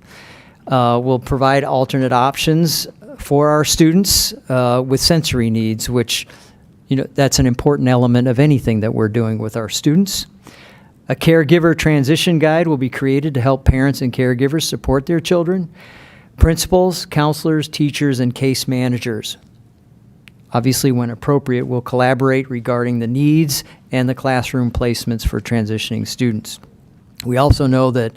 We'll provide alternate options for our students with sensory needs, which, that's an important element of anything that we're doing with our students. A caregiver transition guide will be created to help parents and caregivers support their children. Principals, counselors, teachers, and case managers, obviously when appropriate, will collaborate regarding the needs and the classroom placements for transitioning students. We also know that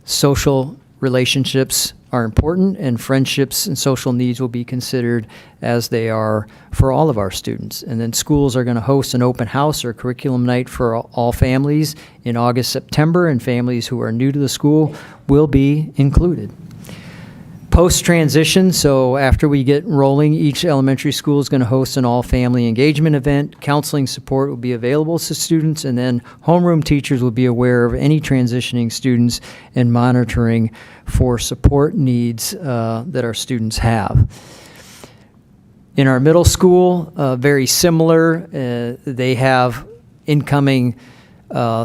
social relationships are important, and friendships and social needs will be considered as they are for all of our students. And then schools are going to host an open house or curriculum night for all families in August, September, and families who are new to the school will be included. Post-transition, so after we get rolling, each elementary school is going to host an all-family engagement event. Counseling support will be available to students, and then homeroom teachers will be aware of any transitioning students and monitoring for support needs that our students have. In our middle school, very similar. They have incoming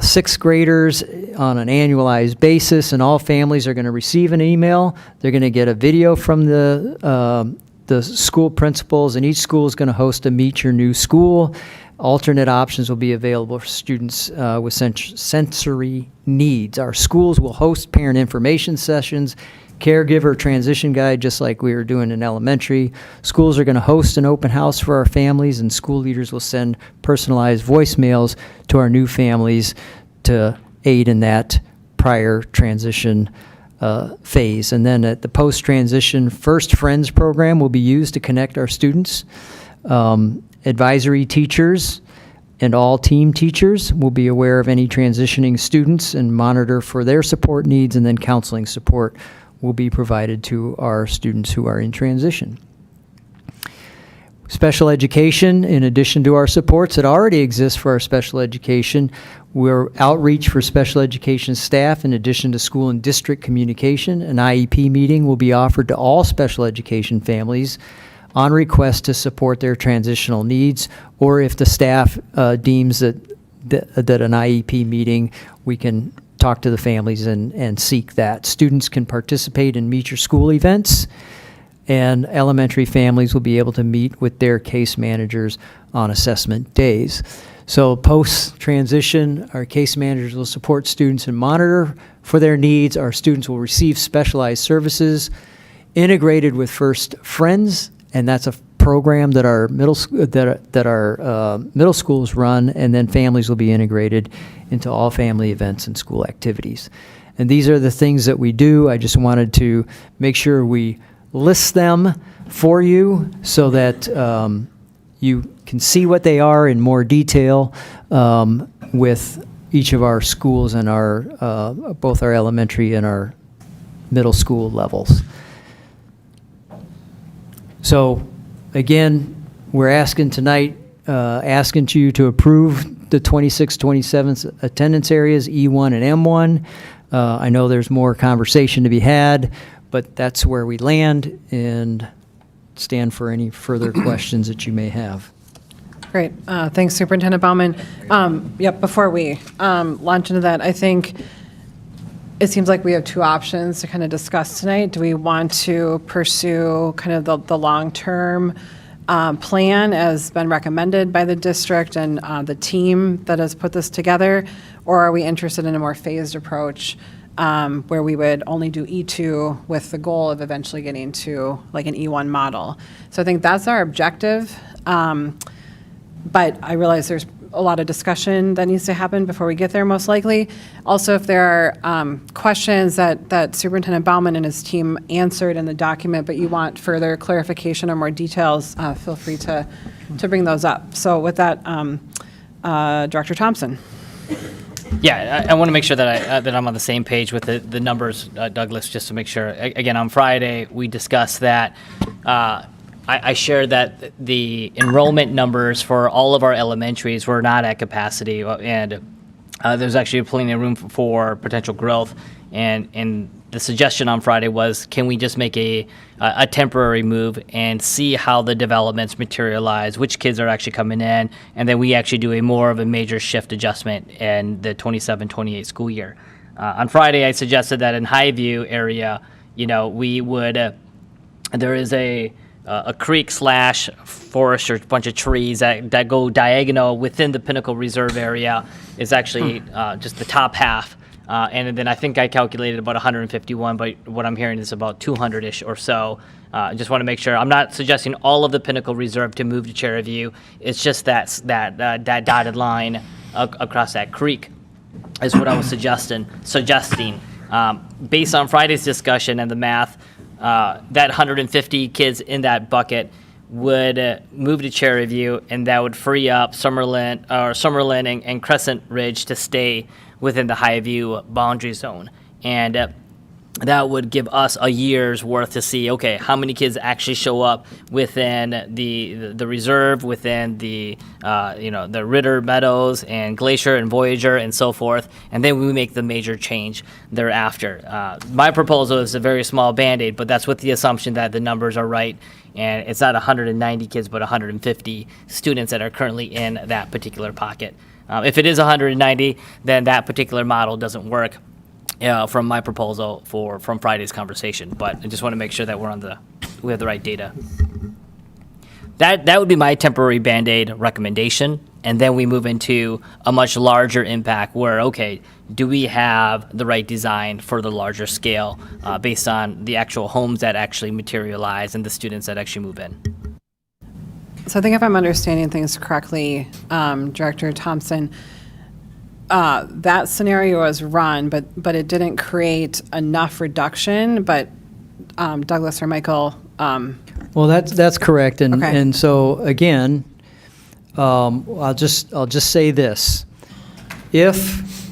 sixth graders on an annualized basis, and all families are going to receive an email. They're going to get a video from the school principals, and each school is going to host a Meet Your New School. Alternate options will be available for students with sensory needs. Our schools will host parent information sessions, caregiver transition guide, just like we were doing in elementary. Schools are going to host an open house for our families, and school leaders will send personalized voicemails to our new families to aid in that prior transition phase. And then at the post-transition First Friends program will be used to connect our students. Advisory teachers and all team teachers will be aware of any transitioning students and monitor for their support needs, and then counseling support will be provided to our students who are in transition. Special education, in addition to our supports that already exist for our special education, we're outreach for special education staff in addition to school and district communication. An IEP meeting will be offered to all special education families on request to support their transitional needs, or if the staff deems that an IEP meeting, we can talk to the families and seek that. Students can participate in Meet Your School events, and elementary families will be able to meet with their case managers on assessment days. So post-transition, our case managers will support students and monitor for their needs. Our students will receive specialized services integrated with First Friends, and that's a program that our middle schools run, and then families will be integrated into all family events and school activities. And these are the things that we do. I just wanted to make sure we list them for you so that you can see what they are in more detail with each of our schools and our both our elementary and our middle school levels. So again, we're asking tonight, asking you to approve the 26-27 attendance areas, E1 and M1. I know there's more conversation to be had, but that's where we land, and stand for any further questions that you may have. Great. Thanks, Superintendent Bauman. Yep, before we launch into that, I think it seems like we have two options to kind of discuss tonight. Do we want to pursue kind of the long-term plan as been recommended by the district and the team that has put this together, or are we interested in a more phased approach where we would only do E2 with the goal of eventually getting to like an E1 model? So I think that's our objective. But I realize there's a lot of discussion that needs to happen before we get there, most likely. Also, if there are questions that Superintendent Bauman and his team answered in the document, but you want further clarification or more details, feel free to bring those up. So with that, Director Thompson. Yeah, I want to make sure that I'm on the same page with the numbers, Douglas, just to make sure. Again, on Friday, we discussed that. I shared that the enrollment numbers for all of our elementaries were not at capacity, and there's actually plenty of room for potential growth. And the suggestion on Friday was, can we just make a temporary move and see how the developments materialize, which kids are actually coming in, and then we actually do more of a major shift adjustment in the 27-28 school year. On Friday, I suggested that in Highview area, we would, there is a creek / forest or a bunch of trees that go diagonal within the Pinnacle Reserve area. Is actually just the top half. And then I think I calculated about 151, but what I'm hearing is about 200-ish or so. I just want to make sure. I'm not suggesting all of the Pinnacle Reserve to move to Cherry View. It's just that dotted line across that creek is what I was suggesting. Based on Friday's discussion and the math, that 150 kids in that bucket would move to Cherry View, and that would free up Summerlin and Crescent Ridge to stay within the Highview boundary zone. And that would give us a year's worth to see, okay, how many kids actually show up within the reserve, within the Ritter Meadows and Glacier and Voyager and so forth, and then we make the major change thereafter. My proposal is a very small Band-Aid, but that's with the assumption that the numbers are right, and it's not 190 kids, but 150 students that are currently in that particular pocket. If it is 190, then that particular model doesn't work. From my proposal from Friday's conversation, but I just want to make sure that we have the right data. That would be my temporary Band-Aid recommendation, and then we move into a much larger impact where, okay, do we have the right design for the larger scale based on the actual homes that actually materialize and the students that actually move in? So I think if I'm understanding things correctly, Director Thompson, that scenario was run, but it didn't create enough reduction. But Douglas or Michael. Well, that's correct, and Okay. and so again, I'll just say this: if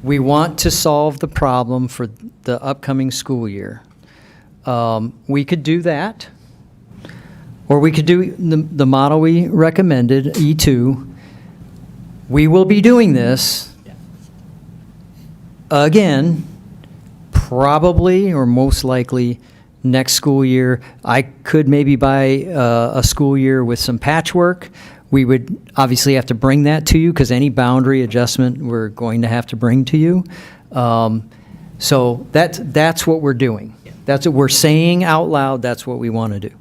we want to solve the problem for the upcoming school year, we could do that, or we could do the model we recommended, E2. We will be doing this again, probably or most likely next school year. I could maybe buy a school year with some patchwork. We would obviously have to bring that to you because any boundary adjustment we're going to have to bring to you. So that's what we're doing. That's what we're saying out loud. That's what we want to do.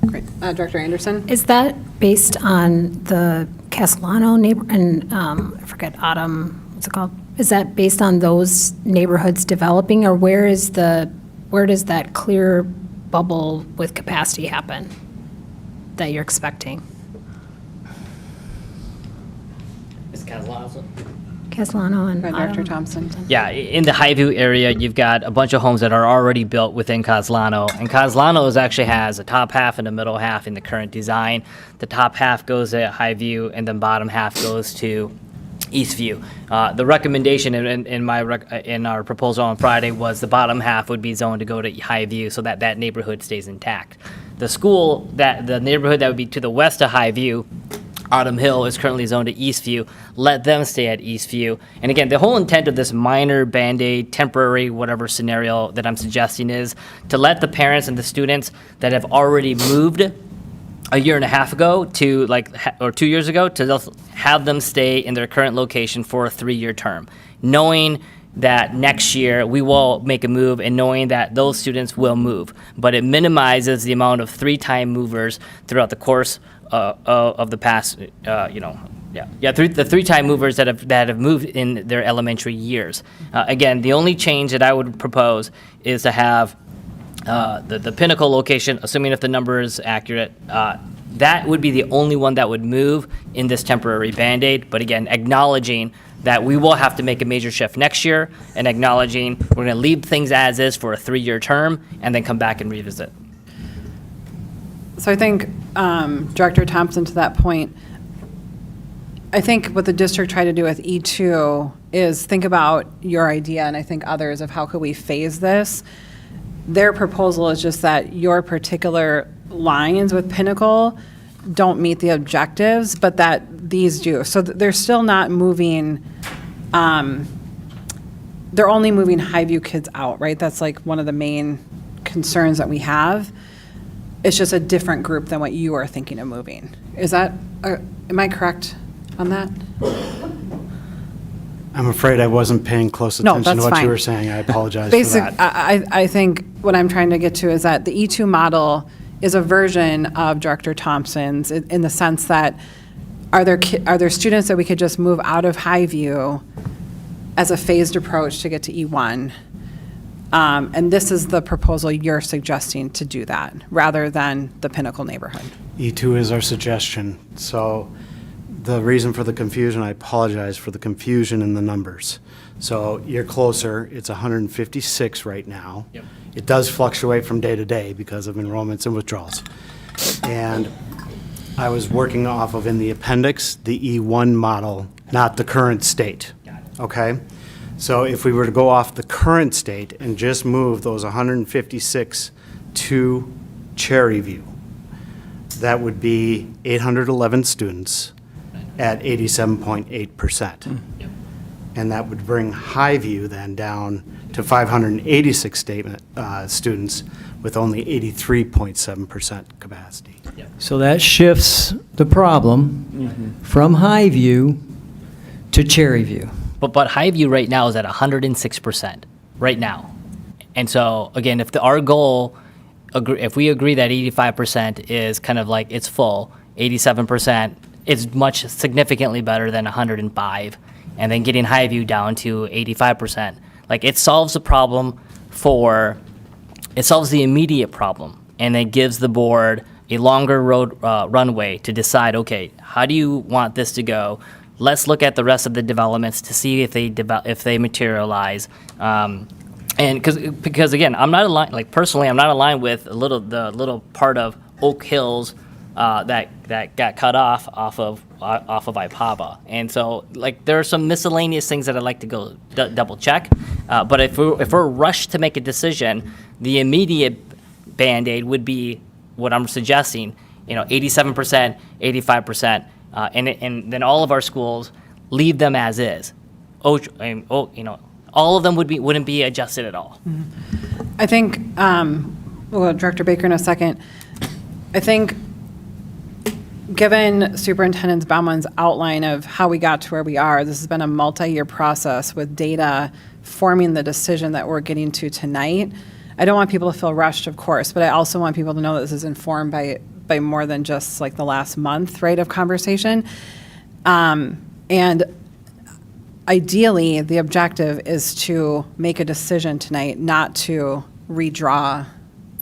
Great. Director Anderson? Is that based on the Castellano neighbor, and I forget, Autumn, what's it called? Is that based on those neighborhoods developing, or where does that clear bubble with capacity happen? that you're expecting? Castellano and Dr. Autumn. Thompson. Yeah, in the Highview area, you've got a bunch of homes that are already built within Castellano, and Castellano actually has a top half and a middle half in the current design. The top half goes to Highview, and the bottom half goes to Eastview. The recommendation in our proposal on Friday was the bottom half would be zoned to go to Highview, so that that neighborhood stays intact. The neighborhood that would be to the west of Highview, Autumn Hill, is currently zoned to Eastview. Let them stay at Eastview. And again, the whole intent of this minor Band-Aid, temporary, whatever scenario that I'm suggesting is to let the parents and the students that have already moved a year and a half ago or 2 years ago to just have them stay in their current location for a 3-year term, knowing that next year we will make a move and knowing that those students will move. But it minimizes the amount of 3-time movers throughout the course of the past, the 3-time movers that have moved in their elementary years. Again, the only change that I would propose is to have the Pinnacle location, assuming if the number is accurate, that would be the only one that would move in this temporary Band-Aid. But again, acknowledging that we will have to make a major shift next year and acknowledging we're going to leave things as is for a 3-year term and then come back and revisit. So I think, Director Thompson, to that point, I think what the district tried to do with E2 is think about your idea, and I think others, of how could we phase this. Their proposal is just that your particular lines with Pinnacle don't meet the objectives, but that these do. So they're still not moving, they're only moving Highview kids out, right? That's like one of the main concerns that we have. It's just a different group than what you are thinking of moving. Is that, am I correct on that? I'm afraid I wasn't paying close No, attention to that's what you fine. were saying. I apologize for that. I think what I'm trying to get to is that the E2 model is a version of Director Thompson's in the sense that are there students that we could just move out of Highview as a phased approach to get to E1? And this is the proposal you're suggesting to do that, rather than the Pinnacle neighborhood. E2 is our suggestion. So the reason for the confusion, I apologize for the confusion in the numbers. So you're closer, it's 156 right now. Yep. It does fluctuate from day to day because of enrollments and withdrawals. And I was working off of, in the appendix, the E1 model, not the current state. Okay? So if we were to go off the current state and just move those 156 to Cherry View, that would be 811 students at 87.8%. And that would bring Highview then down to 586 students with only 83.7% capacity. So that shifts the problem from Highview to Cherryview. But Highview right now is at 106% right now. And so, again, our goal, if we agree that 85% is kind of like it's full, 87% is much significantly better than 105, and then getting Highview down to 85%. Like, it solves the problem it solves the immediate problem, and it gives the board a longer runway to decide, okay, how do you want this to go? Let's look at the rest of the developments to see if they materialize. And because again, I'm not aligned. Like, personally, I'm not aligned with the little part of Oak Hills that got cut off of IPAVA. And so, like, there are some miscellaneous things that I'd like to go double check. But if we're rushed to make a decision, the immediate Band-Aid would be what I'm suggesting. 87%, 85%. And then all of our schools, leave them as is. All of them wouldn't be adjusted at all. Mm-hmm. I think, we'll go to Director Baker in a second. I think, given Superintendent Bauman's outline of how we got to where we are, this has been a multi-year process with data forming the decision that we're getting to tonight. I don't want people to feel rushed, of course, but I also want people to know that this is informed by more than just like the last month, right, of conversation. And ideally, the objective is to make a decision tonight, not to redraw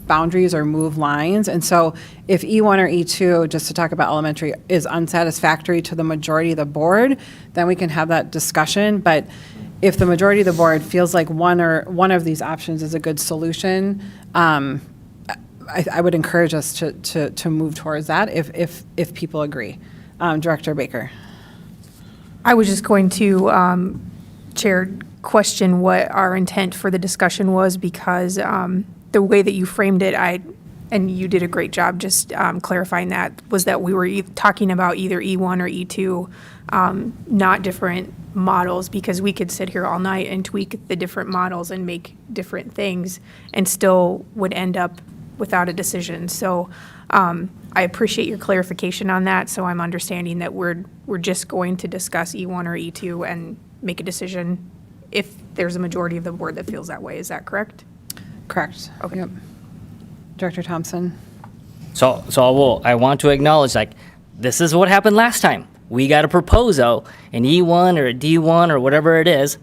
boundaries or move lines. And so if E1 or E2, just to talk about elementary, is unsatisfactory to the majority of the board, then we can have that discussion. But if the majority of the board feels like one of these options is a good solution, I would encourage us to move towards that if people agree. Director Baker. I was just going to, Chair, question what our intent for the discussion was, because the way that you framed it, and you did a great job just clarifying that, was that we were talking about either E1 or E2, not different models, because we could sit here all night and tweak the different models and make different things and still would end up without a decision. So I appreciate your clarification on that. So I'm understanding that we're just going to discuss E1 or E2 and make a decision if there's a majority of the board that feels that way. Is that correct? Correct. Okay. Yep. Director Thompson. So I want to acknowledge, like, this is what happened last time. We got a proposal, an E1 or a D1 or whatever it is,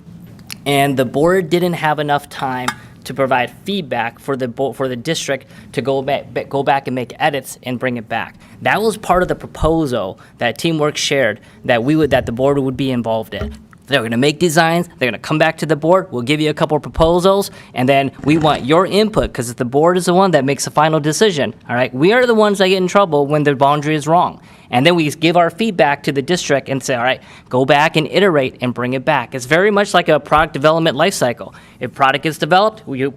and the board didn't have enough time to provide feedback for the district to go back and make edits and bring it back. That was part of the proposal that Teamwork shared that the board would be involved in. They're going to make designs, they're going to come back to the board, we'll give you a couple of proposals, and then we want your input, because the board is the one that makes the final decision, all right? We are the ones that get in trouble when the boundary is wrong. And then we give our feedback to the district and say, all right, go back and iterate and bring it back. It's very much like a product development life cycle. If product is developed, we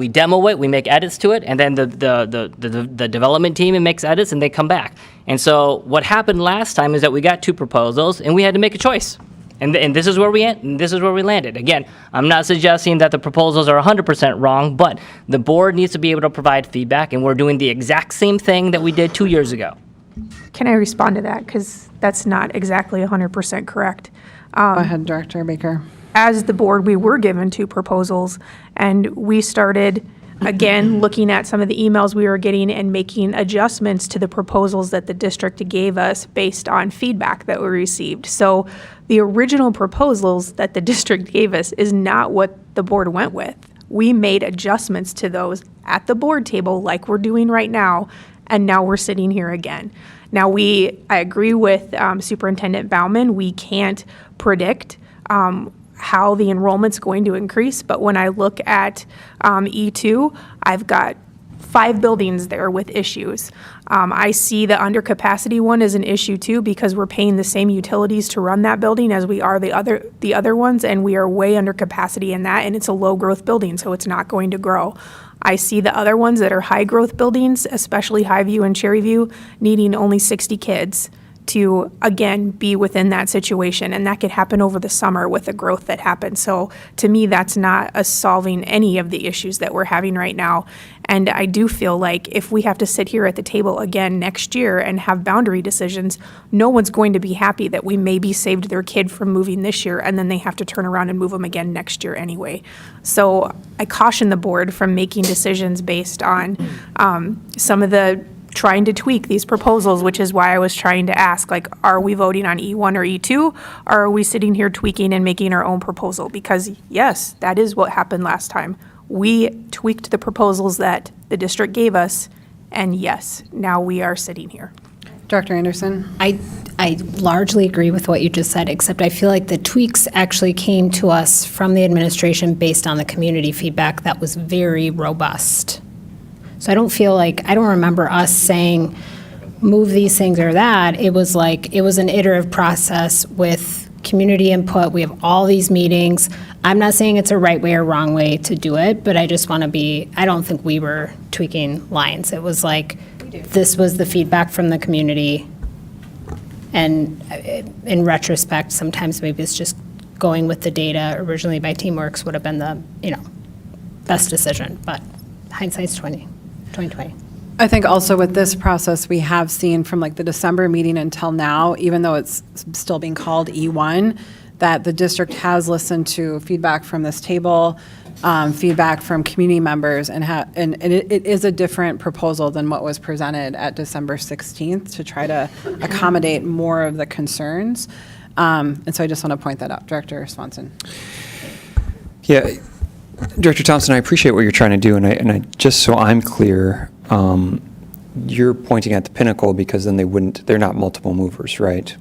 demo it, we make edits to it, and then the development team makes edits and they come back. And so what happened last time is that we got two proposals and we had to make a choice. And this is where we landed. Again, I'm not suggesting that the proposals are 100% wrong, but the board needs to be able to provide feedback, and we're doing the exact same thing that we did 2 years ago. Can I respond to that? Because that's not exactly 100% correct. Go ahead, Director Baker. As the board, we were given two proposals, and we started, again, looking at some of the emails we were getting and making adjustments to the proposals that the district gave us based on feedback that we received. So the original proposals that the district gave us is not what the board went with. We made adjustments to those at the board table like we're doing right now, and now we're sitting here again. Now I agree with Superintendent Bauman, we can't predict how the enrollment's going to increase, but when I look at E2, I've got 5 buildings there with issues. I see the undercapacity one as an issue too, because we're paying the same utilities to run that building as we are the other ones, and we are way under capacity in that, and it's a low growth building, so it's not going to grow. I see the other ones that are high growth buildings, especially Highview and Cherryview, needing only 60 kids to, again, be within that situation. And that could happen over the summer with the growth that happens. So to me, that's not us solving any of the issues that we're having right now. And I do feel like if we have to sit here at the table again next year and have boundary decisions, no one's going to be happy that we maybe saved their kid from moving this year and then they have to turn around and move them again next year anyway. So I caution the board from making decisions based on some of the trying to tweak these proposals, which is why I was trying to ask, like, are we voting on E1 or E2? Or are we sitting here tweaking and making our own proposal? Because yes, that is what happened last time. We tweaked the proposals that the district gave us, and yes, now we are sitting here. Director Anderson? I largely agree with what you just said, except I feel like the tweaks actually came to us from the administration based on the community feedback that was very robust. So I don't remember us saying, move these things or that. It was an iterative process with community input. We have all these meetings. I'm not saying it's a right way or wrong way to do it, but I just want to I don't think we were tweaking lines. It was like, this was the feedback from the community. And in retrospect, sometimes maybe it's just going with the data originally by Teamworks would have been the, best decision, but hindsight's 2020. I think also with this process, we have seen from like the December meeting until now, even though it's still being called E1, that the district has listened to feedback from this table, feedback from community members, and it is a different proposal than what was presented at December 16th to try to accommodate more of the concerns. And so I just want to point that out. Director Swanson. Yeah, Director Thompson, I appreciate what you're trying to do, and I just so I'm clear, you're pointing at the pinnacle because then they're not multiple movers, right?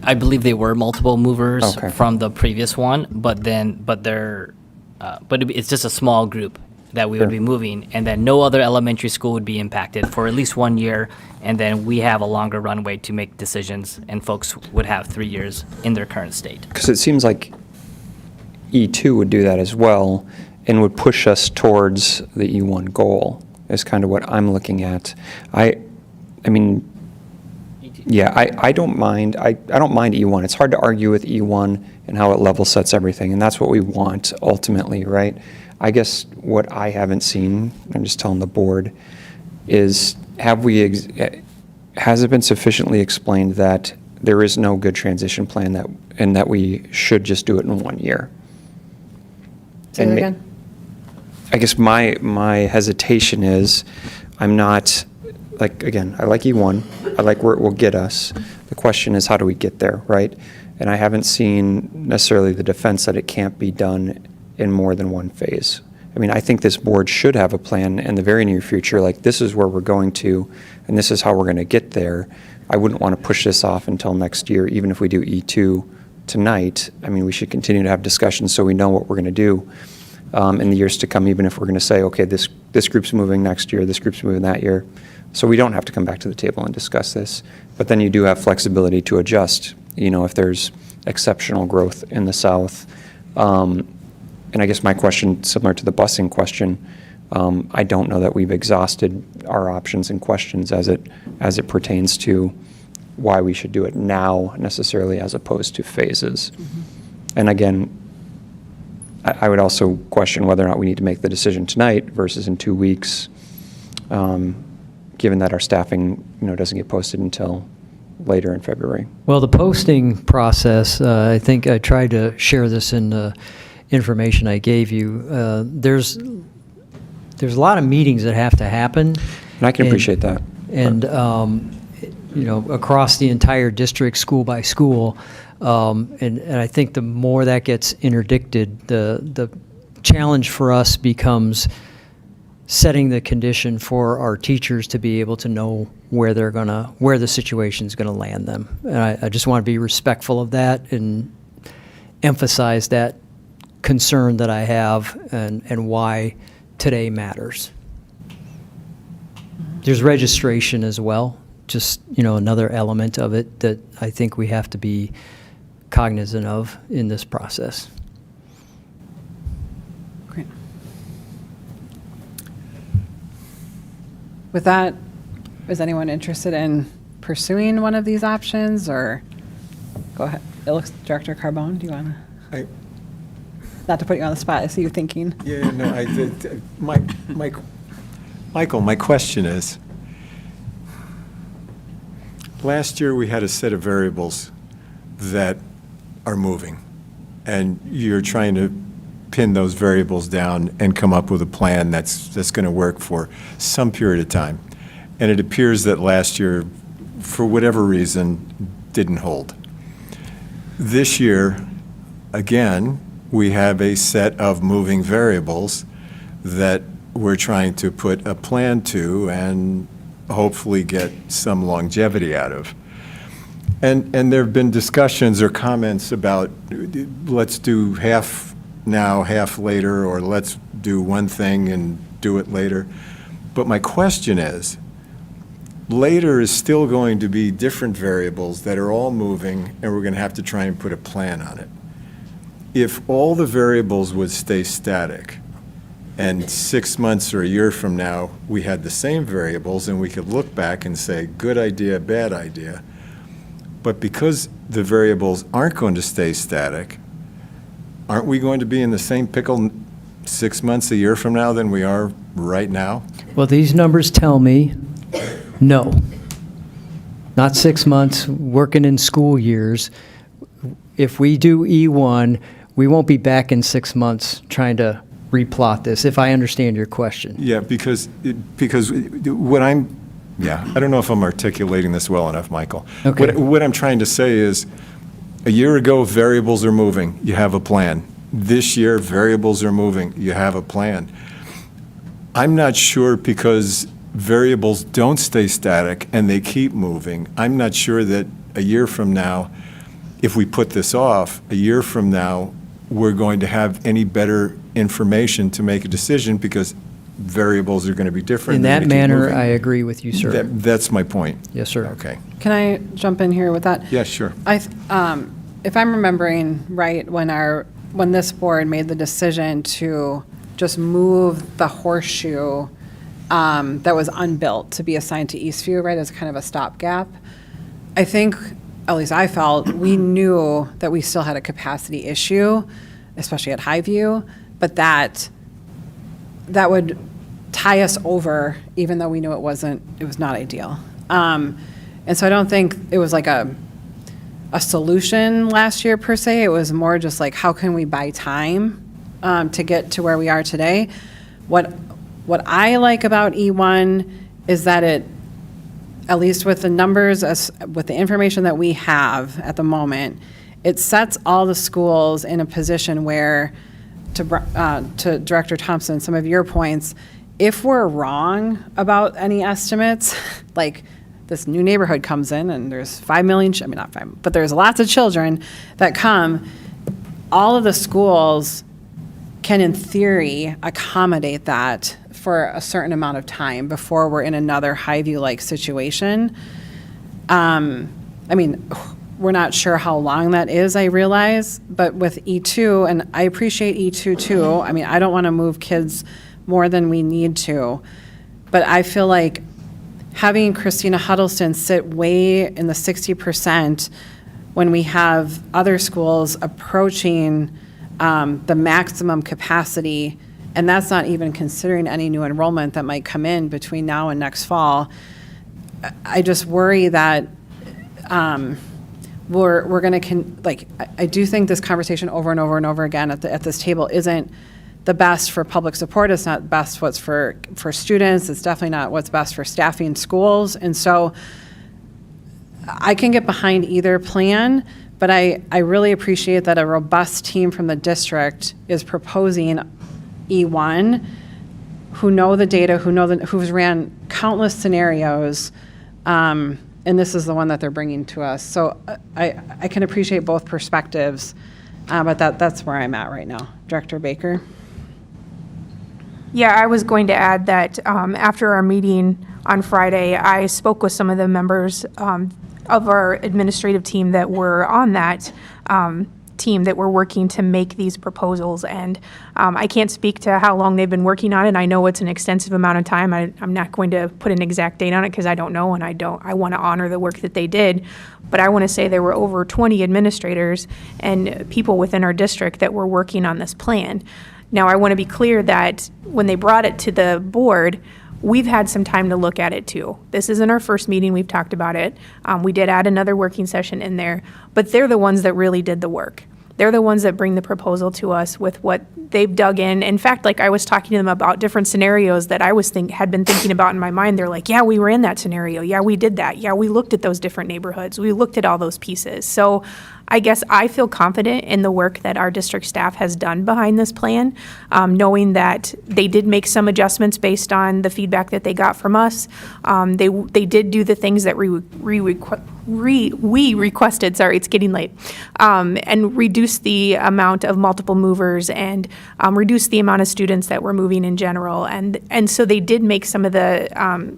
I believe they were multiple movers Okay. from the previous one, but it's just a small group that we would be moving, and then no other elementary school would be impacted for at least 1 year, and then we have a longer runway to make decisions, and folks would have 3 years in their current state. Because it seems like E2 would do that as well and would push us towards the E1 goal is kind of what I'm looking at. I mean, yeah, I don't mind. I don't mind E1. It's hard to argue with E1 and how it level sets everything, and that's what we want ultimately, right? I guess what I haven't seen, I'm just telling the board, is has it been sufficiently explained that there is no good transition plan and that we should just do it in 1 year? Say that again? I guess my hesitation is I'm not, like, again, I like E1. I like where it will get us. The question is, how do we get there, right? And I haven't seen necessarily the defense that it can't be done in more than one phase. I mean, I think this board should have a plan in the very near future, like this is where we're going to, and this is how we're going to get there. I wouldn't want to push this off until next year, even if we do E2 tonight. I mean, we should continue to have discussions so we know what we're going to do in the years to come, even if we're going to say, okay, this group's moving next year, this group's moving that year. So we don't have to come back to the table and discuss this. But then you do have flexibility to adjust, if there's exceptional growth in the South. And I guess my question, similar to the busing question, I don't know that we've exhausted our options and questions as it pertains to why we should do it now necessarily as opposed to phases. Mm-hmm. And again, I would also question whether or not we need to make the decision tonight versus in 2 weeks, given that our staffing doesn't get posted until later in February. Well, the posting process, I think I tried to share this in the information I gave you. There's a lot of meetings that have to happen. And I can appreciate that. And, across the entire district, school by school. And I think the more that gets interdicted, the challenge for us becomes setting the condition for our teachers to be able to know where the situation's gonna land them. And I just want to be respectful of that and emphasize that concern that I have and why today matters. There's registration as well, just, another element of it that I think we have to be cognizant of in this process. Great. With that, is anyone interested in pursuing one of these options, or go ahead? It looks, Director Carbone, do you want to? Not to put you on the spot, I see you thinking. Yeah, no, Michael, my question is, last year we had a set of variables that are moving, and you're trying to pin those variables down and come up with a plan that's going to work for some period of time. And it appears that last year, for whatever reason, didn't hold. This year, again, we have a set of moving variables that we're trying to put a plan to and hopefully get some longevity out of. And there have been discussions or comments about let's do half now, half later, or let's do one thing and do it later. But my question is, later is still going to be different variables that are all moving, and we're going to have to try and put a plan on it. If all the variables would stay static, and 6 months or a year from now, we had the same variables, and we could look back and say, good idea, bad idea. But because the variables aren't going to stay static, aren't we going to be in the same pickle 6 months, a year from now than we are right now? Well, these numbers tell me no. Not 6 months, working in school years. If we do E1, we won't be back in 6 months trying to replot this, if I understand your question. Yeah, because what I don't know if I'm articulating this well enough, Michael. Okay. What I'm trying to say is, a year ago, variables are moving. You have a plan. this year variables are moving. You have a plan. I'm not sure because variables don't stay static and they keep moving. I'm not sure that a year from now, if we put this off, a year from now, we're going to have any better information to make a decision because variables are going to be different. In They're that gonna keep manner, moving. I agree with you, sir. That's my point. Yes, sir. Okay. Can I jump in here with that? Yeah, sure. If I'm remembering right, when this board made the decision to just move the horseshoe that was unbuilt to be assigned to Eastview, right, as kind of a stopgap, I think, at least I felt, we knew that we still had a capacity issue, especially at Highview, but that would tie us over, even though we knew it was not ideal. And so I don't think it was like a solution last year per se. It was more just like, how can we buy time to get to where we are today? What I like about E1 is that it, at least with the numbers, with the information that we have at the moment, it sets all the schools in a position where, to Director Thompson, some of your points, if we're wrong about any estimates, like this new neighborhood comes in and there's 5 million, not 5, but there's lots of children that come, all of the schools can, in theory, accommodate that for a certain amount of time before we're in another Highview-like situation. We're not sure how long that is, I realize, but with E2, and I appreciate E2 too, I don't want to move kids more than we need to, but I feel like having Christina Huddleston sit way in the 60% when we have other schools approaching the maximum capacity, and that's not even considering any new enrollment that might come in between now and next fall. I just worry that we're going to, I do think this conversation over and over and over again at this table isn't the best for public support. It's not best what's for students. It's definitely not what's best for staffing schools. And so I can get behind either plan, but I really appreciate that a robust team from the district is proposing E1, who know the data, who's ran countless scenarios, and this is the one that they're bringing to us. So I can appreciate both perspectives, but that's where I'm at right now. Director Baker? Yeah, I was going to add that after our meeting on Friday, I spoke with some of the members of our administrative team that were on that team that were working to make these proposals. And I can't speak to how long they've been working on it. I know it's an extensive amount of time. I'm not going to put an exact date on it because I don't know, and I want to honor the work that they did. But I want to say there were over 20 administrators and people within our district that were working on this plan. Now, I want to be clear that when they brought it to the board, we've had some time to look at it too. This isn't our first meeting, we've talked about it. We did add another working session in there, but they're the ones that really did the work. They're the ones that bring the proposal to us with what they've dug in. In fact, I was talking to them about different scenarios that I had been thinking about in my mind. They're like, yeah, we ran that scenario. Yeah, we did that. Yeah, we looked at those different neighborhoods. We looked at all those pieces. So I guess I feel confident in the work that our district staff has done behind this plan, knowing that they did make some adjustments based on the feedback that they got from us. They did do the things that we requested, sorry, it's getting late, and reduce the amount of multiple movers and reduce the amount of students that were moving in general. And so they did make some of the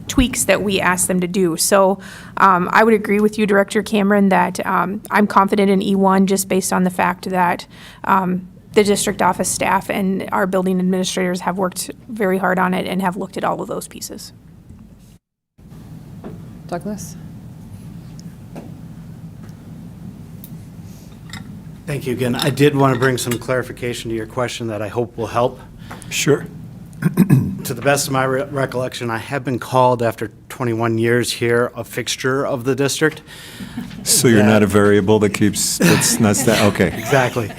tweaks that we asked them to do. So I would agree with you, Director Cameron, that I'm confident in E1 just based on the fact that the district office staff and our building administrators have worked very hard on it and have looked at all of those pieces. Douglas? Thank you again. I did want to bring some clarification to your question that I hope will help. Sure. To the best of my recollection, I have been called after 21 years here a fixture of the district. So you're not a variable that's not that, okay. Exactly.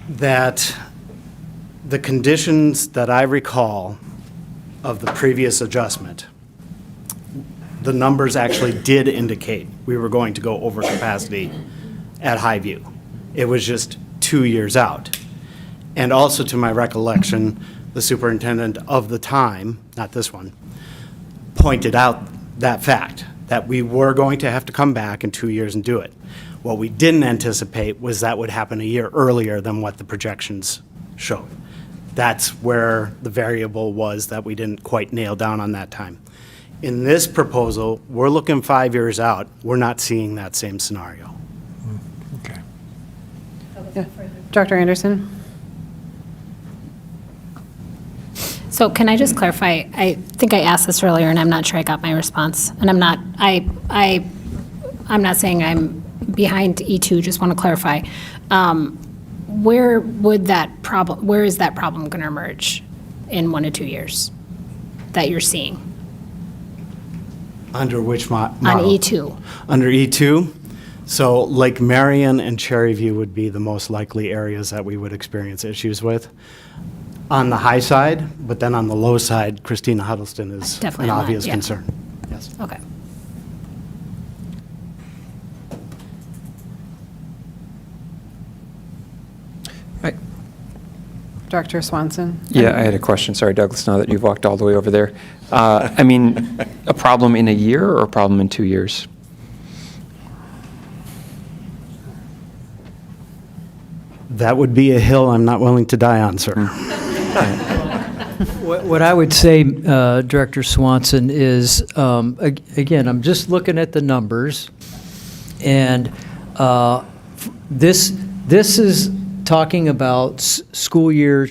That the conditions that I recall of the previous adjustment, the numbers actually did indicate we were going to go over capacity at Highview. It was just 2 years out. And also, to my recollection, the superintendent of the time, not this one, pointed out that fact, that we were going to have to come back in 2 years and do it. What we didn't anticipate was that would happen a year earlier than what the projections showed. That's where the variable was that we didn't quite nail down on that time. In this proposal, we're looking 5 years out. We're not seeing that same scenario. Okay. Yeah. Dr. Anderson? So can I just clarify? I think I asked this earlier, and I'm not sure I got my response. And I'm not saying I'm behind E2. Just want to clarify. Where is that problem going to emerge in 1 to 2 years that you're seeing Under which model? on E2? Under E2? So Lake Marion and Cherry View would be the most likely areas that we would experience issues with. On the high side, but then on the low side, Christina Huddleston is Definitely an not, obvious yeah. concern. Yes. Okay. Dr. Swanson? Yeah, I had a question. Sorry, Douglas, now that you've walked all the way over there. I mean, a problem in a year or a problem in 2 years? That would be a hill I'm not willing to die on, sir. What I would say, Director Swanson, is, again, I'm just looking at the numbers, and this is talking about school year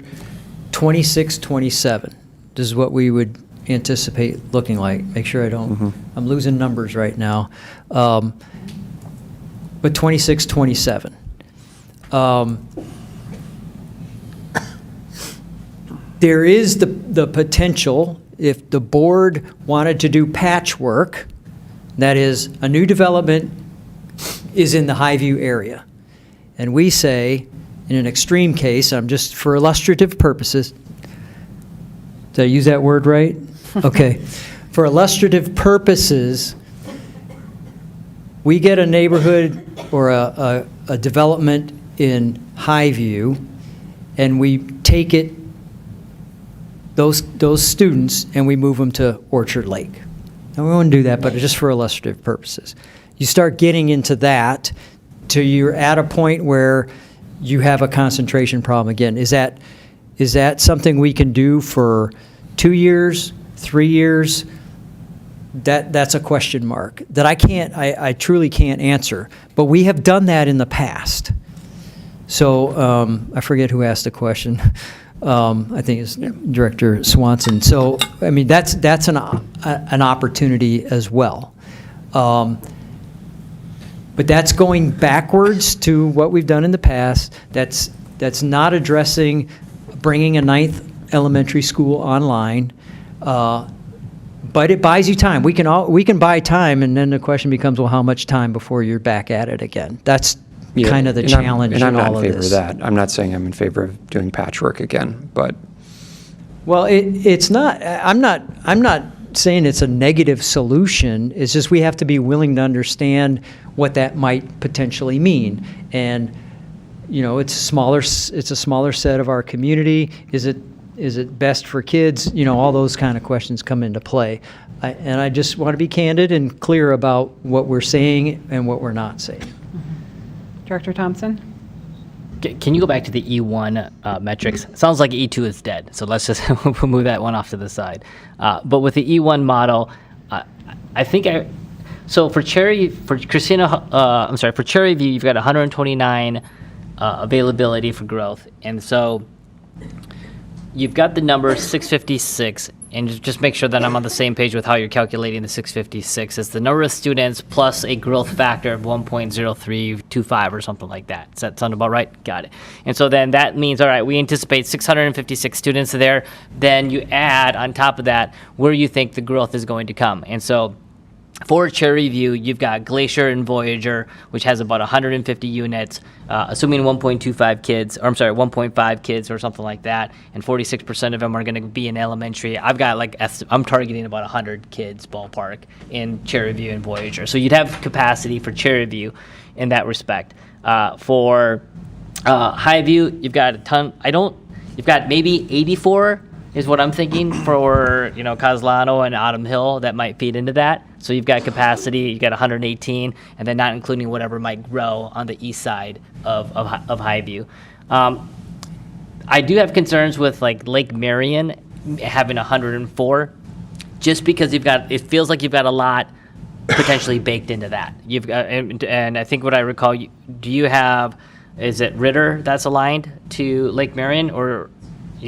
26, 27. This is what we would anticipate looking like. Make sure I don't, I'm losing numbers right now. But 26, 27. There is the potential, if the board wanted to do patchwork, that is, a new development is in the Highview area. And we say, in an extreme case, I'm just for illustrative purposes, did I use that word right? Okay. For illustrative purposes, we get a neighborhood or a development in Highview, and we take it, those students, and we move them to Orchard Lake. Now, we won't do that, but just for illustrative purposes. You start getting into that till you're at a point where you have a concentration problem again. Is that something we can do for 2 years, 3 years? That's a question mark that I truly can't answer. But we have done that in the past. So I forget who asked the question. I think it's Director Swanson. So I mean that's an opportunity as well. But that's going backwards to what we've done in the past. That's not addressing bringing a 9th elementary school online. But it buys you time. We can buy time, and then the question becomes, well, how much time before you're back at it again? That's kind of the challenge in all of this. And I'm not in favor of that. I'm not saying I'm in favor of doing patchwork again, but. Well, it's not. I'm not saying it's a negative solution. It's just we have to be willing to understand what that might potentially mean. And it's a smaller set of our community. Is it best for kids? All those kind of questions come into play. And I just want to be candid and clear about what we're saying and what we're not saying. Director Thompson? Can you go back to the E1 metrics? Sounds like E2 is dead, so let's just move that one off to the side. But with the E1 model, I think so for Cherry View, you've got 129 availability for growth, and so you've got the number 656, and just make sure that I'm on the same page with how you're calculating the 656. It's the number of students plus a growth factor of 1.0325 or something like that. Does that sound about right? Got it. And so then that means, all right, we anticipate 656 students there. Then you add on top of that where you think the growth is going to come. And so for Cherry View, you've got Glacier and Voyager, which has about 150 units, assuming 1.5 kids or something like that, and 46% of them are going to be in elementary. I'm targeting about 100 kids ballpark in Cherry View and Voyager. So you'd have capacity for Cherry View in that respect. For Highview, you've got a ton. You've got maybe 84 is what I'm thinking for Caslano and Autumn Hill that might feed into that. So you've got capacity. You've got 118, and then not including whatever might grow on the east side of Highview. I do have concerns with like Lake Marion having 104, just because it feels like you've got a lot potentially baked into that. You've got, and I think what I recall, do you have, is it Ritter that's aligned to Lake Marion, or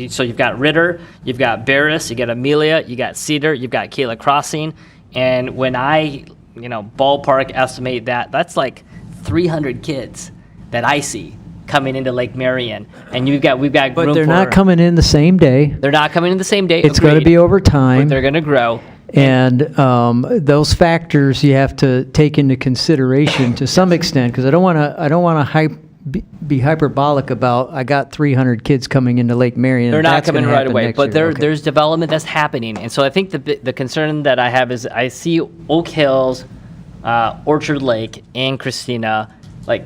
so you've got Ritter, you've got Barris, you got Amelia, you got Cedar, you've got Kayla Crossing, and when I ballpark estimate that's like 300 kids that I see coming into Lake Marion, and we've got But room they're for, not coming in the same day. They're not coming in the same day. It's going to agreed, be over but time. they're going to grow. And those factors you have to take into consideration to some extent, because I don't want to be hyperbolic about I got 300 kids coming into Lake Marion. They're not That's gonna coming right happen away, next but year. Okay. there's development that's happening, and so I think the concern that I have is I see Oak Hills, Orchard Lake, and Christina, like,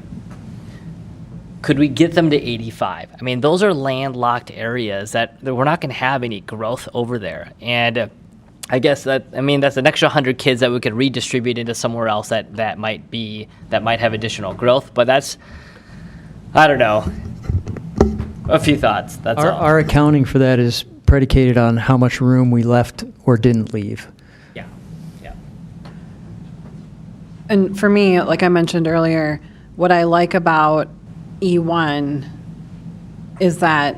could we get them to 85? I mean, those are landlocked areas that we're not going to have any growth over there, and I guess that's an extra 100 kids that we could redistribute into somewhere else that might have additional growth, but that's, I don't know, a few thoughts. That's all. Our accounting for that is predicated on how much room we left or didn't leave. Yeah. And for me, like I mentioned earlier, what I like about E1 is that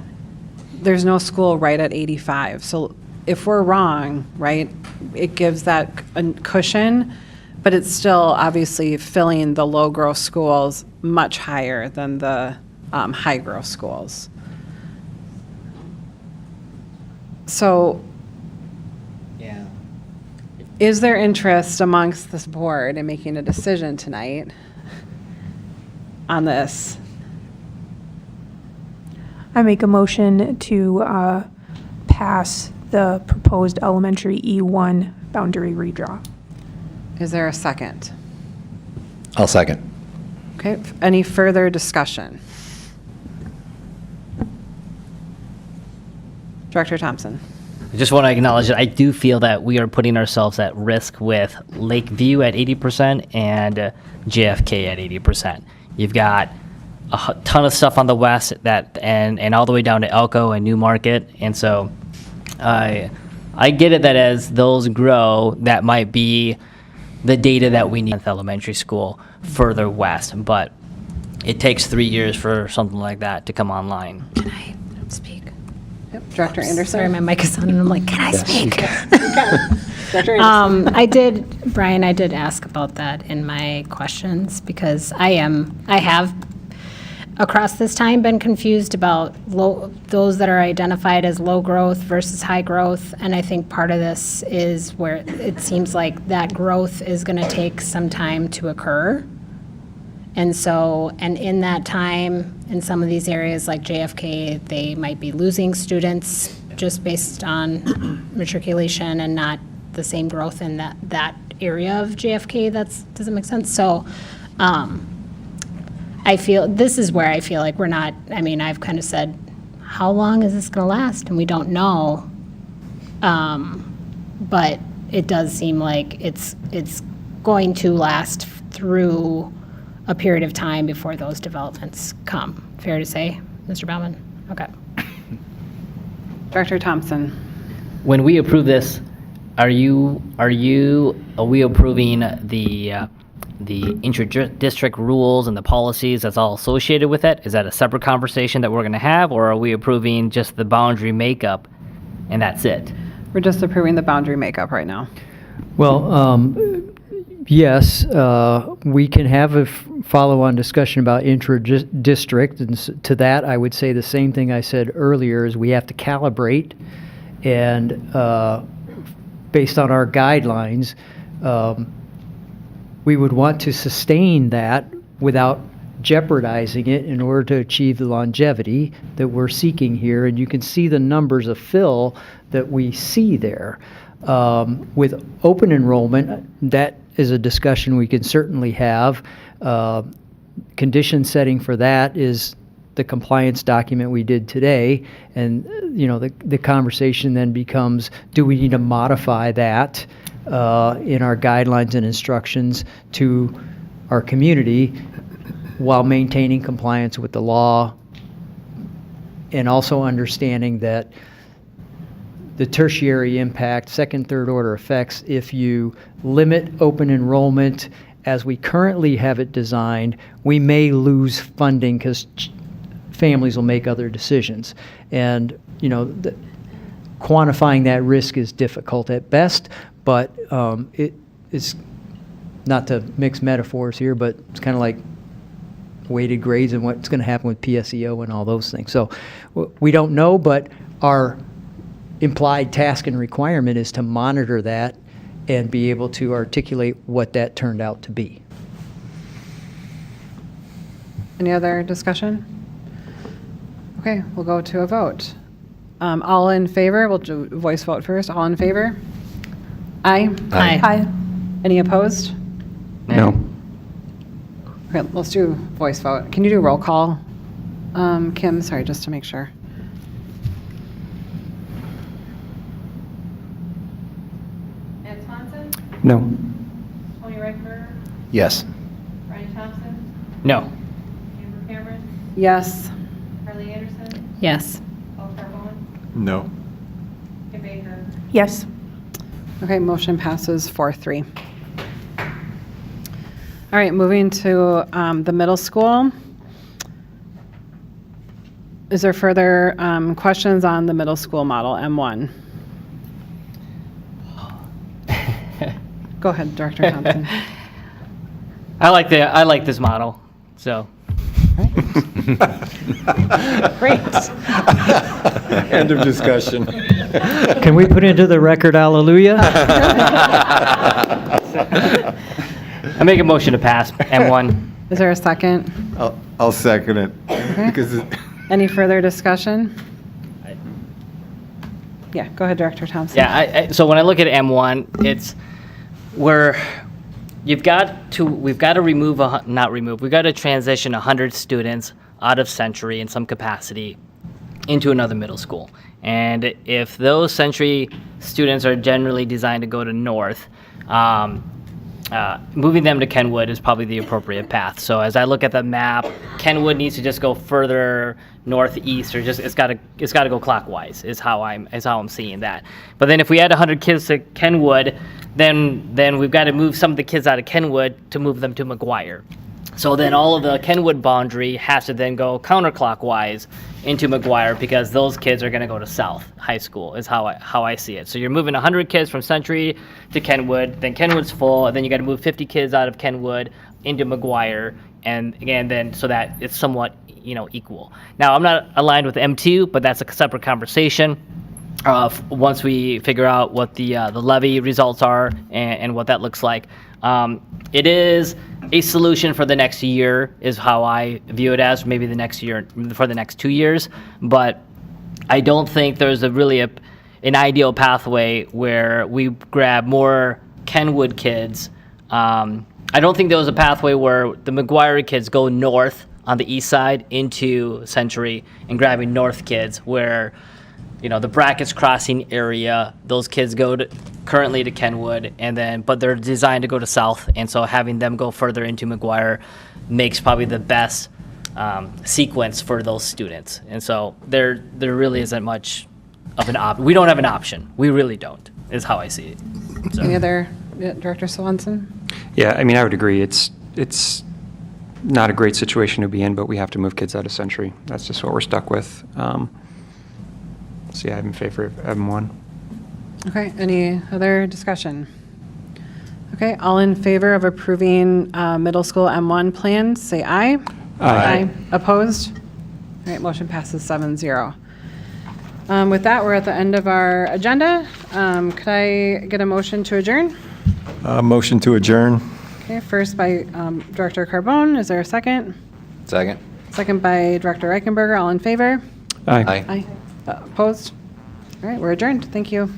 there's no school right at 85. So if we're wrong, right, it gives that a cushion, but it's still obviously filling the low growth schools much higher than the high growth schools. So Yeah. is there interest amongst this board in making a decision tonight on this? I make a motion to pass the proposed elementary E1 boundary redraw. Is there a second? I'll second. Okay, any further discussion? Director Thompson. I just want to acknowledge that I do feel that we are putting ourselves at risk with Lakeview at 80% and JFK at 80%. You've got a ton of stuff on the west and all the way down to Elko and Newmarket, and so I get it that as those grow, that might be the data that we need at elementary school further west, but it takes 3 years for something like that to come online. Can I speak? Yep. Director Anderson. Sorry, my mic is on, and I'm like, can I speak? Director Anderson. I did ask about that in my questions, because I have across this time been confused about those that are identified as low growth versus high growth, and I think part of this is where it seems like that growth is going to take some time to occur. And in that time, in some of these areas like JFK, they might be losing students just based on matriculation and not the same growth in that area of JFK. Does it make sense? So this is where I feel like we're not, I've kind of said, how long is this going to last? And we don't know. But it does seem like it's going to last through a period of time before those developments come. Fair to say, Mr. Baumann? Okay. Director Thompson. When we approve this, are we approving the intra-district rules and the policies that's all associated with it? Is that a separate conversation that we're going to have, or are we approving just the boundary makeup and that's it? We're just approving the boundary makeup right now. Well, yes, we can have a follow-on discussion about intra-district, and to that, I would say the same thing I said earlier, is we have to calibrate, and based on our guidelines, we would want to sustain that without jeopardizing it in order to achieve the longevity that we're seeking here, and you can see the numbers of fill that we see there. With open enrollment, that is a discussion we can certainly have. Condition setting for that is the compliance document we did today, and the conversation then becomes, do we need to modify that in our guidelines and instructions to our community while maintaining compliance with the law, and also understanding that the tertiary impact, second, third order effects, if you limit open enrollment as we currently have it designed, we may lose funding because families will make other decisions. And, quantifying that risk is difficult at best, but it is, not to mix metaphors here, but it's kind of like weighted grades and what's going to happen with PSEO and all those things. So we don't know, but our implied task and requirement is to monitor that and be able to articulate what that turned out to be. Any other discussion? Okay, we'll go to a vote. All in favor, we'll do voice vote first. All in favor? Aye. Aye. Any opposed? No. Okay, let's do voice vote. Can you do roll call? Kim, sorry, just to make sure. Ed Swanson, No. Tony Reichenberger, Yes. Brian Thompson, No. Amber Cameron, Yes. Carly Anderson, Yes. Paul Carbone, No. Kim Baker. Yes. Okay, motion passes 4-3. All right, moving to the middle school. Is there further questions on the middle school model, M1? Go ahead, Director Thompson. I like this model, so. Great. End of discussion. Can we put into the record hallelujah? I make a motion to pass M1. Is there a second? I'll second it. Because Any further discussion? Yeah, go ahead, Director Thompson. Yeah, so when I look at M1, it's where we've got to transition 100 students out of Century in some capacity into another middle school. And if those Century students are generally designed to go to North, moving them to Kenwood is probably the appropriate path. So as I look at the map, Kenwood needs to just go further northeast, or just it's got to go clockwise. Is how I'm seeing that. But then if we add 100 kids to Kenwood, then we've got to move some of the kids out of Kenwood to move them to McGuire. So then all of the Kenwood boundary has to then go counterclockwise into McGuire, because those kids are going to go to South High School, is how I see it. So you're moving 100 kids from Century to Kenwood, then Kenwood's full, and then you got to move 50 kids out of Kenwood into McGuire, and again, then so that it's somewhat equal. Now, I'm not aligned with M2, but that's a separate conversation. Once we figure out what the levy results are and what that looks like. It is a solution for the next year, is how I view it as, maybe the next year, for the next 2 years. But I don't think there's really an ideal pathway where we grab more Kenwood kids. I don't think there was a pathway where the McGuire kids go north on the east side into Century and grabbing north kids where, the Brackets Crossing area, those kids go currently to Kenwood, but they're designed to go to South, and so having them go further into McGuire makes probably the best sequence for those students. And so there really isn't much of an option. We don't have an option. We really don't, is how I see it. So. Any other, Director Swanson? Yeah, I mean, I would agree. It's not a great situation to be in, but we have to move kids out of Century. That's just what we're stuck with. So yeah, I'm in favor of M1. Okay, any other discussion? Okay, all in favor of approving middle school M1 plan, say aye. Aye. Opposed? All right, motion passes 7-0. With that, we're at the end of our agenda. Could I get a motion to adjourn? Motion to adjourn. Okay, first by Director Carbone. Is there a second? Second. Second by Director Reichenberger. All in favor? Aye. Aye. Aye. Opposed? All right, we're adjourned. Thank you.